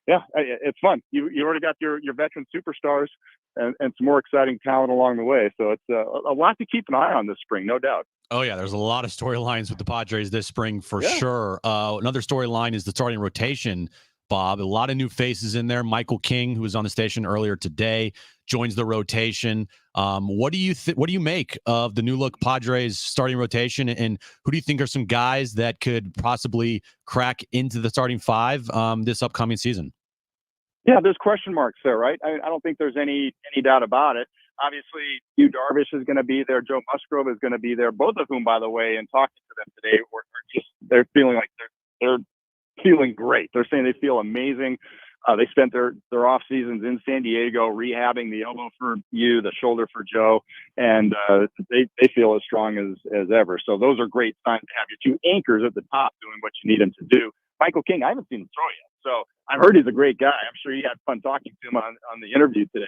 it's fun. You already got your veteran superstars and some more exciting talent along the way. So it's a lot to keep an eye on this spring, no doubt. Oh, yeah, there's a lot of storylines with the Padres this spring for sure. Another storyline is the starting rotation, Bob. A lot of new faces in there. Michael King, who was on the station earlier today, joins the rotation. What do you make of the new look Padres starting rotation, and who do you think are some guys that could possibly crack into the starting 5 this upcoming season? Yeah, there's question marks there, right? I don't think there's any doubt about it. Obviously, Yu Darvish is going to be there. Joe Musgrove is going to be there. Both of whom, by the way, in talking to them today, they're feeling like they're feeling great. They're saying they feel amazing. They spent their off seasons in San Diego rehabbing the elbow for Yu, the shoulder for Joe, and they feel as strong as ever. So those are great signs to have your 2 anchors at the top doing what you need them to do. Michael King, I haven't seen him throw yet, so I've heard he's a great guy. I'm sure you had fun talking to him on the interview today.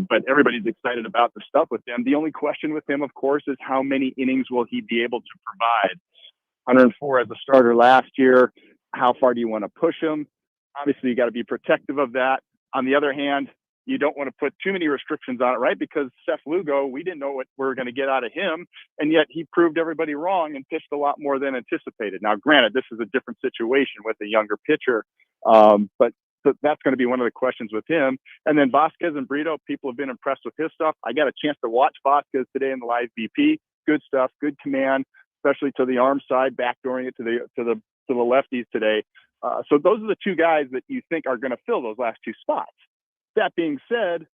But everybody's excited about the stuff with him. The only question with him, of course, is how many innings will he be able to provide? 104 as a starter last year. How far do you want to push him? Obviously, you got to be protective of that. On the other hand, you don't want to put too many restrictions on it, right? Because Seth Lugo, we didn't know what we were going to get out of him, and yet he proved everybody wrong and pitched a lot more than anticipated. Now, granted, this is a different situation with a younger pitcher, but that's going to be one of the questions with him. And then Vasquez and Brito, people have been impressed with his stuff. I got a chance to watch Vasquez today in the live BP. Good stuff, good command, especially to the arm side, backdooring it to the lefties today. So those are the 2 guys that you think are going to fill those last 2 spots. That being said,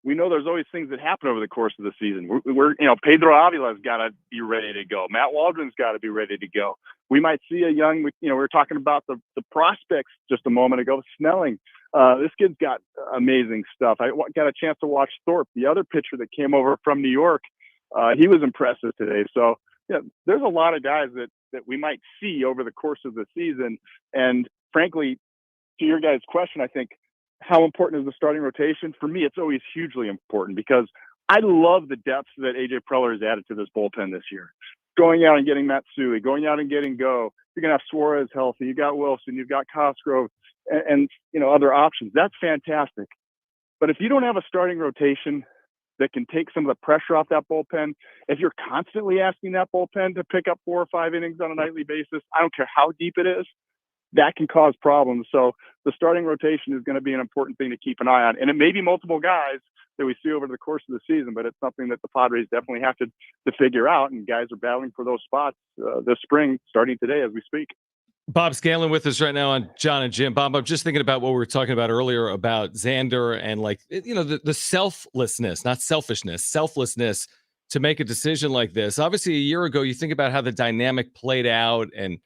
we know there's always things that happen over the course of the season. We're Pedro Avila's got to be ready to go. Matt Waldron's got to be ready to go. We might see a young, we were talking about the prospects just a moment ago. Snelling, this kid's got amazing stuff. I got a chance to watch Thorpe, the other pitcher that came over from New York. He was impressive today. So there's a lot of guys that we might see over the course of the season. And frankly, to your guys' question, I think, how important is the starting rotation? For me, it's always hugely important because I love the depth that AJ Preller has added to this bullpen this year. Going out and getting Matsui, going out and getting Go. You're going to have Suarez healthy. You got Wilson, you've got Cosgrove, and other options. That's fantastic. But if you don't have a starting rotation that can take some of the pressure off that bullpen, if you're constantly asking that bullpen to pick up 4 or 5 innings on a nightly basis, I don't care how deep it is, that can cause problems. So the starting rotation is going to be an important thing to keep an eye on. And it may be multiple guys that we see over the course of the season, but it's something that the Padres definitely have to figure out. And guys are battling for those spots this spring, starting today as we speak. Bob Scanlon with us right now on Jon and Jim. Bob, I'm just thinking about what we were talking about earlier about Xander and the selflessness, not selfishness, selflessness to make a decision like this. Obviously, a year ago, you think about how the dynamic played out, and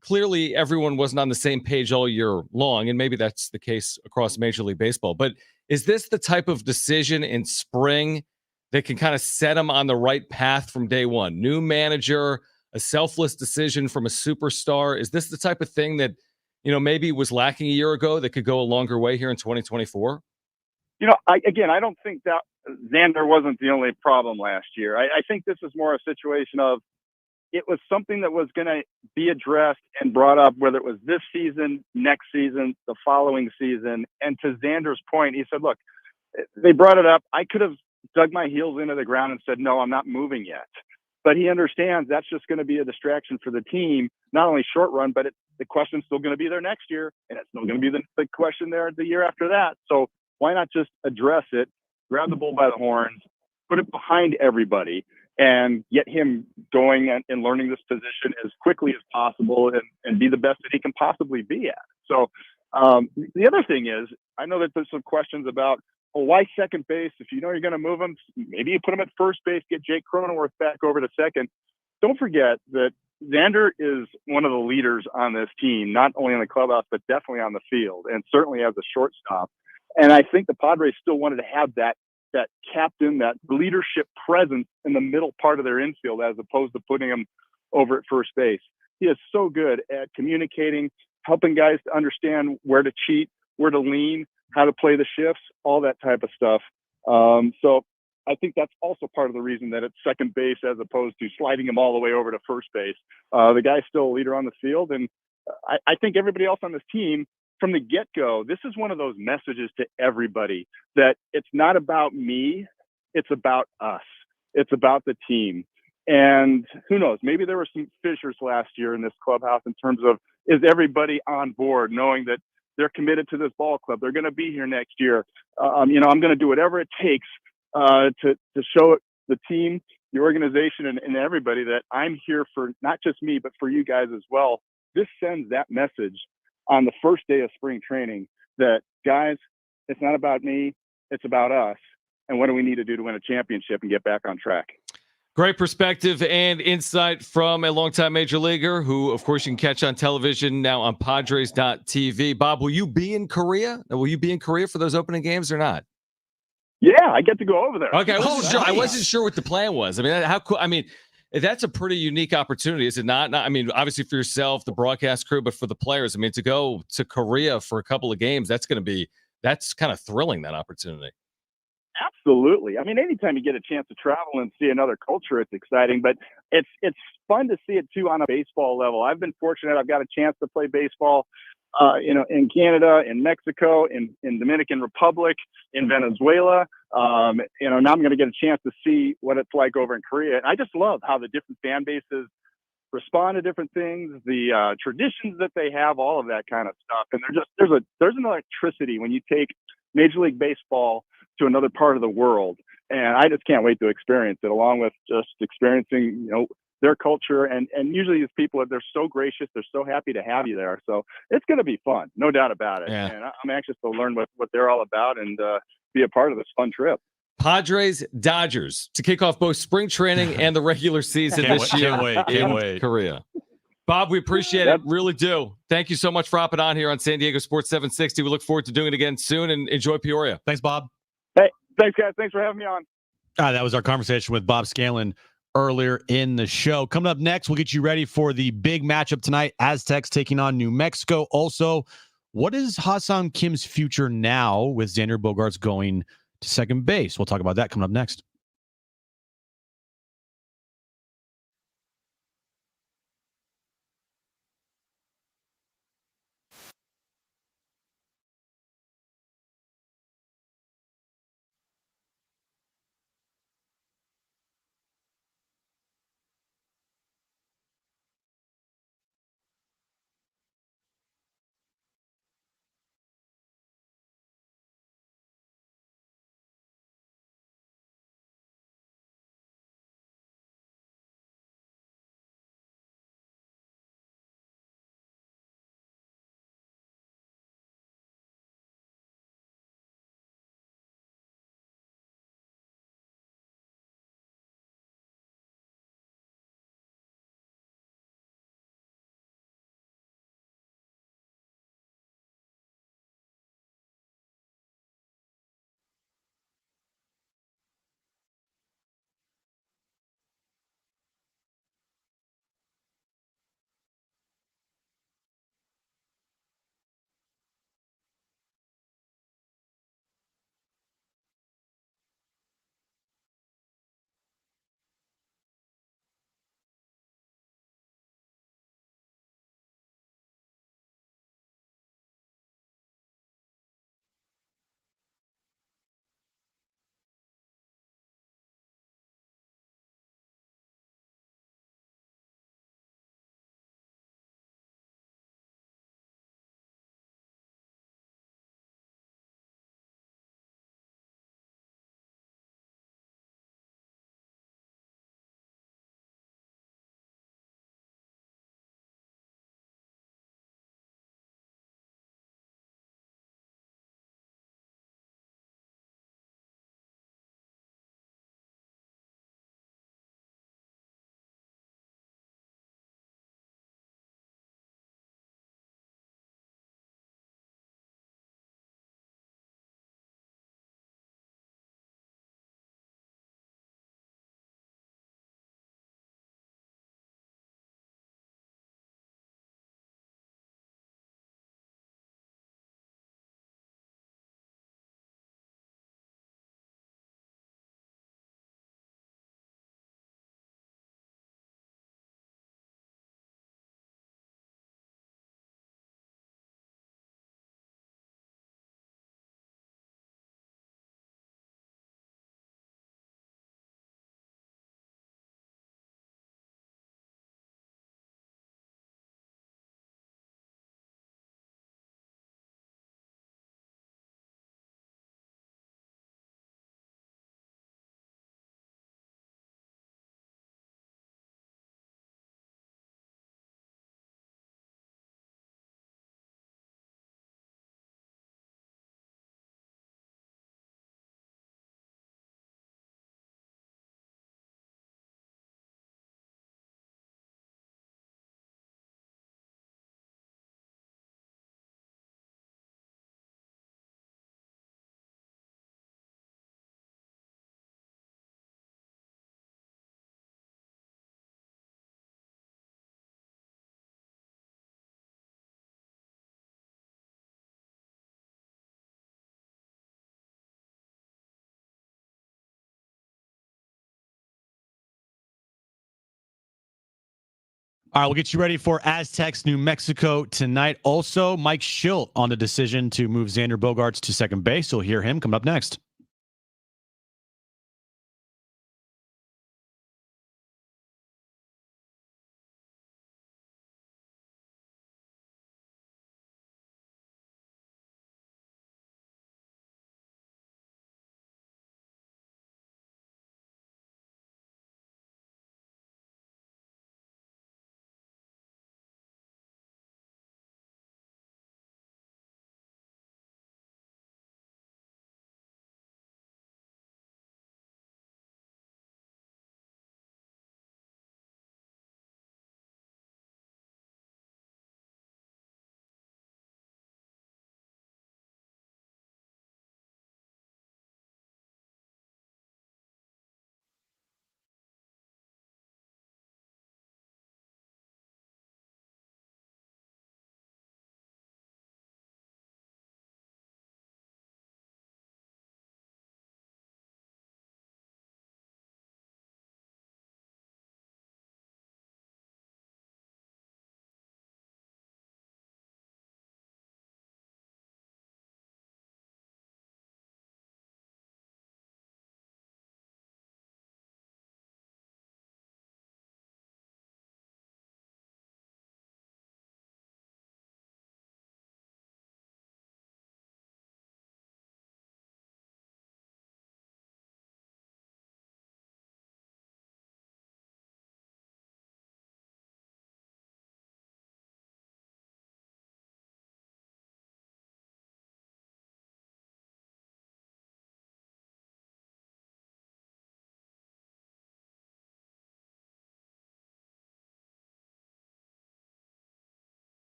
clearly everyone wasn't on the same page all year long, and maybe that's the case across Major League Baseball. But is this the type of decision in spring that can kind of set them on the right path from day one? New manager, a selfless decision from a superstar. Is this the type of thing that, maybe was lacking a year ago that could go a longer way here in 2024? I don't think that Xander wasn't the only problem last year. I think this is more a situation of it was something that was going to be addressed and brought up, whether it was this season, next season, the following season. And to Xander's point, he said, look, they brought it up. I could have dug my heels into the ground and said, no, I'm not moving yet. But he understands that's just going to be a distraction for the team, not only short run, but the question's still going to be there next year, and it's still going to be the question there the year after that. So why not just address it, grab the bull by the horns, put it behind everybody, and get him going and learning this position as quickly as possible and be the best that he can possibly be at. So the other thing is, I know that there's some questions about, well, why second base? If you know you're going to move him, maybe you put him at first base, get Jake Cronenworth back over to second. Don't forget that Xander is one of the leaders on this team, not only in the clubhouse, but definitely on the field, and certainly as a shortstop. And I think the Padres still wanted to have that captain, that leadership presence in the middle part of their infield, as opposed to putting him over at first base. He is so good at communicating, helping guys to understand where to cheat, where to lean, how to play the shifts, all that type of stuff. So I think that's also part of the reason that it's second base as opposed to sliding him all the way over to first base. The guy's still a leader on the field. And I think everybody else on this team, from the get-go, this is one of those messages to everybody that it's not about me, it's about us. It's about the team. And who knows, maybe there were some fissures last year in this clubhouse in terms of, is everybody on board knowing that they're committed to this ball club, they're going to be here next year. I'm going to do whatever it takes to show the team, the organization, and everybody that I'm here for not just me, but for you guys as well. This sends that message on the first day of spring training that, guys, it's not about me, it's about us. And what do we need to do to win a championship and get back on track? Great perspective and insight from a longtime major leaguer who, of course, you can catch on television now on Padres.tv. Bob, will you be in Korea? Will you be in Korea for those opening games or not? Yeah, I get to go over there. Okay, I wasn't sure what the plan was. I mean, how cool? I mean, that's a pretty unique opportunity, is it not? I mean, obviously for yourself, the broadcast crew, but for the players, I mean, to go to Korea for a couple of games, that's kind of thrilling, that opportunity. Absolutely. I mean, anytime you get a chance to travel and see another culture, it's exciting, but it's fun to see it too on a baseball level. I've been fortunate. I've got a chance to play baseball, in Canada, in Mexico, in Dominican Republic, in Venezuela. Now I'm going to get a chance to see what it's like over in Korea. And I just love how the different fan bases respond to different things, the traditions that they have, all of that kind of stuff. And there's an electricity when you take Major League Baseball to another part of the world. And I just can't wait to experience it, along with just experiencing, their culture. And usually these people, they're so gracious. They're so happy to have you there. So it's going to be fun. No doubt about it. Yeah. And I'm anxious to learn what they're all about and be a part of this fun trip. Padres, Dodgers to kick off both spring training and the regular season this year. Can't wait. Korea. Bob, we appreciate it. Really do. Thank you so much for hopping on here on San Diego Sports 760. We look forward to doing it again soon, and enjoy Peoria. Thanks, Bob. Hey, thanks, guys. Thanks for having me on. That was our conversation with Bob Scanlon earlier in the show. Coming up next, we'll get you ready for the big matchup tonight. Aztecs taking on New Mexico. Also, what is Ha-Seong Kim's future now with Xander Bogaerts going to second base? We'll talk about that coming up next. All right, we'll get you ready for Aztecs, New Mexico tonight. Also, Mike Schilt on the decision to move Xander Bogaerts to second base. You'll hear him coming up next.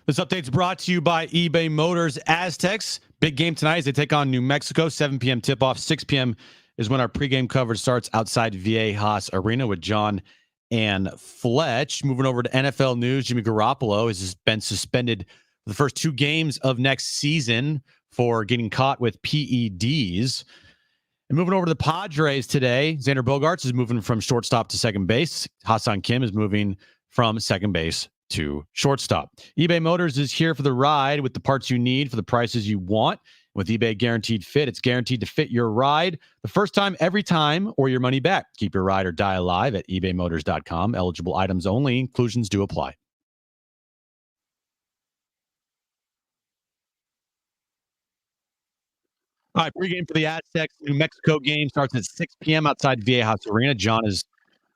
This update's brought to you by eBay Motors. Aztecs, big game tonight as they take on New Mexico. 7 p.m. tip-off. 6 p.m. is when our pregame coverage starts outside Viejas Arena with John and Fletch. Moving over to NFL news, Jimmy Garoppolo has been suspended for the first 2 games of next season for getting caught with PEDs. And moving over to the Padres today, Xander Bogaerts is moving from shortstop to second base. Ha-Seong Kim is moving from second base to shortstop. eBay Motors is here for the ride with the parts you need for the prices you want. With eBay Guaranteed Fit, it's guaranteed to fit your ride the first time, every time, or your money back. Keep your ride or die alive at ebaymotors.com. Eligible items only. Inclusions do apply. All right, pregame for the Aztecs New Mexico game starts at 6 p.m. outside Viejas Arena. John is,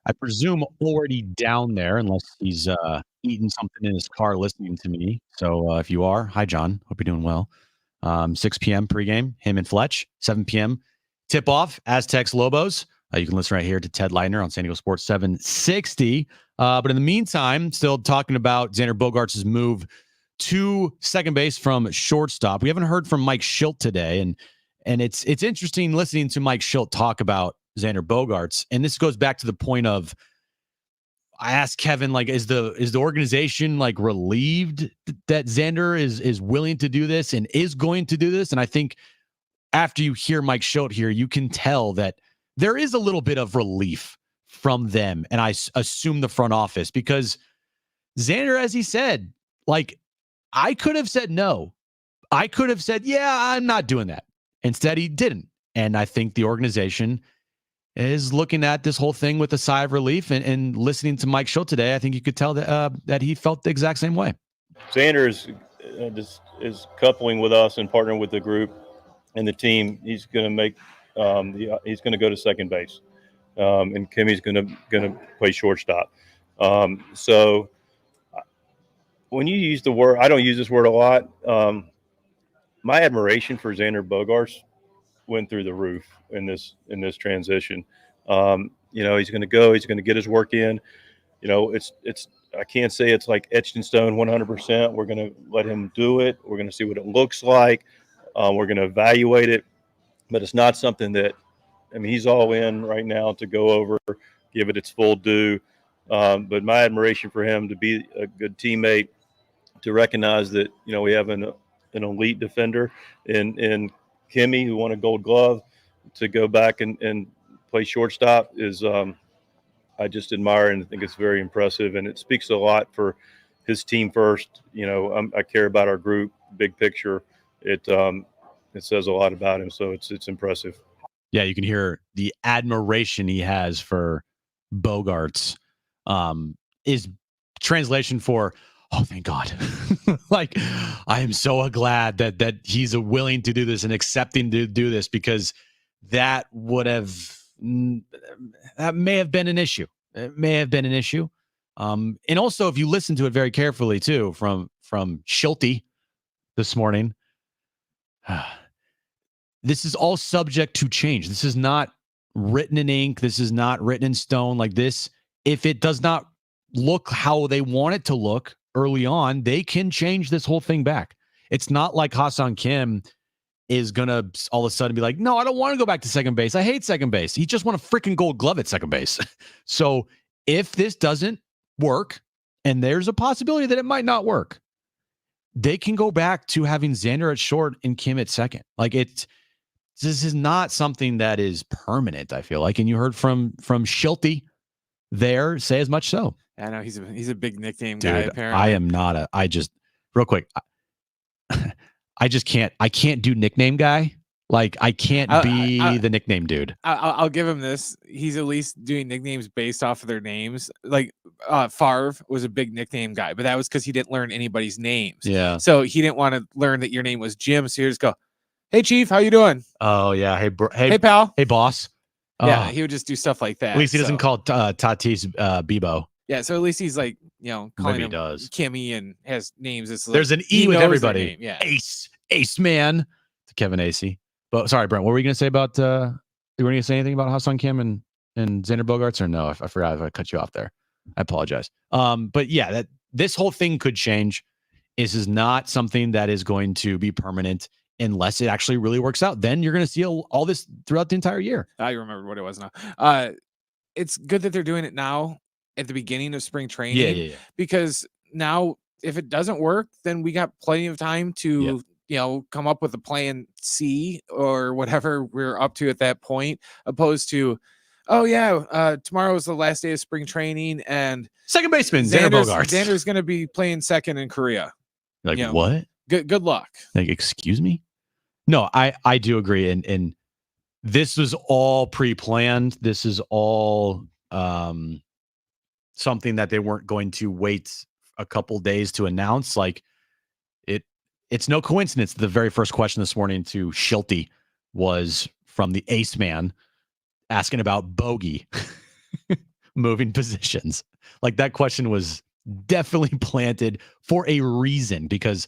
I presume, already down there, unless he's eating something in his car listening to me. So if you are, hi, John. Hope you're doing well. 6 p.m. pregame, him and Fletch. 7 p.m. tip-off, Aztecs Lobos. You can listen right here to Ted Leitner on San Diego Sports 760. But in the meantime, still talking about Xander Bogaerts' move to second base from shortstop. We haven't heard from Mike Schilt today, and it's interesting listening to Mike Schilt talk about Xander Bogaerts. And this goes back to the point of, I asked Kevin, like, is the organization like relieved that Xander is willing to do this and is going to do this? And I think after you hear Mike Schilt here, you can tell that there is a little bit of relief from them. And I assume the front office, because Xander, as he said, like, I could have said no. I could have said, yeah, I'm not doing that. Instead, he didn't. And I think the organization is looking at this whole thing with a sigh of relief, and listening to Mike Schilt today, I think you could tell that he felt the exact same way. Xander is coupling with us and partnering with the group and the team. He's going to make he's going to go to second base, and Kimmy's going to play shortstop. So when you use the word, I don't use this word a lot. My admiration for Xander Bogaerts went through the roof in this transition. he's going to go. He's going to get his work in. It's I can't say it's like etched in stone 100%. We're going to let him do it. We're going to see what it looks like. We're going to evaluate it, but it's not something that, he's all in right now to go over, give it its full due. But my admiration for him to be a good teammate, to recognize that, we have an elite defender in Kimmy, who won a Gold Glove, to go back and play shortstop is, I just admire and think it's very impressive, and it speaks a lot for his team first. I care about our group, big picture. It says a lot about him, so it's impressive. Yeah, you can hear the admiration he has for Bogaerts. Is translation for, oh, thank God. Like, I am so glad that he's willing to do this and accepting to do this, because that may have been an issue. It may have been an issue. And also, if you listen to it very carefully too, from Schulte this morning, this is all subject to change. This is not written in ink. This is not written in stone like this. If it does not look how they want it to look early on, they can change this whole thing back. It's not like Ha-Seong Kim is going to all of a sudden be like, no, I don't want to go back to second base. I hate second base. He just won a freaking Gold Glove at second base. So if this doesn't work, and there's a possibility that it might not work, they can go back to having Xander at short and Kim at second. Like, this is not something that is permanent, I feel like. And you heard from Schulte there say as much so. I know he's a big nickname Dude, guy, apparently. I am not real quick. I can't do nickname guy. Like, I can't be the nickname dude. I'll give him this. He's at least doing nicknames based off of their names. Like, Favre was a big nickname guy, but that was because he didn't learn anybody's names. Yeah. So he didn't want to learn that your name was Jim. So you just go, hey, Chief, how you doing? Oh, yeah. Hey, pal. Hey, boss. Yeah, he would just do stuff like that. At least he doesn't call Tatis Bebo. Yeah, so at least he's like, calling him Kimmy and has names. It's like, there's an E with everybody. Yeah. Ace man to Kevin Acee. But sorry, Brent, what were you going to say about, you were going to say anything about Ha-Seong Kim and Xander Bogaerts, or no? I forgot if I cut you off there. I apologize. But yeah, this whole thing could change. This is not something that is going to be permanent unless it actually really works out. Then you're going to see all this throughout the entire year. I remembered what it was now. It's good that they're doing it now at the beginning of spring training. Yeah. Because now, if it doesn't work, then we got plenty of time to come up with a plan C or whatever we're up to at that point, opposed to, tomorrow is the last day of spring training and second baseman Xander Bogaerts. Xander's going to be playing second in Korea. Like, what? Good luck. Like, excuse me? No, I do agree. And this was all pre-planned. This is all something that they weren't going to wait a couple days to announce. Like, it's no coincidence the very first question this morning to Schulte was from the ace man asking about bogey moving positions. Like, that question was definitely planted for a reason, because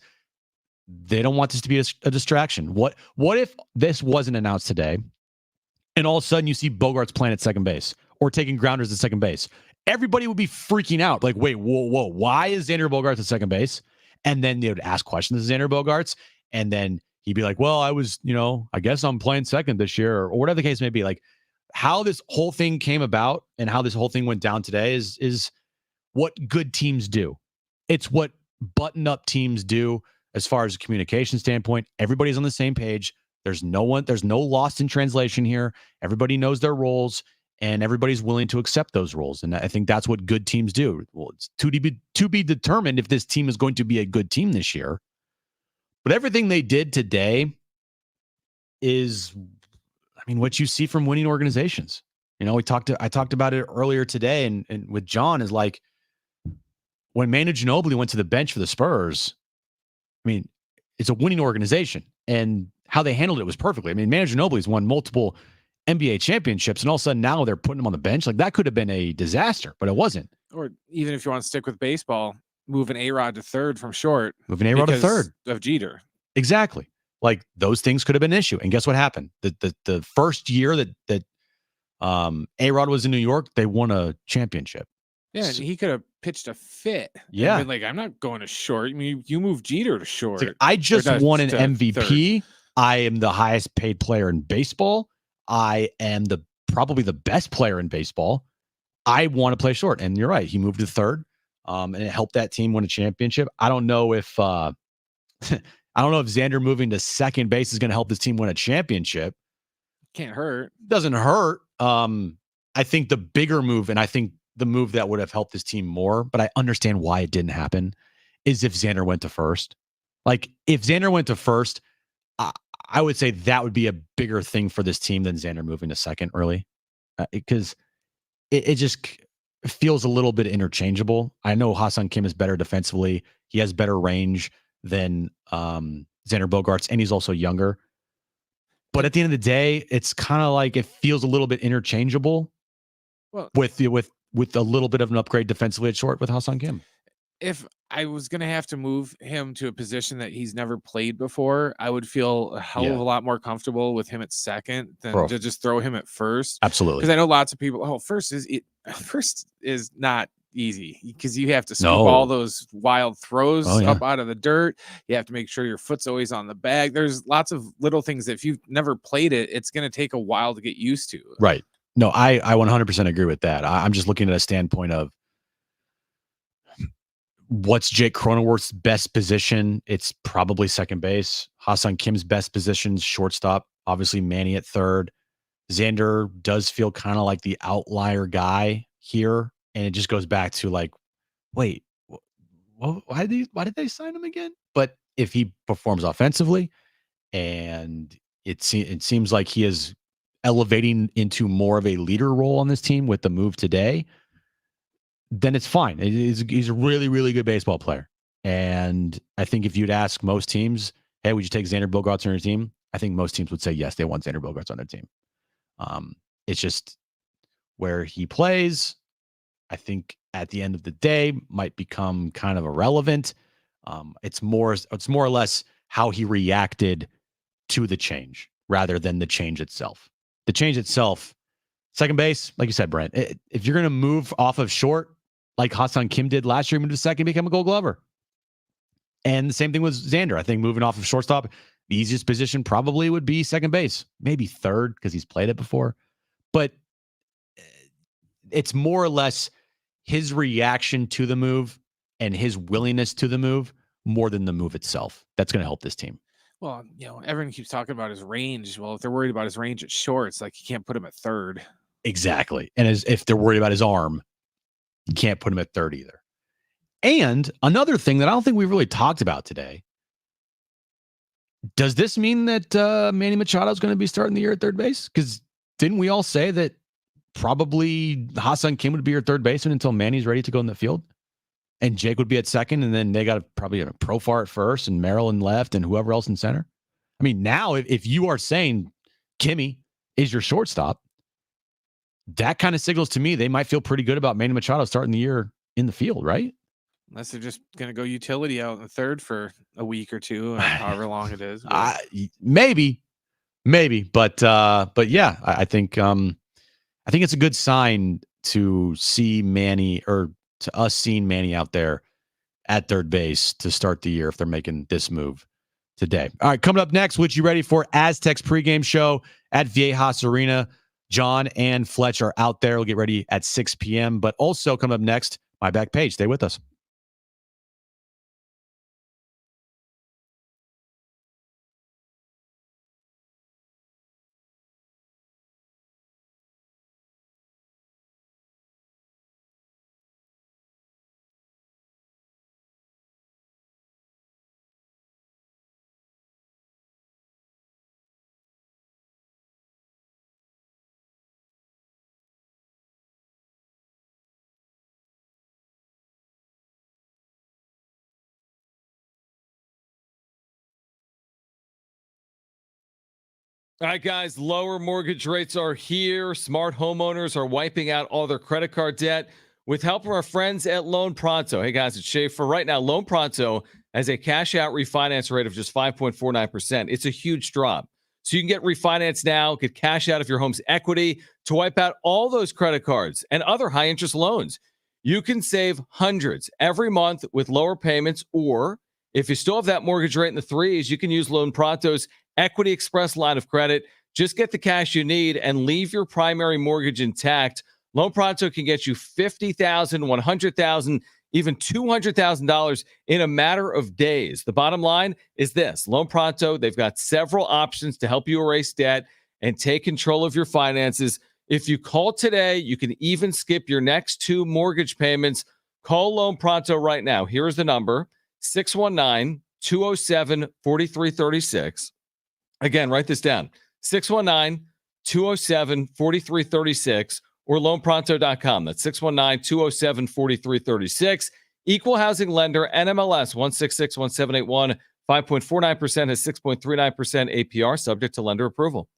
they don't want this to be a distraction. What if this wasn't announced today and all of a sudden you see Bogaerts playing at second base or taking grounders at second base? Everybody would be freaking out. Like, wait, whoa, why is Xander Bogaerts at second base? And then they would ask questions to Xander Bogaerts, and then he'd be like, well, I was, I guess I'm playing second this year, or whatever the case may be. Like, how this whole thing came about and how this whole thing went down today is what good teams do. It's what button-up teams do as far as a communication standpoint. Everybody's on the same page. There's no lost in translation here. Everybody knows their roles, and everybody's willing to accept those roles. And I think that's what good teams do. Well, it's to be determined if this team is going to be a good team this year. But everything they did today is, what you see from winning organizations. I talked about it earlier today and with John, is like, when Manu Ginobili went to the bench for the Spurs, it's a winning organization, and how they handled it was perfectly. Manu Ginobili's won multiple NBA championships, and all of a sudden now they're putting him on the bench. Like, that could have been a disaster, but it wasn't. Or even if you want to stick with baseball, moving A-Rod to third from short. Moving A-Rod to third. Of Jeter. Exactly. Like, those things could have been an issue. And guess what happened? The first year that A-Rod was in New York. They won a championship. Yeah, and he could have pitched a fit. Yeah. Been like, I'm not going to short. I mean, you move Jeter to short. Like, I just won an MVP. I am the highest paid player in baseball. I am probably the best player in baseball. I want to play short. And you're right. He moved to third. And it helped that team win a championship. I don't know if Xander moving to second base is going to help this team win a championship. Can't hurt. Doesn't hurt. I think the bigger move, and I think the move that would have helped this team more, but I understand why it didn't happen, is if Xander went to first. Like, if Xander went to first, I would say that would be a bigger thing for this team than Xander moving to second early, because it just feels a little bit interchangeable. I know Ha-Seong Kim is better defensively. He has better range than Xander Bogaerts, and he's also younger. But at the end of the day, it's kind of like it feels a little bit interchangeable with a little bit of an upgrade defensively at short with Ha-Seong Kim. If I was going to have to move him to a position that he's never played before, I would feel a hell of a lot more comfortable with him at second than to just throw him at first. Absolutely. Because I know lots of people, first is not easy because you have to scoop all those wild throws up out of the dirt. You have to make sure your foot's always on the bag. There's lots of little things that if you've never played it, it's going to take a while to get used to. Right. No, I 100% agree with that. I'm just looking at a standpoint of what's Jake Cronenworth's best position. It's probably second base. Ha-Seong Kim's best position, shortstop. Obviously, Manny at third. Xander does feel kind of like the outlier guy here. And it just goes back to like, wait, why did they sign him again? But if he performs offensively, and it seems like he is elevating into more of a leader role on this team with the move today, then it's fine. He's a really, really good baseball player. And I think if you'd ask most teams, hey, would you take Xander Bogaerts on your team? I think most teams would say yes, they want Xander Bogaerts on their team. It's just where he plays, I think at the end of the day might become kind of irrelevant. It's more or less how he reacted to the change rather than the change itself. The change itself, second base, like you said, Brent, if you're going to move off of short, like Ha-Seong Kim did last year, moved to second, become a Gold Glover. And the same thing with Xander. I think moving off of shortstop, the easiest position probably would be second base, maybe third because he's played it before. But it's more or less his reaction to the move and his willingness to the move more than the move itself. That's going to help this team. Well, everyone keeps talking about his range. Well, if they're worried about his range at short, it's like you can't put him at third. Exactly. And if they're worried about his arm, you can't put him at third either. And another thing that I don't think we've really talked about today, does this mean that Manny Machado is going to be starting the year at third base? Because didn't we all say that probably Ha-Seong Kim would be your third baseman until Manny's ready to go in the field? And Jake would be at second, and then they got probably a Profar at first, and Merrill in left, and whoever else in center. I mean, now if you are saying Kimmy is your shortstop, that kind of signals to me they might feel pretty good about Manny Machado starting the year in the field, right? Unless they're just going to go utility out in the third for a week or two, however long it is. Maybe, but yeah, I think it's a good sign to see Manny, or to us seeing Manny out there at third base to start the year if they're making this move today. All right, coming up next, which you ready for? Aztecs pregame show at Viejas Arena. John and Fletch are out there. We'll get ready at 6 p.m. But also coming up next, my back page. Stay with us. All right, guys, lower mortgage rates are here. Smart homeowners are wiping out all their credit card debt with help from our friends at Loan Pronto. Hey, guys, it's Schaefer. Right now, Loan Pronto has a cash-out refinance rate of just 5.49%. It's a huge drop. so you can get refinanced now, get cash out of your home's equity to wipe out all those credit cards and other high interest loans. You can save hundreds every month with lower payments, or if you still have that mortgage rate in the threes, you can use Loan Pronto's Equity Express line of credit. Just get the cash you need and leave your primary mortgage intact. Loan Pronto can get you $50,000, $100,000, even $200,000 in a matter of days. The bottom line is this: Loan Pronto, they've got several options to help you erase debt and take control of your finances. If you call today, you can even skip your next 2 mortgage payments. Call Loan Pronto right now. Here's the number: 619-207-4336. Again, write this down: 619-207-4336 or loanpronto.com. That's 619-207-4336. Equal housing lender, NMLS 1661781, 5.49% has 6.39% APR, subject to lender approval.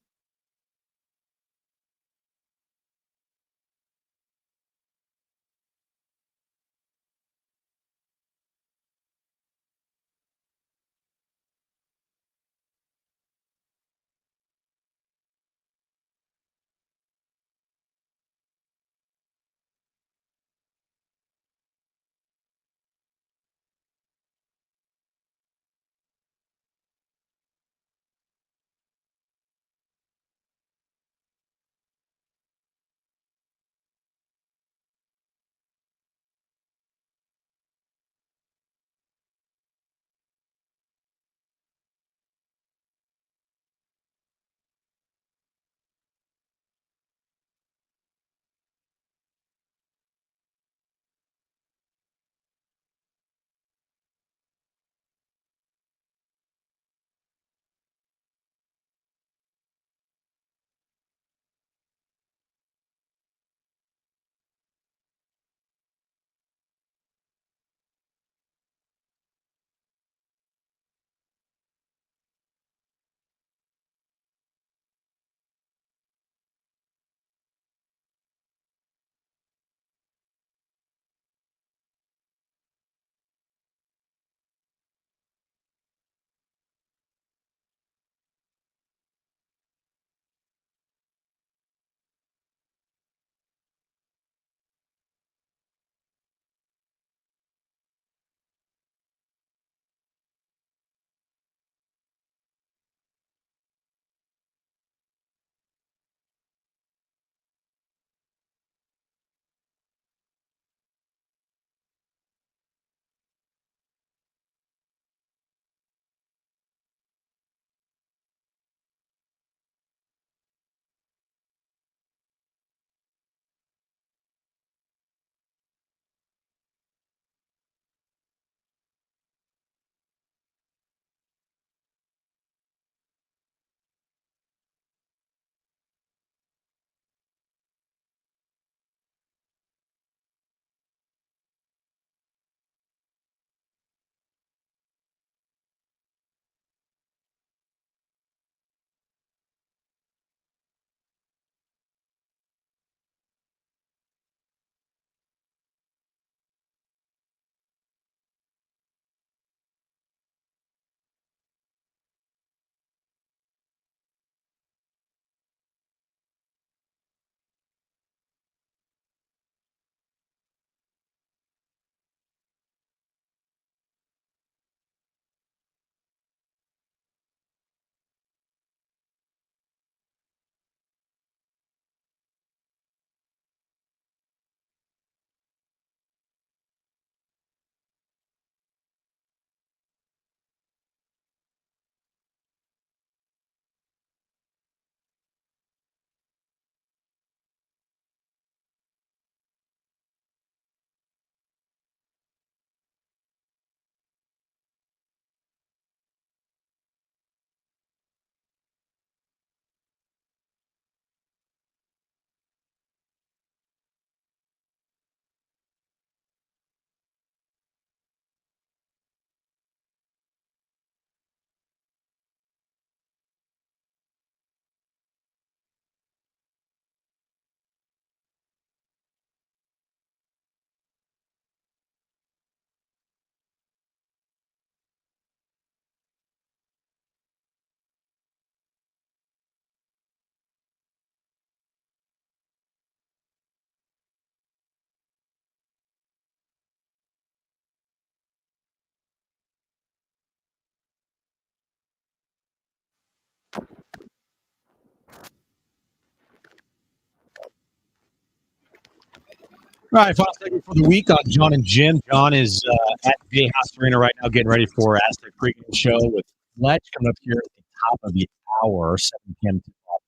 right, final segment for the week on Jon and Jim. Jon is at J House Arena right now, getting ready for Aztec pregame show with Fletch coming up here at the top of the hour, 7 p.m. tip-off.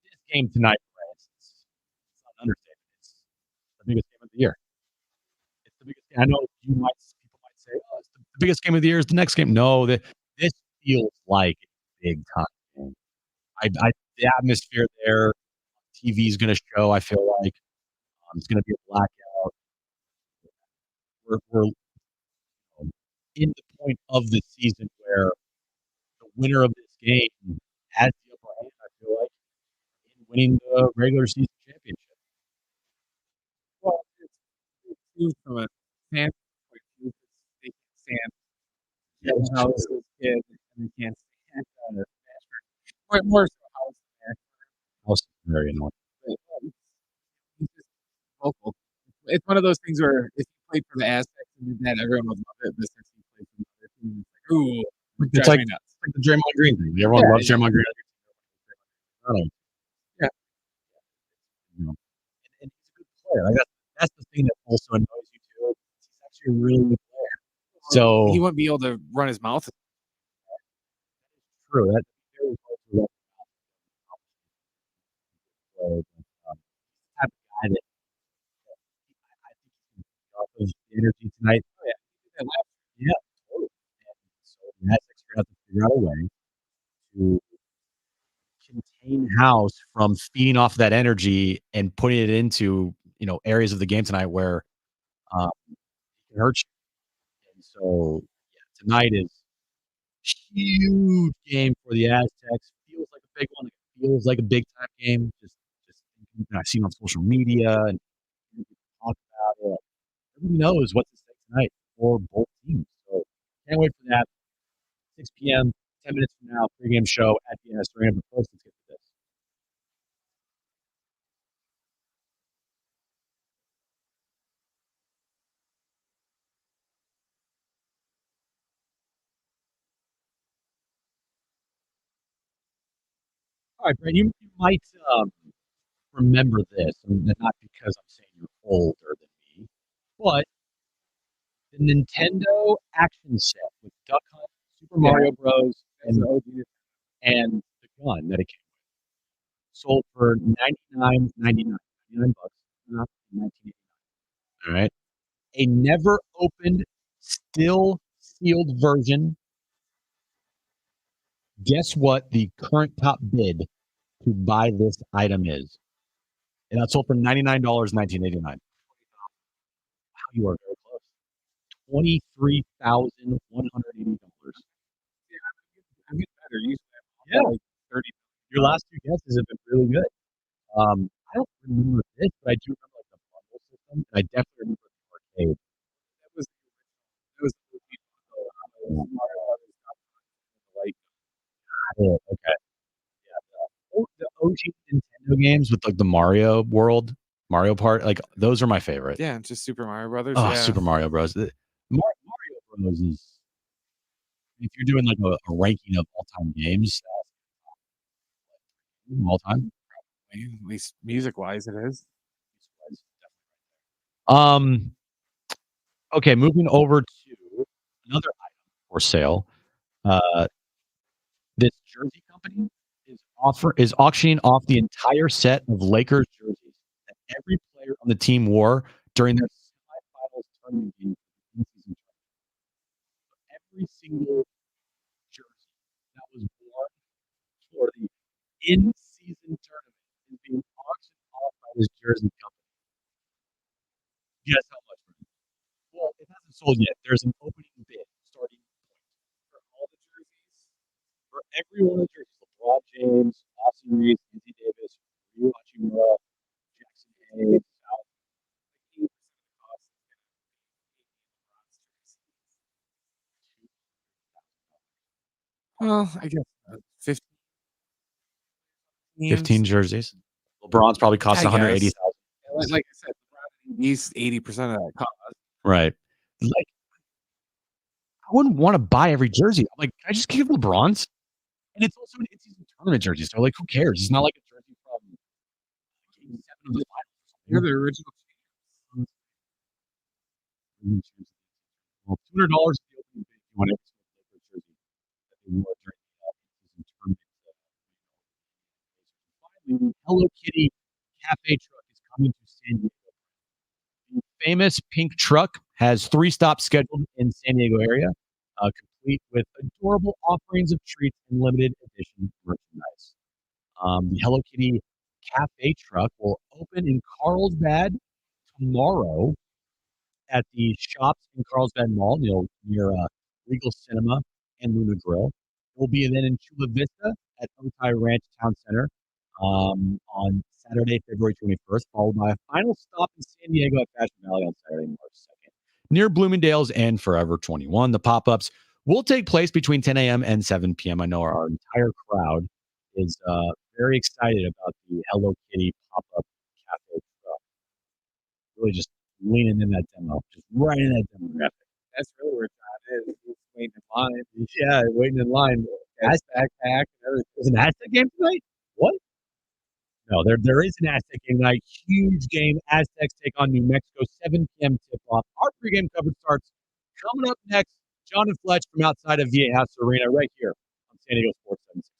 This game tonight, friends, it's not an understatement. It's the biggest game of the year. It's the biggest game. I know people might say, "Oh, it's the biggest game of the year is the next game." No, this feels like a big time game. The atmosphere there, TV is going to show. I feel like it's going to be a blackout. We're in the point of the season where the winner of this game has the upper hand. I feel like in winning the regular season championship. Well, it's huge from a fan point of view because they can stand House as kids and they can't stand Mashburn. More so House is very annoying. He's just vocal. It's one of those things where if you played for the Aztecs and did that, everyone would love it. But since you played for the other team, it's like, ooh, It's like the Draymond Green thing. Everyone loves Draymond Green. I don't know. Yeah. You know, and he's a good player. Like that's the thing that also annoys you too. He's actually a really good player. So he wouldn't be able to run his mouth. True. That's very close to that. Type of guy that I think he can off of the energy tonight. Oh yeah, totally. And so the Aztecs are going to have to figure out a way to contain House from feeding off that energy and putting it into areas of the game tonight where it can hurt you. And so tonight is huge game for the Aztecs. Feels like a big one. It feels like a big time game. Just I've seen on social media and people talk about it. Everybody knows what to say tonight for both teams. So can't wait for that. 6 p.m. 10 minutes from now, pregame show at the NS Arena. But first, let's get to this. All right, Brent, you might remember this, and not because I'm saying you're older than me, but the Nintendo action set with Duck Hunt, Super Mario Bros, and the gun that it came with sold for $99.99 bucks, not $19.89. All right, a never opened, still sealed version. Guess what the current top bid to buy this item is? And that sold for $99, $19.89. Wow, you are very close. $23,180. I'm getting better. Yeah. Like 30. Your last two guesses have been really good. I don't remember this, but I do remember like the bundle system. And I definitely remember the arcade. That was like Okay. Yeah. The OG Nintendo games with like the Mario World, Mario Part, like those are my favorite. yeah, just Super Mario Brothers. Oh, Yeah. Super Mario Bros. Mario Bros. Is if you're doing like a ranking of all-time games, all time. At least music wise, it is. Okay, moving over to another item for sale. This jersey company is auctioning off the entire set of Lakers jerseys that every player on the team wore during their semifinals tournament game. Every single jersey that was worn for the in-season tournament is being auctioned off by this jersey company. Guess how much? Well, it hasn't sold yet. There's an opening bid starting point for all the jerseys. For every one of the jerseys, LeBron James, Austin Reeves, Anthony Davis, Ryu Hachimura, Jackson Hayes, Well, I guess 15 jerseys. LeBron's probably cost 180,000. Like I said, he's 80% of that cost. Right. Like, I wouldn't want to buy every jersey. I'm like, can I just give LeBron's? And it's also an in-season tournament jersey, so like, who cares? It's not like a jersey from You're the original. Well, $200 is the opening bid if you want every single Lakers jersey that they wore during the season tournament. Finally, Hello Kitty Cafe truck is coming to San Diego. The famous pink truck has 3 stops scheduled in San Diego area, complete with adorable offerings of treats and limited edition merchandise. The Hello Kitty Cafe truck will open in Carlsbad tomorrow at the shops in Carlsbad Mall near Regal Cinema and Luna Grill. It will be then in Chula Vista at Otay Ranch Town Center on Saturday, February 21st, followed by a final stop in San Diego at Fashion Valley on Saturday, March 2nd. Near Bloomingdale's and Forever 21, the pop-ups will take place between 10 a.m. and 7 p.m. I know our entire crowd is very excited about the Hello Kitty pop-up cafe truck. Really just leaning in that demo, just right in that demographic. That's really where John is. He's waiting in line. Yeah, waiting in line. Aztec backpack and everything. There's an Aztec game tonight? What? No, there is an Aztec game tonight. Huge game. Aztecs take on New Mexico, 7 p.m. tip-off. Our pregame coverage starts coming up next. John and Fletch from outside of Viejas Arena right here on San Diego Sports 76.